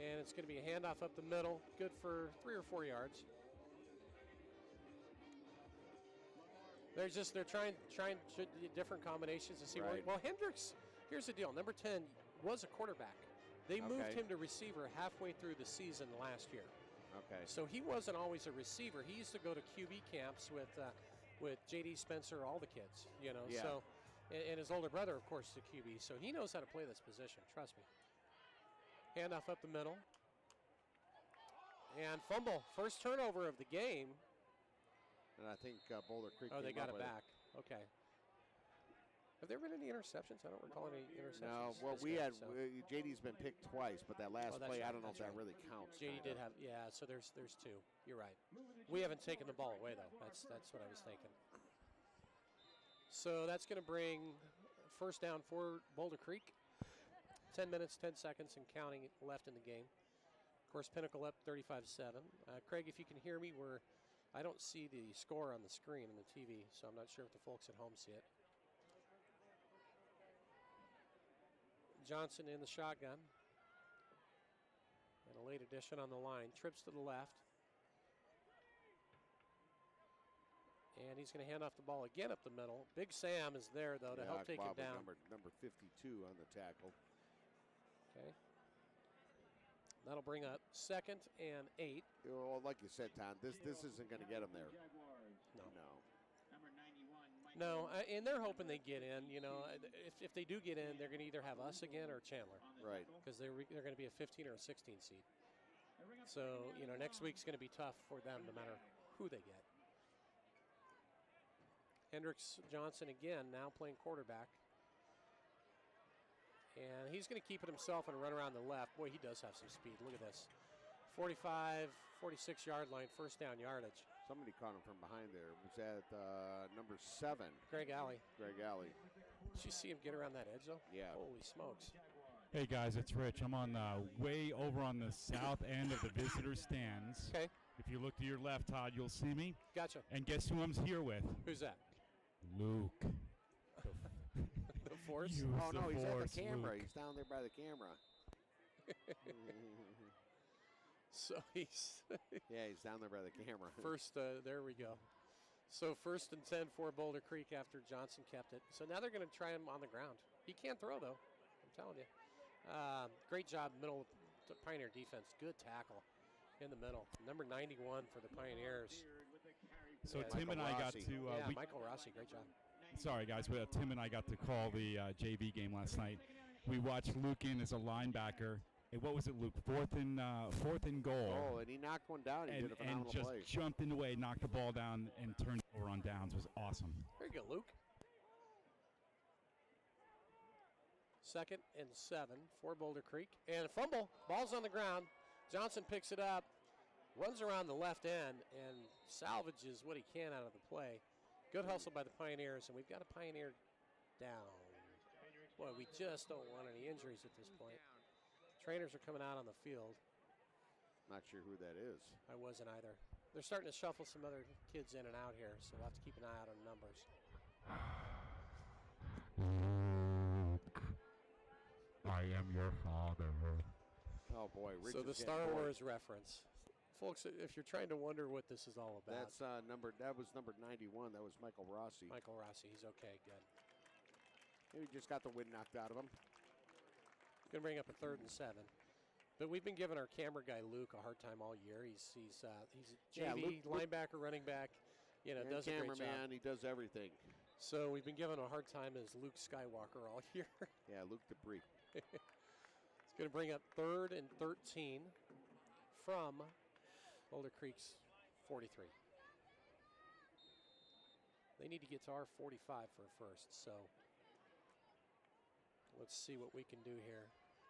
S5: And it's going to be a handoff up the middle, good for 3 or 4 yards. They're trying different combinations to see where. Well, Hendricks, here's the deal. Number 10 was a quarterback. They moved him to receiver halfway through the season last year.
S4: Okay.
S5: So he wasn't always a receiver. He used to go to QB camps with J.D. Spencer, all the kids, Yeah. So, and his older brother, of course, is a QB. So he knows how to play this position. Trust me. Handoff up the middle. And fumble. First turnover of the game.
S4: And I think Boulder Creek.
S5: Oh, they got it back. Okay. Have there been any interceptions? I don't recall any interceptions.
S4: No, well, JD's been picked twice, but that last play, I don't know if that really counts.
S5: JD did have, so there's 2. You're right. We haven't taken the ball away, though. That's what I was thinking. So that's going to bring first down for Boulder Creek. 10 minutes, 10 seconds, and counting left in the game. Of course, Pinnacle up 35-7. Craig, if you can hear me, I don't see the score on the screen on the TV, so I'm not sure if the folks at home see it. Johnson in the shotgun. And a late addition on the line. Trips to the left. And he's going to hand off the ball again up the middle. Big Sam is there, though, to help take him down.
S4: Number 52 on the tackle.
S5: Okay. That'll bring up 2nd and 8.
S4: Well, like you said, Tom, this isn't going to get them there.
S5: No, and they're hoping they get in. If they do get in, they're going to either have us again or Chandler.
S4: Right.
S5: Because they're going to be a 15 or a 16 seed. So, next week's going to be tough for them no matter who they get. Hendricks Johnson again, now playing quarterback. And he's going to keep it himself and run around the left. Boy, he does have some speed. Look at this. 45, 46-yard line, first down yardage.
S4: Somebody caught him from behind there. Was that number 7?
S5: Greg Alley.
S4: Greg Alley.
S5: Did you see him get around that edge, though?
S4: Yeah.
S5: Holy smokes.
S6: Hey, guys, it's Rich. I'm on way over on the south end of the visitor stands.
S5: Okay.
S6: If you look to your left, Todd, you'll see me.
S5: Gotcha.
S6: And guess who I'm here with?
S5: Who's that?
S6: Luke.
S5: The Force?
S6: Use
S4: Oh, no,
S6: the
S4: he's
S6: Force,
S4: at the camera.
S6: Luke.
S4: He's down there by the camera.
S5: So he's
S4: Yeah, he's down there by the camera.
S5: first. There we go. So 1st and 10 for Boulder Creek after Johnson kept it. So now they're going to try him on the ground. He can't throw, though. I'm telling you. Great job, middle Pioneer defense. Good tackle in the middle. Number 91 for the Pioneers.
S6: So
S5: Yeah,
S6: Tim and I got
S4: Rossi.
S6: to.
S5: Michael Rossi, great job.
S6: Sorry, guys, but Tim and I got to call the JV game last night. We watched Luke in as a linebacker. Hey, what was it, Luke? Fourth and goal.
S4: Oh, and he knocked one down. He did a
S6: And
S4: phenomenal
S6: just
S4: play.
S6: jumped in the way, knocked the ball down, and turned over on downs. It was awesome.
S5: Very good, Luke. 2nd and 7 for Boulder Creek. And a fumble. Ball's on the ground. Johnson picks it up, runs around the left end, and salvages what he can out of the play. Good hustle by the Pioneers, and we've got a Pioneer down. Boy, we just don't want any injuries at this point. Trainers are coming out on the field.
S4: Not sure who that is.
S5: I wasn't either. They're starting to shuffle some other kids in and out here, so we'll have to keep an eye out on numbers.
S6: Luke, I am your father.
S4: Oh, boy. Rich
S5: So the
S4: is getting
S5: Star
S4: bored.
S5: Wars reference. Folks, if you're trying to wonder what this is all about,
S4: That's that was number 91. That was Michael Rossi.
S5: Michael Rossi. He's okay, good.
S4: He just got the wind knocked out of him.
S5: Going to bring up a 3rd and 7. But we've been giving our camera guy Luke a hard time all year. He's a
S4: Yeah,
S5: JV
S4: Luke-
S5: linebacker, running back. You know,
S4: And
S5: does a great
S4: cameraman,
S5: job.
S4: he does everything.
S5: So we've been giving him a hard time as Luke Skywalker all year.
S4: Yeah, Luke Dupree.
S5: It's going to bring up 3rd and 13 from Boulder Creek's 43. They need to get to our 45 for a first, so let's see what we can do here.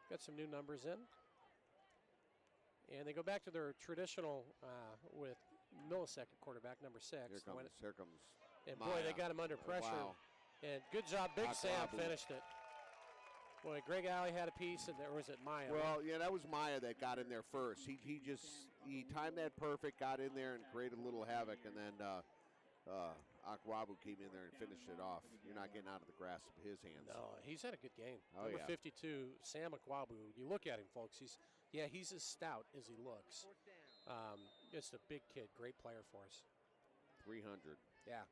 S5: Got some new numbers in. And they go back to their traditional with millisecond quarterback, number 6.
S4: Here comes.
S5: And boy,
S4: Maya.
S5: they got him under pressure.
S4: Wow.
S5: And good job, Big Sam
S4: Akwabu.
S5: finished it. Boy, Greg Alley had a piece, and there was it Maya.
S4: Well, yeah, that was Maya that got in there first. He timed that perfect, got in there and created a little havoc, and then Akwabu came in there and finished it off. You're not getting out of the grasp of his hands.
S5: No, he's had a good game.
S4: Oh,
S5: Number
S4: yeah.
S5: 52, Sam Akwabu. You look at him, folks. He's as stout as he looks. Just a big kid, great player for us.
S4: 300.
S5: Yeah.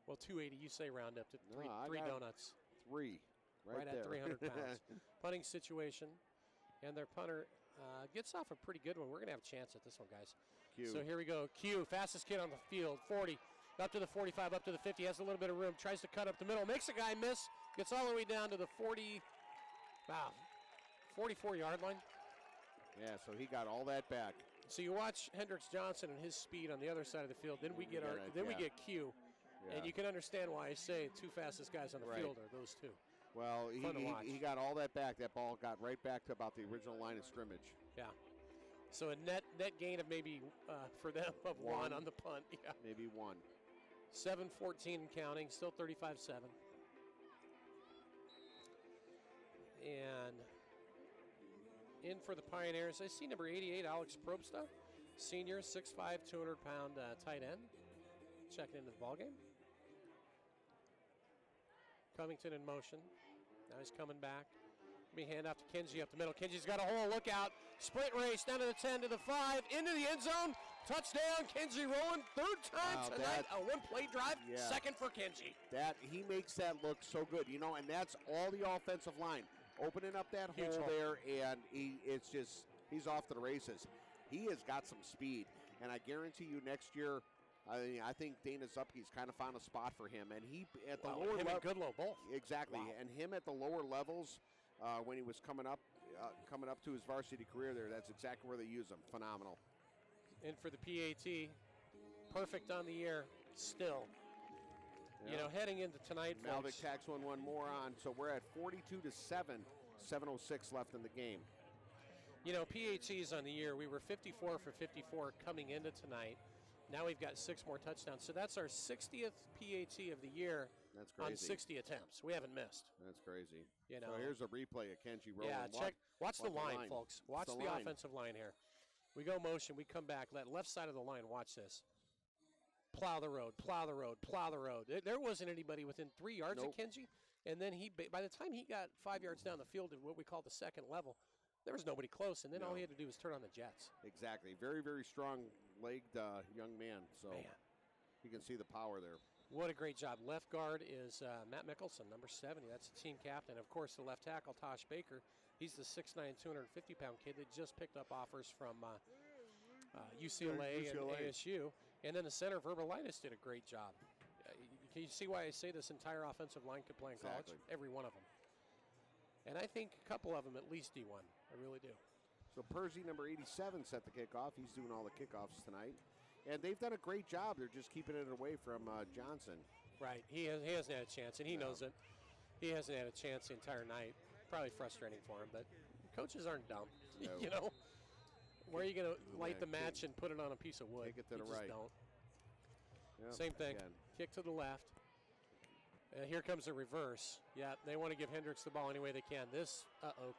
S5: Well, 280, you say round up to three,
S4: No, I
S5: three
S4: got
S5: donuts.
S4: 3. Right there.
S5: At 300 pounds. Punting situation, and their punter gets off a pretty good one. We're going to have a chance at this one, guys.
S4: Q.
S5: So here we go. Q, fastest kid on the field, 40, up to the 45, up to the 50, has a little bit of room, tries to cut up the middle, makes a guy miss, gets all the way down to the 44-yard line.
S4: Yeah, so he got all that back.
S5: So you watch Hendricks Johnson and his speed on the other side of the field. Then we get we get Q,
S4: Yeah.
S5: and you can understand why I say two fastest guys on the
S4: Right.
S5: field are those two.
S4: Well,
S5: Fun to watch.
S4: he got all that back. That ball got right back to about the original line of scrimmage.
S5: Yeah. So a net gain of maybe for them of one on the punt. Yeah.
S4: Maybe 1.
S5: 7-14 and counting, still 35-7. And in for the Pioneers, I see number 88, Alex Probsta, senior, 6'5", 200-pound tight end, checking into the ballgame. Covington in motion. Now he's coming back. Let me hand off to Kinsey up the middle. Kinsey's got a hole. Look out. Sprint race down to the 10 to the 5. Into the end zone. Touchdown. Kinsey rolling. Third time tonight. A one-play drive.
S4: Yeah.
S5: Second for Kinsey.
S4: He makes that look so good, and that's all the offensive line opening up that
S5: Huge
S4: hole
S5: hole.
S4: there, and he's off to the races. He has got some speed, and I guarantee you next year, I think Dana Zupke's kind of found a spot for him, and he at the lower
S5: him
S4: level.
S5: and Goodlow both.
S4: Exactly,
S5: Wow.
S4: and him at the lower levels when he was coming up to his varsity career there. That's exactly where they use him. Phenomenal.
S5: In for the PAT. Perfect on the year still.
S4: Yeah.
S5: Heading into tonight,
S4: Malvic
S5: folks.
S4: tacks one more on, so we're at 42-7. 7:06 left in the game.
S5: PATs on the year, we were 54 for 54 coming into tonight. Now we've got 6 more touchdowns. So that's our 60th PAT of the year.
S4: That's crazy.
S5: On 60 attempts. We haven't missed.
S4: That's crazy.
S5: You know,
S4: so here's a replay of Kenji rolling.
S5: Yeah, watch the line, folks. Watch the
S4: line.
S5: offensive line here. We go motion, we come back. That left side of the line, watch this. Plow the road, plow the road, plow the road. There wasn't anybody within 3 yards of Kenji. And then by the time he got 5 yards down the field at what we call the second level, there was nobody close. And then all he had to do was turn on the jets.
S4: Exactly. Very, very strong-legged young man. So you can see the power there.
S5: What a great job. Left guard is Matt Mickelson, number 70. That's the team captain. Of course, the left tackle, Tosh Baker. He's the 6'9", 250-pound kid that just picked up offers from UCLA and ASU. And then the center, Verbalitis, did a great job. Can you see why I say this entire offensive line could play in college? Every one of them. And I think a couple of them at least D1. I really do.
S4: So Percy, number 87, set the kickoff. He's doing all the kickoffs tonight. And they've done a great job. They're just keeping it away from Johnson.
S5: Right. He hasn't had a chance, and he knows it. He hasn't had a chance the entire night. Probably frustrating for him, but coaches aren't dumb.
S4: No.
S5: You know? Where are you going to light the match and put it on a piece of wood?
S4: Take it to the
S5: just
S4: right.
S5: Don't.
S4: Yep,
S5: Same thing.
S4: Again.
S5: Kick to the left. Here comes the reverse. Yeah, they want to give Hendricks the ball any way they can. This,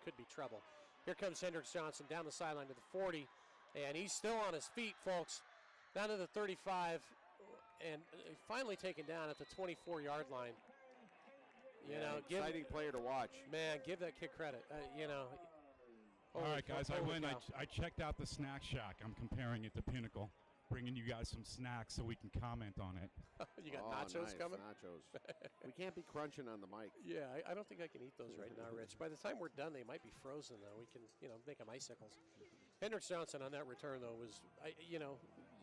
S5: could be trouble. Here comes Hendricks Johnson down the sideline to the 40, and he's still on his feet, folks. Down to the 35, and finally taken down at the 24-yard line. You know,
S4: exciting player to watch.
S5: Man, give that kid credit. You know.
S6: All right, guys, I checked out the snack shack. I'm comparing it to Pinnacle, bringing you guys some snacks so we can comment on it.
S5: You got nachos coming?
S4: Nachos. We can't be crunching on the mic.
S5: Yeah, I don't think I can eat those right now, Rich. By the time we're done, they might be frozen, though. We can, make them icicles. Hendricks Johnson on that return, though, was,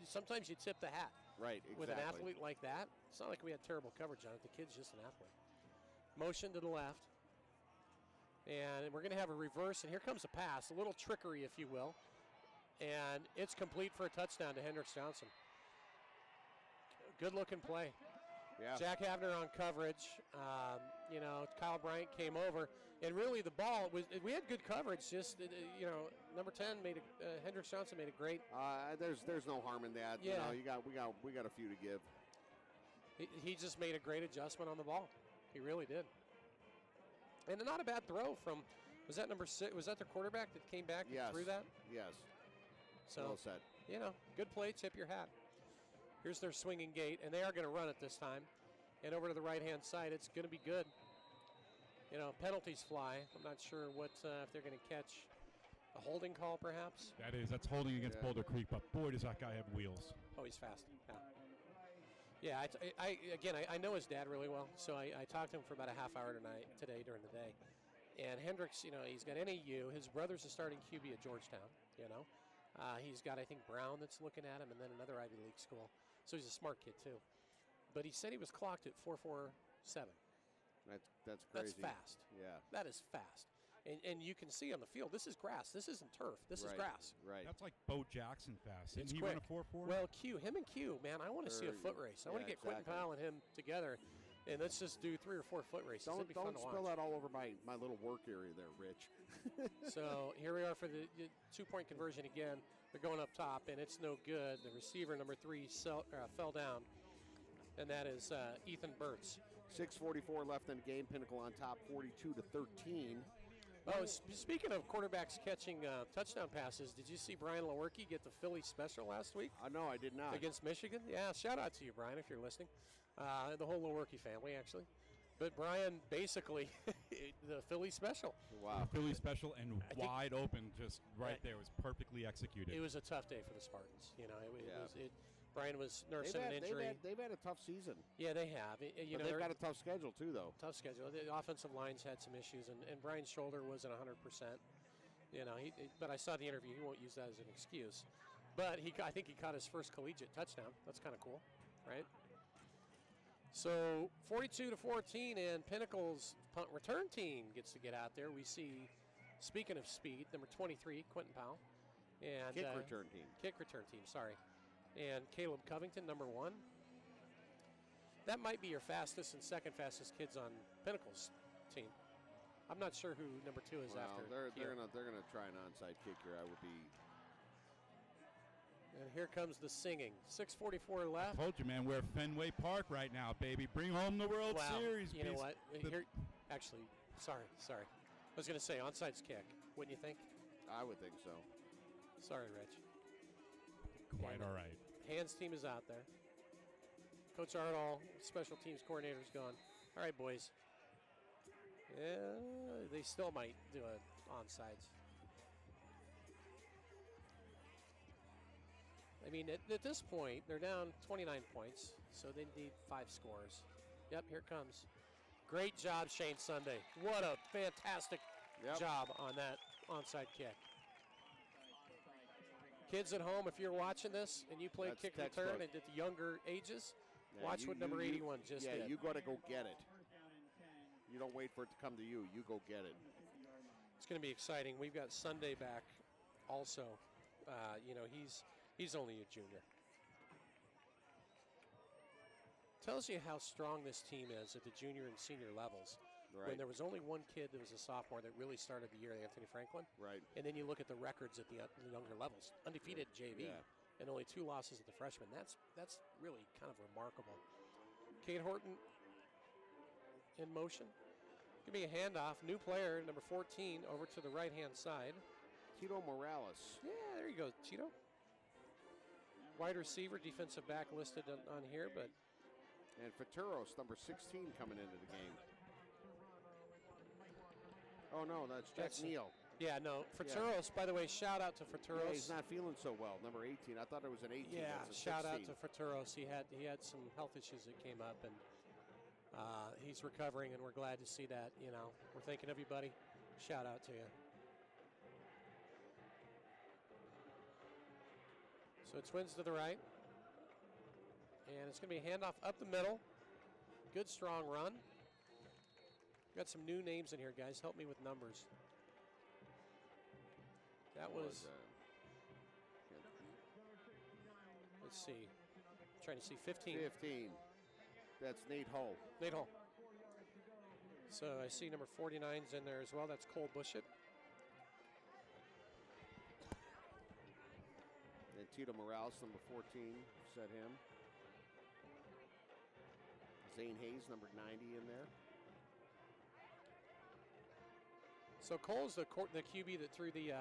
S5: sometimes you tip the hat.
S4: Right, exactly.
S5: With an athlete like that, it's not like we had terrible coverage on it. The kid's just an athlete. Motion to the left. And we're going to have a reverse, and here comes a pass, a little trickery, if you will. And it's complete for a touchdown to Hendricks Johnson. Good-looking play.
S4: Yeah.
S5: Jack Havner on coverage. Kyle Bryant came over, and really the ball we had good coverage. Just number 10 Hendricks Johnson made a great.
S4: There's no harm in that.
S5: Yeah.
S4: We got a few to give.
S5: He just made a great adjustment on the ball. He really did. And not a bad throw from. Was that number 6? Was that their quarterback that came back and threw that?
S4: Yes.
S5: So
S4: well said.
S5: Good play. Tip your hat. Here's their swinging gate, and they are going to run it this time. And over to the right-hand side, it's going to be good. Penalties fly. I'm not sure if they're going to catch a holding call, perhaps.
S6: That's holding against Boulder Creek, but boy, does that guy have wheels.
S5: Oh, he's fast. Yeah. I know his dad really well, so I talked to him for about a half hour today during the day. And Hendricks, he's got NAU. His brother's a starting QB at Georgetown, He's got, I think, Brown that's looking at him, and then another Ivy League school. So he's a smart kid, too. But he said he was clocked at 4.47.
S4: That's crazy.
S5: That's fast.
S4: Yeah.
S5: That is fast. And you can see on the field, this is grass. This isn't turf. This is grass.
S4: Right.
S6: That's like Bo Jackson fast.
S5: It's
S6: Didn't he
S5: quick.
S6: run a 4.4?
S5: Well, him and Q, man, I want to see a foot race. I want to get Quentin Powell and him together, and let's just do 3 or 4 foot races. It'd be fun to watch.
S4: Don't spill that all over my little work area there, Rich.
S5: So here we are for the 2-point conversion again. They're going up top, and it's no good. The receiver, number 3, fell down, and that is Ethan Burtz.
S4: 6:44 left in the game. Pinnacle on top, 42-13.
S5: Oh, speaking of quarterbacks catching touchdown passes, did you see Brian Lewerke get the Philly special last week?
S4: No, I did not.
S5: Against Michigan? Yeah, shout out to you, Brian, if you're listening. The whole Lewerke family, actually. But Brian, basically, the Philly special.
S4: Wow.
S6: Philly special and wide open, just right there. It was perfectly executed.
S5: It was a tough day for the Spartans. Brian was nursing an injury.
S4: They've had a tough season.
S5: Yeah, they have.
S4: But they've got a tough schedule, too, though.
S5: Tough schedule. The offensive lines had some issues, and Brian's shoulder wasn't 100%. But I saw the interview. He won't use that as an excuse. But I think he caught his first collegiate touchdown. That's kind of cool, right? So 42-14, and Pinnacle's punt return team gets to get out there. We see, speaking of speed, number 23, Quentin Powell. And
S4: Kick return team.
S5: Kick return team, sorry. And Caleb Covington, number 1. That might be your fastest and second fastest kids on Pinnacle's team. I'm not sure who number 2 is after.
S4: They're gonna try an onside kick here. I would be.
S5: And here comes the singing. 6:44 left.
S6: Told you, man, we're at Fenway Park right now, baby. Bring home the World Series.
S5: You know what? Here, actually, sorry. I was going to say onside kick. Wouldn't you think?
S4: I would think so.
S5: Sorry, Rich.
S6: Quite all right.
S5: Hands team is out there. Coach Ardall, special teams coordinator, is gone. All right, boys. Yeah, they still might do it onside. I mean, at this point, they're down 29 points, so they need 5 scores. Yep, here it comes. Great job, Shane Sunday. What a fantastic job on that onside kick. Kids at home, if you're watching this and you played kick return and at the younger ages, watch what number 81 just did.
S4: Yeah, you got to go get it. You don't wait for it to come to you. You go get it.
S5: It's going to be exciting. We've got Sunday back also. You know, he's only a junior. Tells you how strong this team is at the junior and senior levels.
S4: Right.
S5: When there was only one kid that was a sophomore that really started the year, Anthony Franklin.
S4: Right.
S5: And then you look at the records at the younger levels. Undefeated JV and only 2 losses at the freshman. That's really kind of remarkable. Kate Horton in motion. Give me a handoff. New player, number 14, over to the right-hand side.
S4: Tito Morales.
S5: Yeah, there you go, Tito. Wide receiver, defensive back listed on here, but.
S4: And Faturos, number 16, coming into the game. Oh, no, that's Jack Neal.
S5: Yeah, no. Faturos, by the way, shout out to Faturos.
S4: Yeah, he's not feeling so well, number 18. I thought it was an 18.
S5: Yeah, shout
S4: 16.
S5: out to Faturos. He had some health issues that came up, and he's recovering, and we're glad to see that. You know, we're thinking of you, buddy. Shout out to you. So twins to the right. And it's going to be a handoff up the middle. Good, strong run. Got some new names in here, guys. Help me with numbers. That was, let's see. I'm trying to see 15.
S4: 15. That's Nate Hull.
S5: Nate Hull. So I see number 49's in there as well. That's Cole Bushett.
S4: And Tito Morales, number 14, set him. Zane Hayes, number 90 in there.
S5: So Cole's the QB that threw the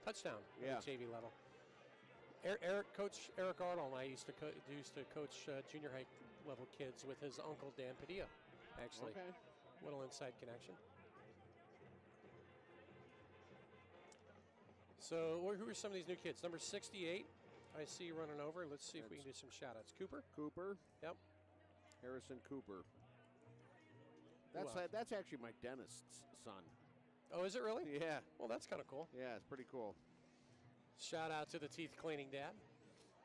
S5: touchdown at the JV level. Coach Eric Ardall and I used to coach junior high level kids with his uncle Dan Padilla, actually.
S4: Okay.
S5: Little inside connection. So who are some of these new kids? Number 68, I see you running over. Let's see if we can do some shout-outs. Cooper. Yep.
S4: Harrison Cooper. That's actually my dentist's son.
S5: Oh, is it really?
S4: Yeah.
S5: Well, that's kind of cool.
S4: Yeah, it's pretty cool.
S5: Shout out to the teeth cleaning dad.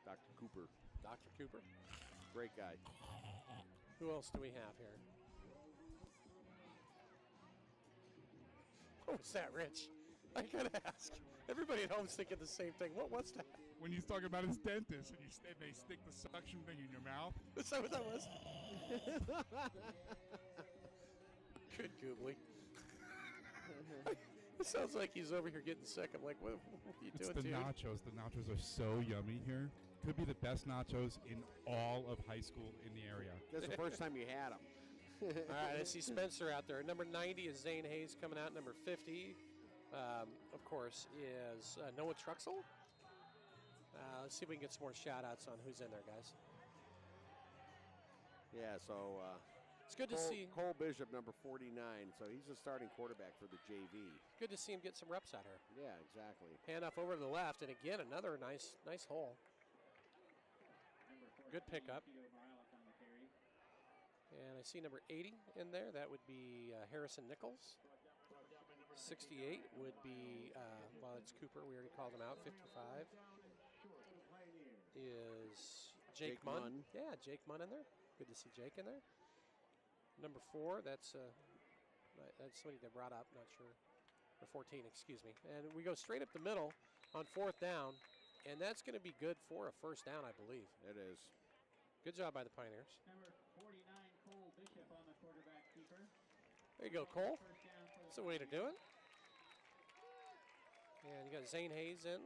S4: Dr. Cooper.
S5: Dr. Cooper.
S4: Great guy.
S5: Who else do we have here? What was that, Rich? I gotta ask. Everybody at home's thinking the same thing. What was that?
S6: When he's talking about his dentist and they stick the suction thing in your mouth.
S5: Is that what that was? Good googly. It sounds like he's over here getting sick. I'm like, what are you doing,
S6: It's the
S5: dude?
S6: nachos. The nachos are so yummy here. Could be the best nachos in all of high school in the area.
S4: That's the first time you had them.
S5: All right, I see Spencer out there. Number 90 is Zane Hayes coming out. Number 50, of course, is Noah Truxell. Let's see if we can get some more shout-outs on who's in there, guys.
S4: Yeah, so
S5: it's good to see
S4: Cole Bishop, number 49. So he's the starting quarterback for the JV.
S5: Good to see him get some reps out here.
S4: Yeah, exactly.
S5: Hand off over to the left, and again, another nice hole. Good pickup. And I see number 80 in there. That would be Harrison Nichols. 68 would be, well, it's Cooper. We already called him out. 55 is Jake Munn. Yeah, Jake Munn in there. Good to see Jake in there. Number 4, that's somebody they brought up, not sure. Or 14, excuse me. And we go straight up the middle on 4th down, and that's going to be good for a first down, I believe.
S4: It is.
S5: Good job by the Pioneers.
S10: Number 49, Cole Bishop on the quarterback keeper.
S5: There you go, Cole. That's the way to do it. And you got Zane Hayes in.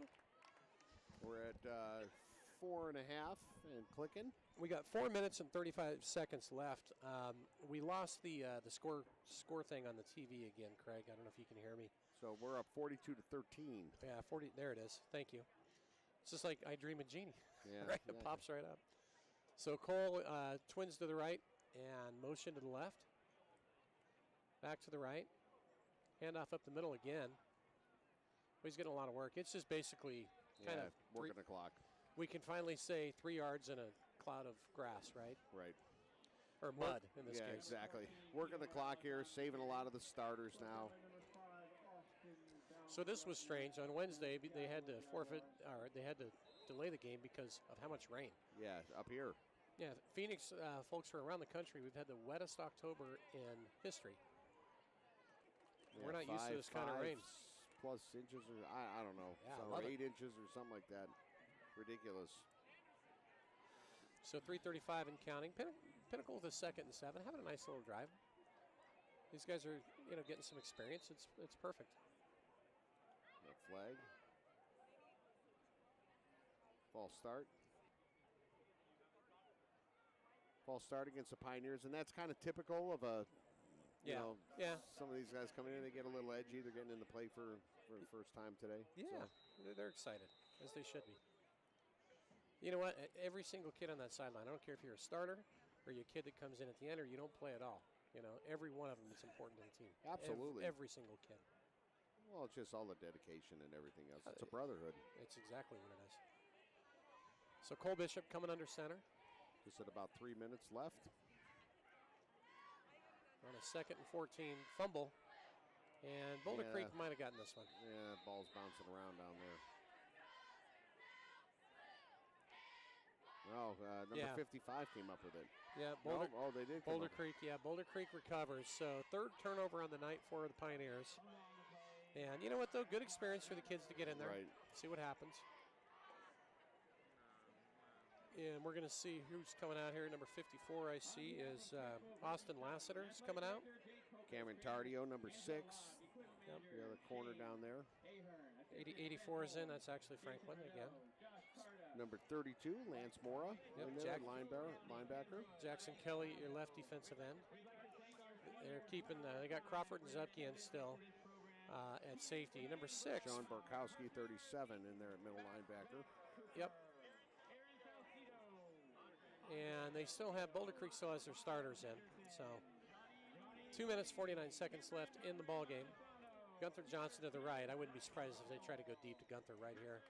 S4: We're at 4.5 and clicking.
S5: We got 4 minutes and 35 seconds left. We lost the score thing on the TV again, Craig. I don't know if you can hear me.
S4: So we're up 42-13.
S5: Yeah, 40. There it is. Thank you. It's just like I Dream of Jeannie.
S4: Yeah,
S5: right? It pops right up. So Cole twins to the right and motion to the left. Back to the right. Handoff up the middle again. He's getting a lot of work. It's just basically kind of
S4: working the clock.
S5: We can finally say 3 yards in a cloud of grass, right?
S4: Right.
S5: Or mud in this case.
S4: Yeah, exactly. Working the clock here, saving a lot of the starters now.
S5: So this was strange. On Wednesday, they had to forfeit, or they had to delay the game because of how much rain.
S4: Yeah, up here.
S5: Yeah, Phoenix folks are around the country. We've had the wettest October in history.
S4: Yeah,
S5: we're not used to this kind of rain.
S4: Plus inches, or I don't know,
S5: Yeah,
S4: or 8 inches or something like that. Ridiculous.
S5: So 3:35 and counting. Pinnacle with a 2nd and 7, having a nice little drive. These guys are, getting some experience. It's perfect.
S4: That flag. False start. False start against the Pioneers, and that's kind of typical of a. You know, some of these guys coming in, they get a little edgy. They're getting into play for the first time today.
S5: Yeah, so. They're excited, as they should be. You know what? Every single kid on that sideline, I don't care if you're a starter or you're a kid that comes in at the end or you don't play at all. Every one of them is important to the team.
S4: Absolutely.
S5: Every single kid.
S4: Well, it's just all the dedication and everything else. It's a brotherhood.
S5: It's exactly what it is. So Cole Bishop coming under center.
S4: Just at about 3 minutes left.
S5: On a 2nd and 14 fumble. And Boulder Creek might have gotten this one.
S4: Yeah, ball's bouncing around down there. No, number 55 came up with it.
S5: Yeah, Boulder,
S4: they did.
S5: Boulder Creek, Boulder Creek recovers. So 3rd turnover on the night for the Pioneers. And you know what, though? Good experience for the kids to get in there.
S4: Right.
S5: See what happens. And we're going to see who's coming out here. Number 54, I see, is Austin Lassiter's coming out.
S4: Cameron Tardio, number 6. Yep. The other corner down there.
S5: 84 is in. That's actually Franklin again.
S4: Number 32, Lance Mora.
S5: Yep,
S4: linebacker.
S5: Jackson Kelly, your left defensive end. They're keeping, they got Crawford and Zupke in still at safety. Number 6.
S4: Sean Borkowski, 37, in there at middle linebacker.
S5: Yep. And they still have, Boulder Creek still has their starters in. So 2 minutes, 49 seconds left in the ball game. Gunther Johnson to the right. I wouldn't be surprised if they try to go deep to Gunther right here.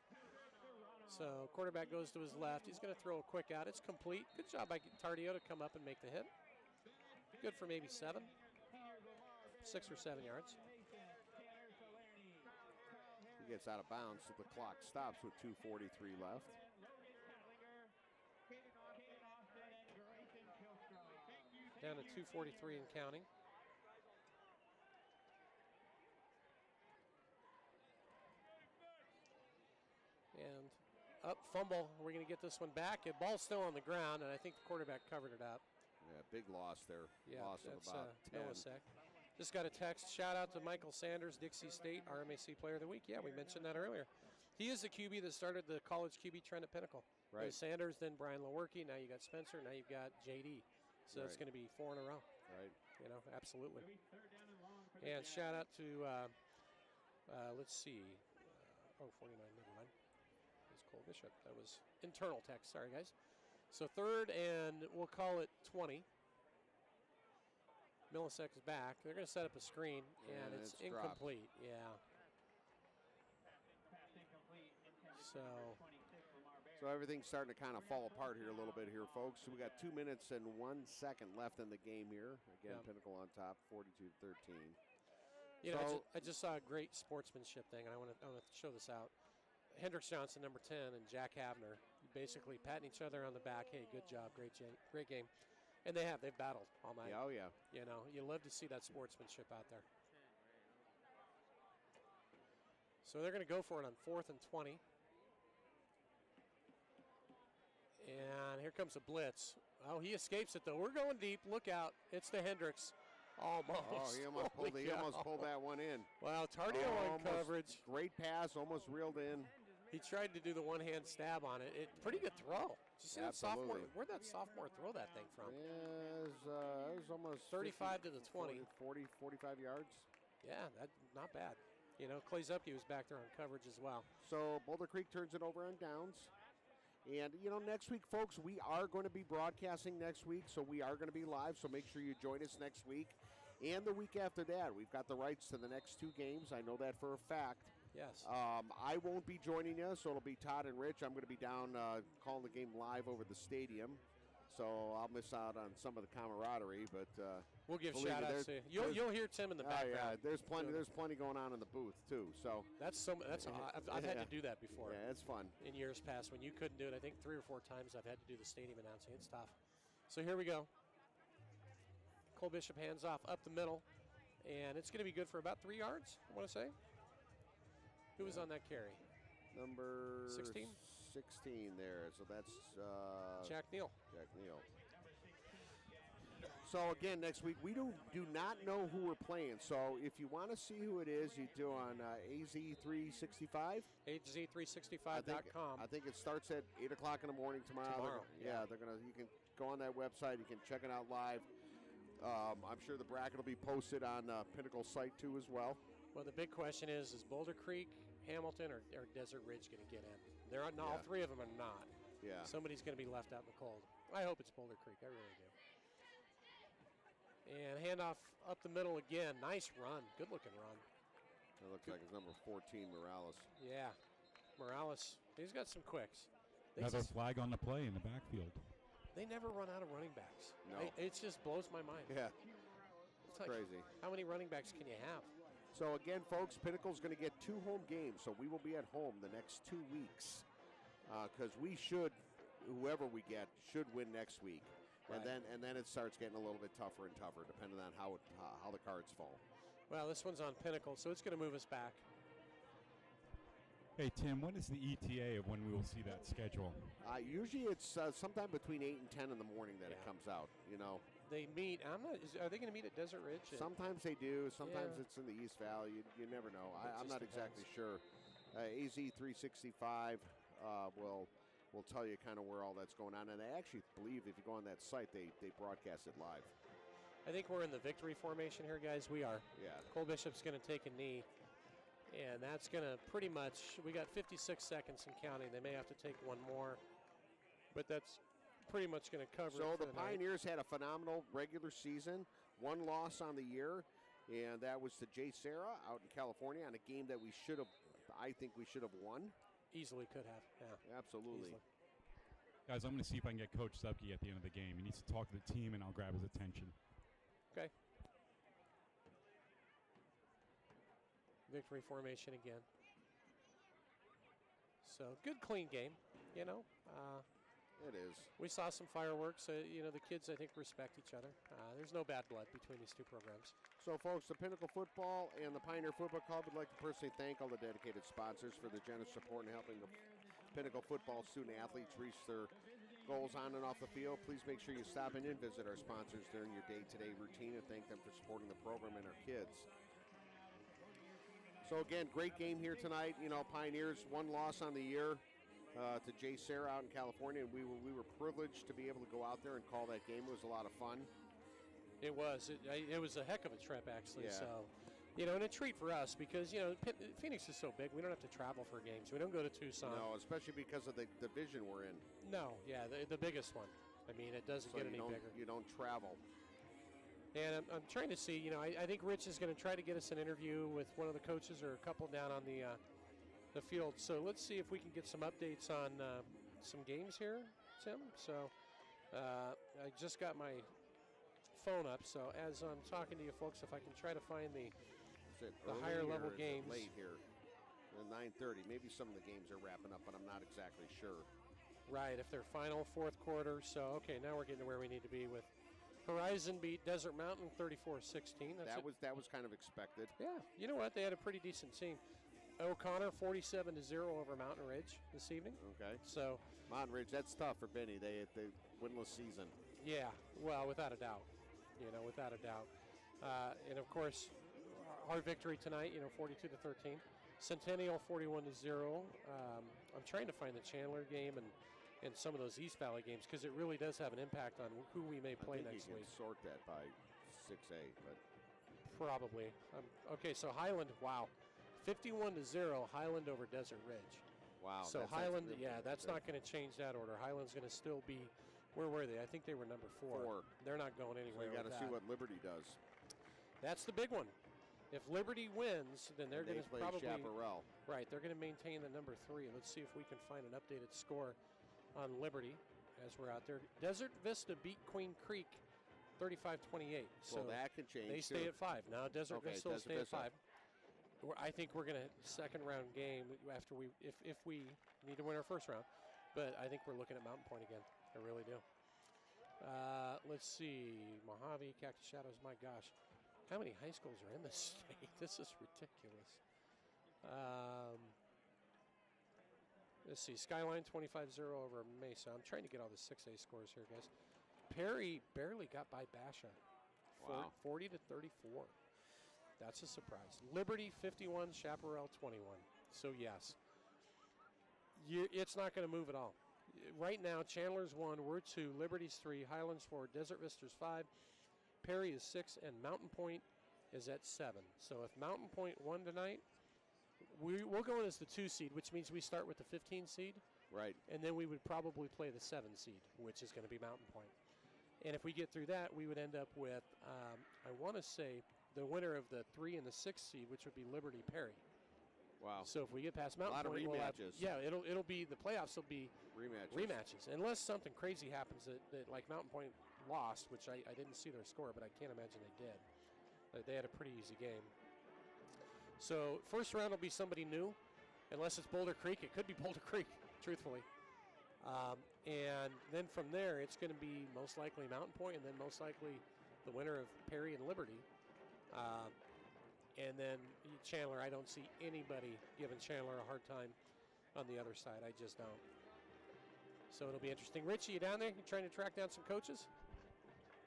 S5: So quarterback goes to his left. He's going to throw a quick out. It's complete. Good job by Tardio to come up and make the hit. Good for maybe 6 or 7 yards.
S4: He gets out of bounds, so the clock stops with 2:43 left.
S5: Down to 2:43 and counting. And up, fumble. We're going to get this one back. The ball's still on the ground, and I think the quarterback covered it up.
S4: Yeah, big loss there.
S5: Yeah,
S4: loss of about 10.
S5: Millisec. Just got a text. Shout out to Michael Sanders, Dixie State RMAC Player of the Week. Yeah, we mentioned that earlier. He is the QB that started the college QB trend at Pinnacle.
S4: Right.
S5: There's Sanders, then Brian Lewerke. Now you got Spencer. Now you've got JD. So it's going to be 4 in a row.
S4: Right.
S5: Absolutely. And shout out to, let's see. 49, never mind. It's Cole Bishop. That was internal text. Sorry, guys. So 3rd, and we'll call it 20. Millisec is back. They're going to set up a screen, and it's incomplete.
S4: Dropped.
S5: Yeah.
S4: So everything's starting to kind of fall apart here a little bit here, folks. So we got 2 minutes and 1 second left in the game here. Again, Pinnacle on top, 42-13.
S5: I just saw a great sportsmanship thing, and I want to show this out. Hendricks Johnson, number 10, and Jack Havner, basically patting each other on the back. Hey, good job, great game. And they've battled all night.
S4: Yeah, oh yeah.
S5: You love to see that sportsmanship out there. So they're going to go for it on 4th and 20. And here comes a blitz. Oh, he escapes it, though. We're going deep. Look out. It's the Hendricks. Almost.
S4: Oh, he almost pulled that one in.
S5: Wow, Tardio on coverage.
S4: Great pass, almost reeled in.
S5: He tried to do the one-hand stab on it. Pretty good throw. Did you see that sophomore? Where'd that sophomore throw that thing from?
S4: Yeah, it was almost
S5: 35 to the 20.
S4: 45 yards.
S5: Yeah, that not bad. You know, Clay Zupke was back there on coverage as well.
S4: So Boulder Creek turns it over on downs. And, you know, next week, folks, we are going to be broadcasting next week, so we are going to be live, so make sure you join us next week. And the week after that, we've got the rights to the next 2 games. I know that for a fact.
S5: Yes.
S4: I won't be joining you, so it'll be Todd and Rich. I'm going to be down calling the game live over the stadium. So I'll miss out on some of the camaraderie, but
S5: we'll give shout-outs to you. You'll hear Tim in the background.
S4: Yeah, there's plenty going on in the booth too. So
S5: I've had to do that before.
S4: Yeah, it's fun.
S5: In years past, when you couldn't do it, I think 3 or 4 times I've had to do the stadium announcing. It's tough. So here we go. Cole Bishop hands off up the middle, and it's going to be good for about 3 yards. I want to say. Who was on that carry?
S4: Number
S5: 16.
S4: 16 there. So that's
S5: Jack Neal.
S4: Jack Neal. So again, next week we do not know who we're playing. So if you want to see who it is, you do on AZ365.
S5: AZ365.com.
S4: I think it starts at 8 o'clock in the morning tomorrow. You can go on that website. You can check it out live. I'm sure the bracket will be posted on Pinnacle site too as well.
S5: Well, the big question is Boulder Creek, Hamilton, or Desert Ridge going to get in? They're not. All 3 of them are not.
S4: Yeah.
S5: Somebody's going to be left out in the cold. I hope it's Boulder Creek. I really do. And handoff up the middle again. Nice run. Good-looking run.
S4: That looks like it's number 14, Morales.
S5: Yeah. Morales, he's got some quicks.
S6: Another flag on the play in the backfield.
S5: They never run out of running backs.
S4: No.
S5: It just blows my mind.
S4: Yeah.
S5: It's
S4: crazy.
S5: How many running backs can you have?
S4: So again, folks, Pinnacle's going to get 2 home games, so we will be at home the next 2 weeks because we should, whoever we get, should win next week,
S5: right.
S4: and then it starts getting a little bit tougher and tougher depending on how the cards fall.
S5: Well, this one's on Pinnacle, so it's going to move us back.
S6: Hey Tim, what is the ETA of when we will see that schedule?
S4: Usually it's sometime between 8 and 10 in the morning that it comes out. You know.
S5: They meet. Are they going to meet at Desert Ridge?
S4: Sometimes they do. Sometimes it's in the East Valley. You never know. I'm not exactly sure. AZ365 will tell you kind of where all that's going on. And I actually believe if you go on that site, they broadcast it live.
S5: I think we're in the victory formation here, guys. We are.
S4: Yeah.
S5: Cole Bishop's going to take a knee. And that's going to pretty much, we got 56 seconds and counting. They may have to take one more. But that's pretty much going to cover it.
S4: So
S5: for
S4: the Pioneers had a phenomenal regular season, 1 loss on the year, and that was to Jay Serra out in California on a game that I think we should have won.
S5: Easily could have, yeah.
S4: Absolutely.
S5: Easily.
S6: Guys, I'm going to see if I can get Coach Zupke at the end of the game. He needs to talk to the team, and I'll grab his attention.
S5: Okay. Victory formation again. So, good, clean game, you know.
S4: It is.
S5: We saw some fireworks. You know, the kids, I think, respect each other. There's no bad blood between these 2 programs.
S4: So, folks, the Pinnacle Football and the Pioneer Football Club would like to personally thank all the dedicated sponsors for their generous support in helping the Pinnacle Football student-athletes reach their goals on and off the field. Please make sure you stop in and visit our sponsors during your day-to-day routine and thank them for supporting the program and our kids. So, again, great game here tonight. You know, Pioneers, 1 loss on the year. To Jay Serra out in California, and we were privileged to be able to go out there and call that game. It was a lot of fun.
S5: It was. It was a heck of a trip, actually.
S4: Yeah.
S5: So, you know, and a treat for us because, you know, Phoenix is so big. We don't have to travel for games. We don't go to Tucson.
S4: No, especially because of the division we're in.
S5: No, yeah, the biggest one. I mean, it doesn't get any bigger.
S4: You don't travel.
S5: And I'm trying to see, you know, I think Rich is going to try to get us an interview with one of the coaches or a couple down on the field. So let's see if we can get some updates on some games here, Tim. So I just got my phone up. So as I'm talking to you folks, if I can try to find the higher level games.
S4: Late here, 9:30. Maybe some of the games are wrapping up, but I'm not exactly sure.
S5: Right, if they're final 4th quarter. So okay, now we're getting to where we need to be with Horizon beat Desert Mountain 34-16.
S4: That was kind of expected.
S5: Yeah, you know what? They had a pretty decent team. O'Connor 47-0 over Mountain Ridge this evening.
S4: Okay.
S5: So
S4: Mountain Ridge, that's tough for Benny. They winless season.
S5: Yeah, well, without a doubt. You know, without a doubt. And of course, our victory tonight, you know, 42-13. Centennial 41-0. trying to find the Chandler game and some of those East Valley games because it really does have an impact on who we may play next week.
S4: You can sort that by 6A, but
S5: probably. Okay, so Highland, wow, 51-0, Highland over Desert Ridge.
S4: Wow.
S5: So Highland, that's not going to change that order. Highland's going to still be, where were they? I think they were number 4. They're not going anywhere.
S4: So you got to see what Liberty does.
S5: That's the big one. If Liberty wins, then they're going to probably
S4: Chaparral.
S5: Right. They're going to maintain the number 3. Let's see if we can find an updated score on Liberty as we're out there. Desert Vista beat Queen Creek 35-28. So
S4: that can change.
S5: They stay at 5 now. Desert Vista will stay at 5. I think we're going to second round game after if we need to win our first round, but I think we're looking at Mountain Point again. I really do. Let's see, Mojave, Cactus Shadows. My gosh, how many high schools are in this state? This is ridiculous. Let's see, Skyline 25-0 over Mesa. I'm trying to get all the 6A scores here, guys. Perry barely got by Basha, 40-34. That's a surprise. Liberty 51, Chaparral 21. So yes, it's not going to move at all. Right now, Chandler's 1, we're 2, Liberty's 3, Highlands 4, Desert Vista's 5, Perry is 6, and Mountain Point is at 7. So if Mountain Point won tonight, we'll go in as the 2 seed, which means we start with the 15 seed.
S4: Right.
S5: And then we would probably play the 7 seed, which is going to be Mountain Point. And if we get through that, we would end up with, I want to say, the winner of the 3 and the 6 seed, which would be Liberty Perry.
S4: Wow.
S5: So if we get past Mountain Point,
S4: a lot of rematches.
S5: It'll be, the playoffs will be rematches. Unless something crazy happens that like Mountain Point lost, which I didn't see their score, but I can't imagine they did. They had a pretty easy game. So first round will be somebody new, unless it's Boulder Creek. It could be Boulder Creek, truthfully. And then from there, it's going to be most likely Mountain Point, and then most likely the winner of Perry and Liberty. And then Chandler, I don't see anybody giving Chandler a hard time on the other side. I just don't. So it'll be interesting. Richie, you down there? You trying to track down some coaches?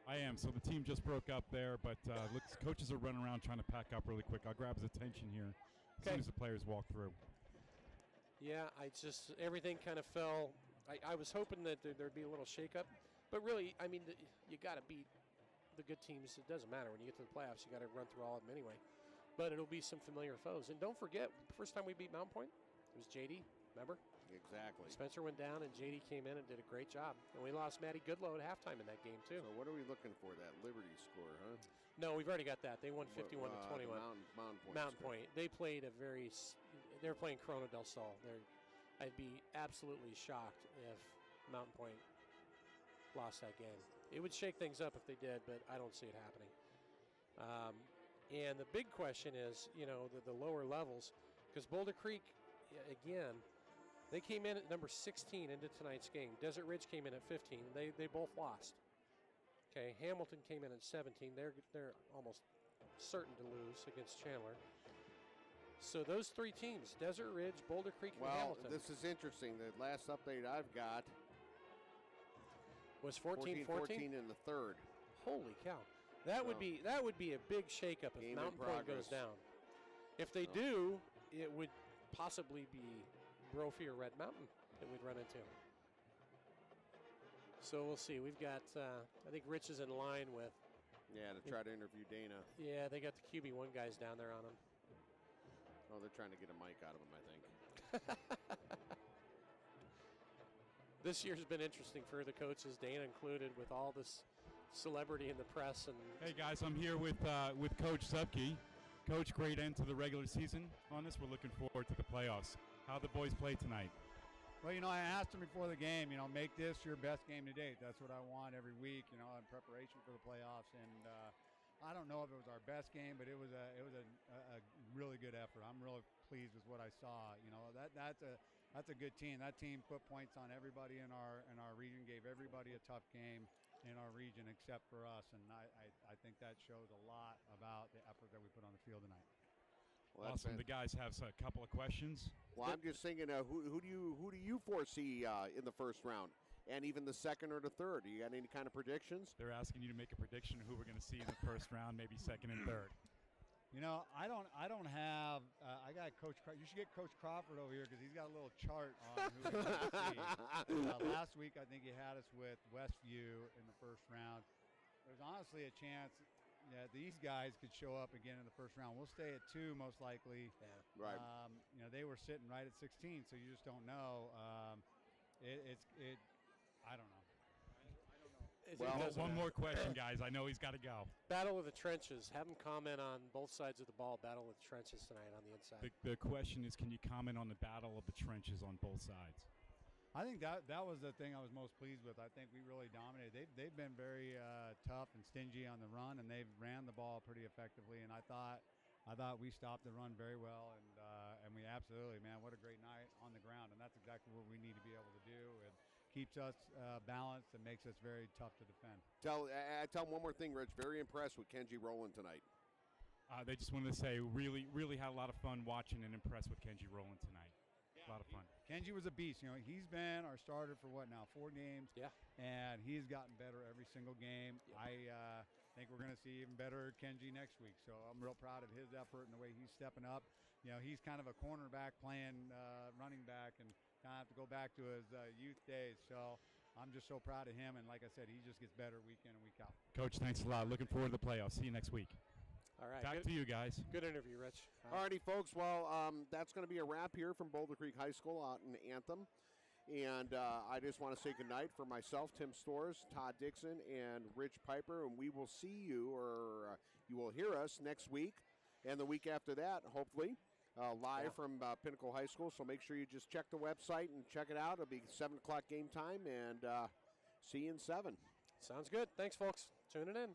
S6: I am. So the team just broke up there, but looks coaches are running around trying to pack up really quick. I'll grab his attention here as soon as the players walk through.
S5: Yeah, everything kind of fell. I was hoping that there'd be a little shakeup, but really, I mean, you got to beat the good teams. It doesn't matter when you get to the playoffs. You got to run through all of them anyway. But it'll be some familiar foes. And don't forget, the first time we beat Mountain Point, it was JD. Remember?
S4: Exactly.
S5: Spencer went down, and JD came in and did a great job. And we lost Matty Goodlow at halftime in that game too.
S4: So what are we looking for? That Liberty score, huh?
S5: No, we've already got that. They won 51-21.
S4: Mountain
S5: Point. They played they're playing Corona del Sol. I'd be absolutely shocked if Mountain Point lost that game. It would shake things up if they did, but I don't see it happening. And the big question is, the lower levels, because Boulder Creek, again, they came in at number 16 into tonight's game. Desert Ridge came in at 15. They both lost. Okay, Hamilton came in at 17. They're almost certain to lose against Chandler. So those 3 teams, Desert Ridge, Boulder Creek, and Hamilton.
S4: Well, this is interesting. The last update I've got
S5: was 14-14
S4: in the third.
S5: Holy cow. That would be a big shakeup if Mountain Point goes down. If they do, it would possibly be Brophy or Red Mountain that we'd run into. So we'll see. We've got, I think Rich is in line with.
S4: Yeah, to try to interview Dana.
S5: Yeah, they got the QB1 guys down there on him.
S4: Oh, they're trying to get a mic out of him, I think.
S5: This year's been interesting for the coaches, Dana included, with all this celebrity in the press. And
S6: hey guys, I'm here with Coach Subke. Coach, great end to the regular season on this. We're looking forward to the playoffs. How the boys play tonight?
S11: Well, I asked them before the game, make this your best game to date. That's what I want every week, in preparation for the playoffs. And I don't know if it was our best game, but it was a really good effort. I'm really pleased with what I saw. That's a good team. That team put points on everybody in our region, gave everybody a tough game in our region except for us, and I think that shows a lot about the effort that we put on the field tonight.
S6: Well, awesome. The guys have a couple of questions.
S4: Well, I'm just thinking, who do you foresee in the first round, and even the second or the third? Do you got any kind of predictions?
S6: They're asking you to make a prediction of who we're going to see in the first round, maybe second and third.
S11: You know, I don't have. I got Coach. You should get Coach Crawford over here because he's got a little chart on who we're going to see. Last week, I think he had us with Westview in the first round. There's honestly a chance that these guys could show up again in the first round. We'll stay at 2 most likely.
S4: Yeah. Right.
S11: You know, they were sitting right at 16, so you just don't know. I don't know.
S6: Well, one more question, guys. I know he's got to go.
S5: Battle of the trenches. Have him comment on both sides of the ball. Battle of the trenches tonight on the inside.
S6: The question is, can you comment on the battle of the trenches on both sides?
S11: I think that was the thing I was most pleased with. I think we really dominated. They've been very tough and stingy on the run, and they've ran the ball pretty effectively. And I thought we stopped the run very well, and we absolutely, man, what a great night on the ground. And that's exactly what we need to be able to do. It keeps us balanced and makes us very tough to defend.
S4: Tell them one more thing, Rich. Very impressed with Kenji Rowland tonight.
S6: They just wanted to say really had a lot of fun watching and impressed with Kenji Rowland tonight. A lot of fun.
S11: Kenji was a beast. You know, he's been our starter for what now, 4 games?
S5: Yeah.
S11: And he's gotten better every single game. Yep. I think we're going to see even better Kenji next week. So I'm real proud of his effort and the way he's stepping up. You know, he's kind of a cornerback playing running back and kind of have to go back to his youth days. So I'm just so proud of him. And like I said, he just gets better week in and week out.
S6: Coach, thanks a lot. Looking forward to the playoffs. See you next week.
S5: All right.
S6: Back to you guys.
S5: Good interview, Rich.
S4: All righty, folks. Well, that's going to be a wrap here from Boulder Creek High School out in Anthem. And I just want to say goodnight for myself, Tim Storrs, Todd Dixon, and Rich Piper. And we will see you, or you will hear us next week and the week after that, hopefully, live from Pinnacle High School. So make sure you just check the website and check it out. It'll be 7 o'clock game time, and see you in 7.
S5: Sounds good. Thanks, folks. Tuning in.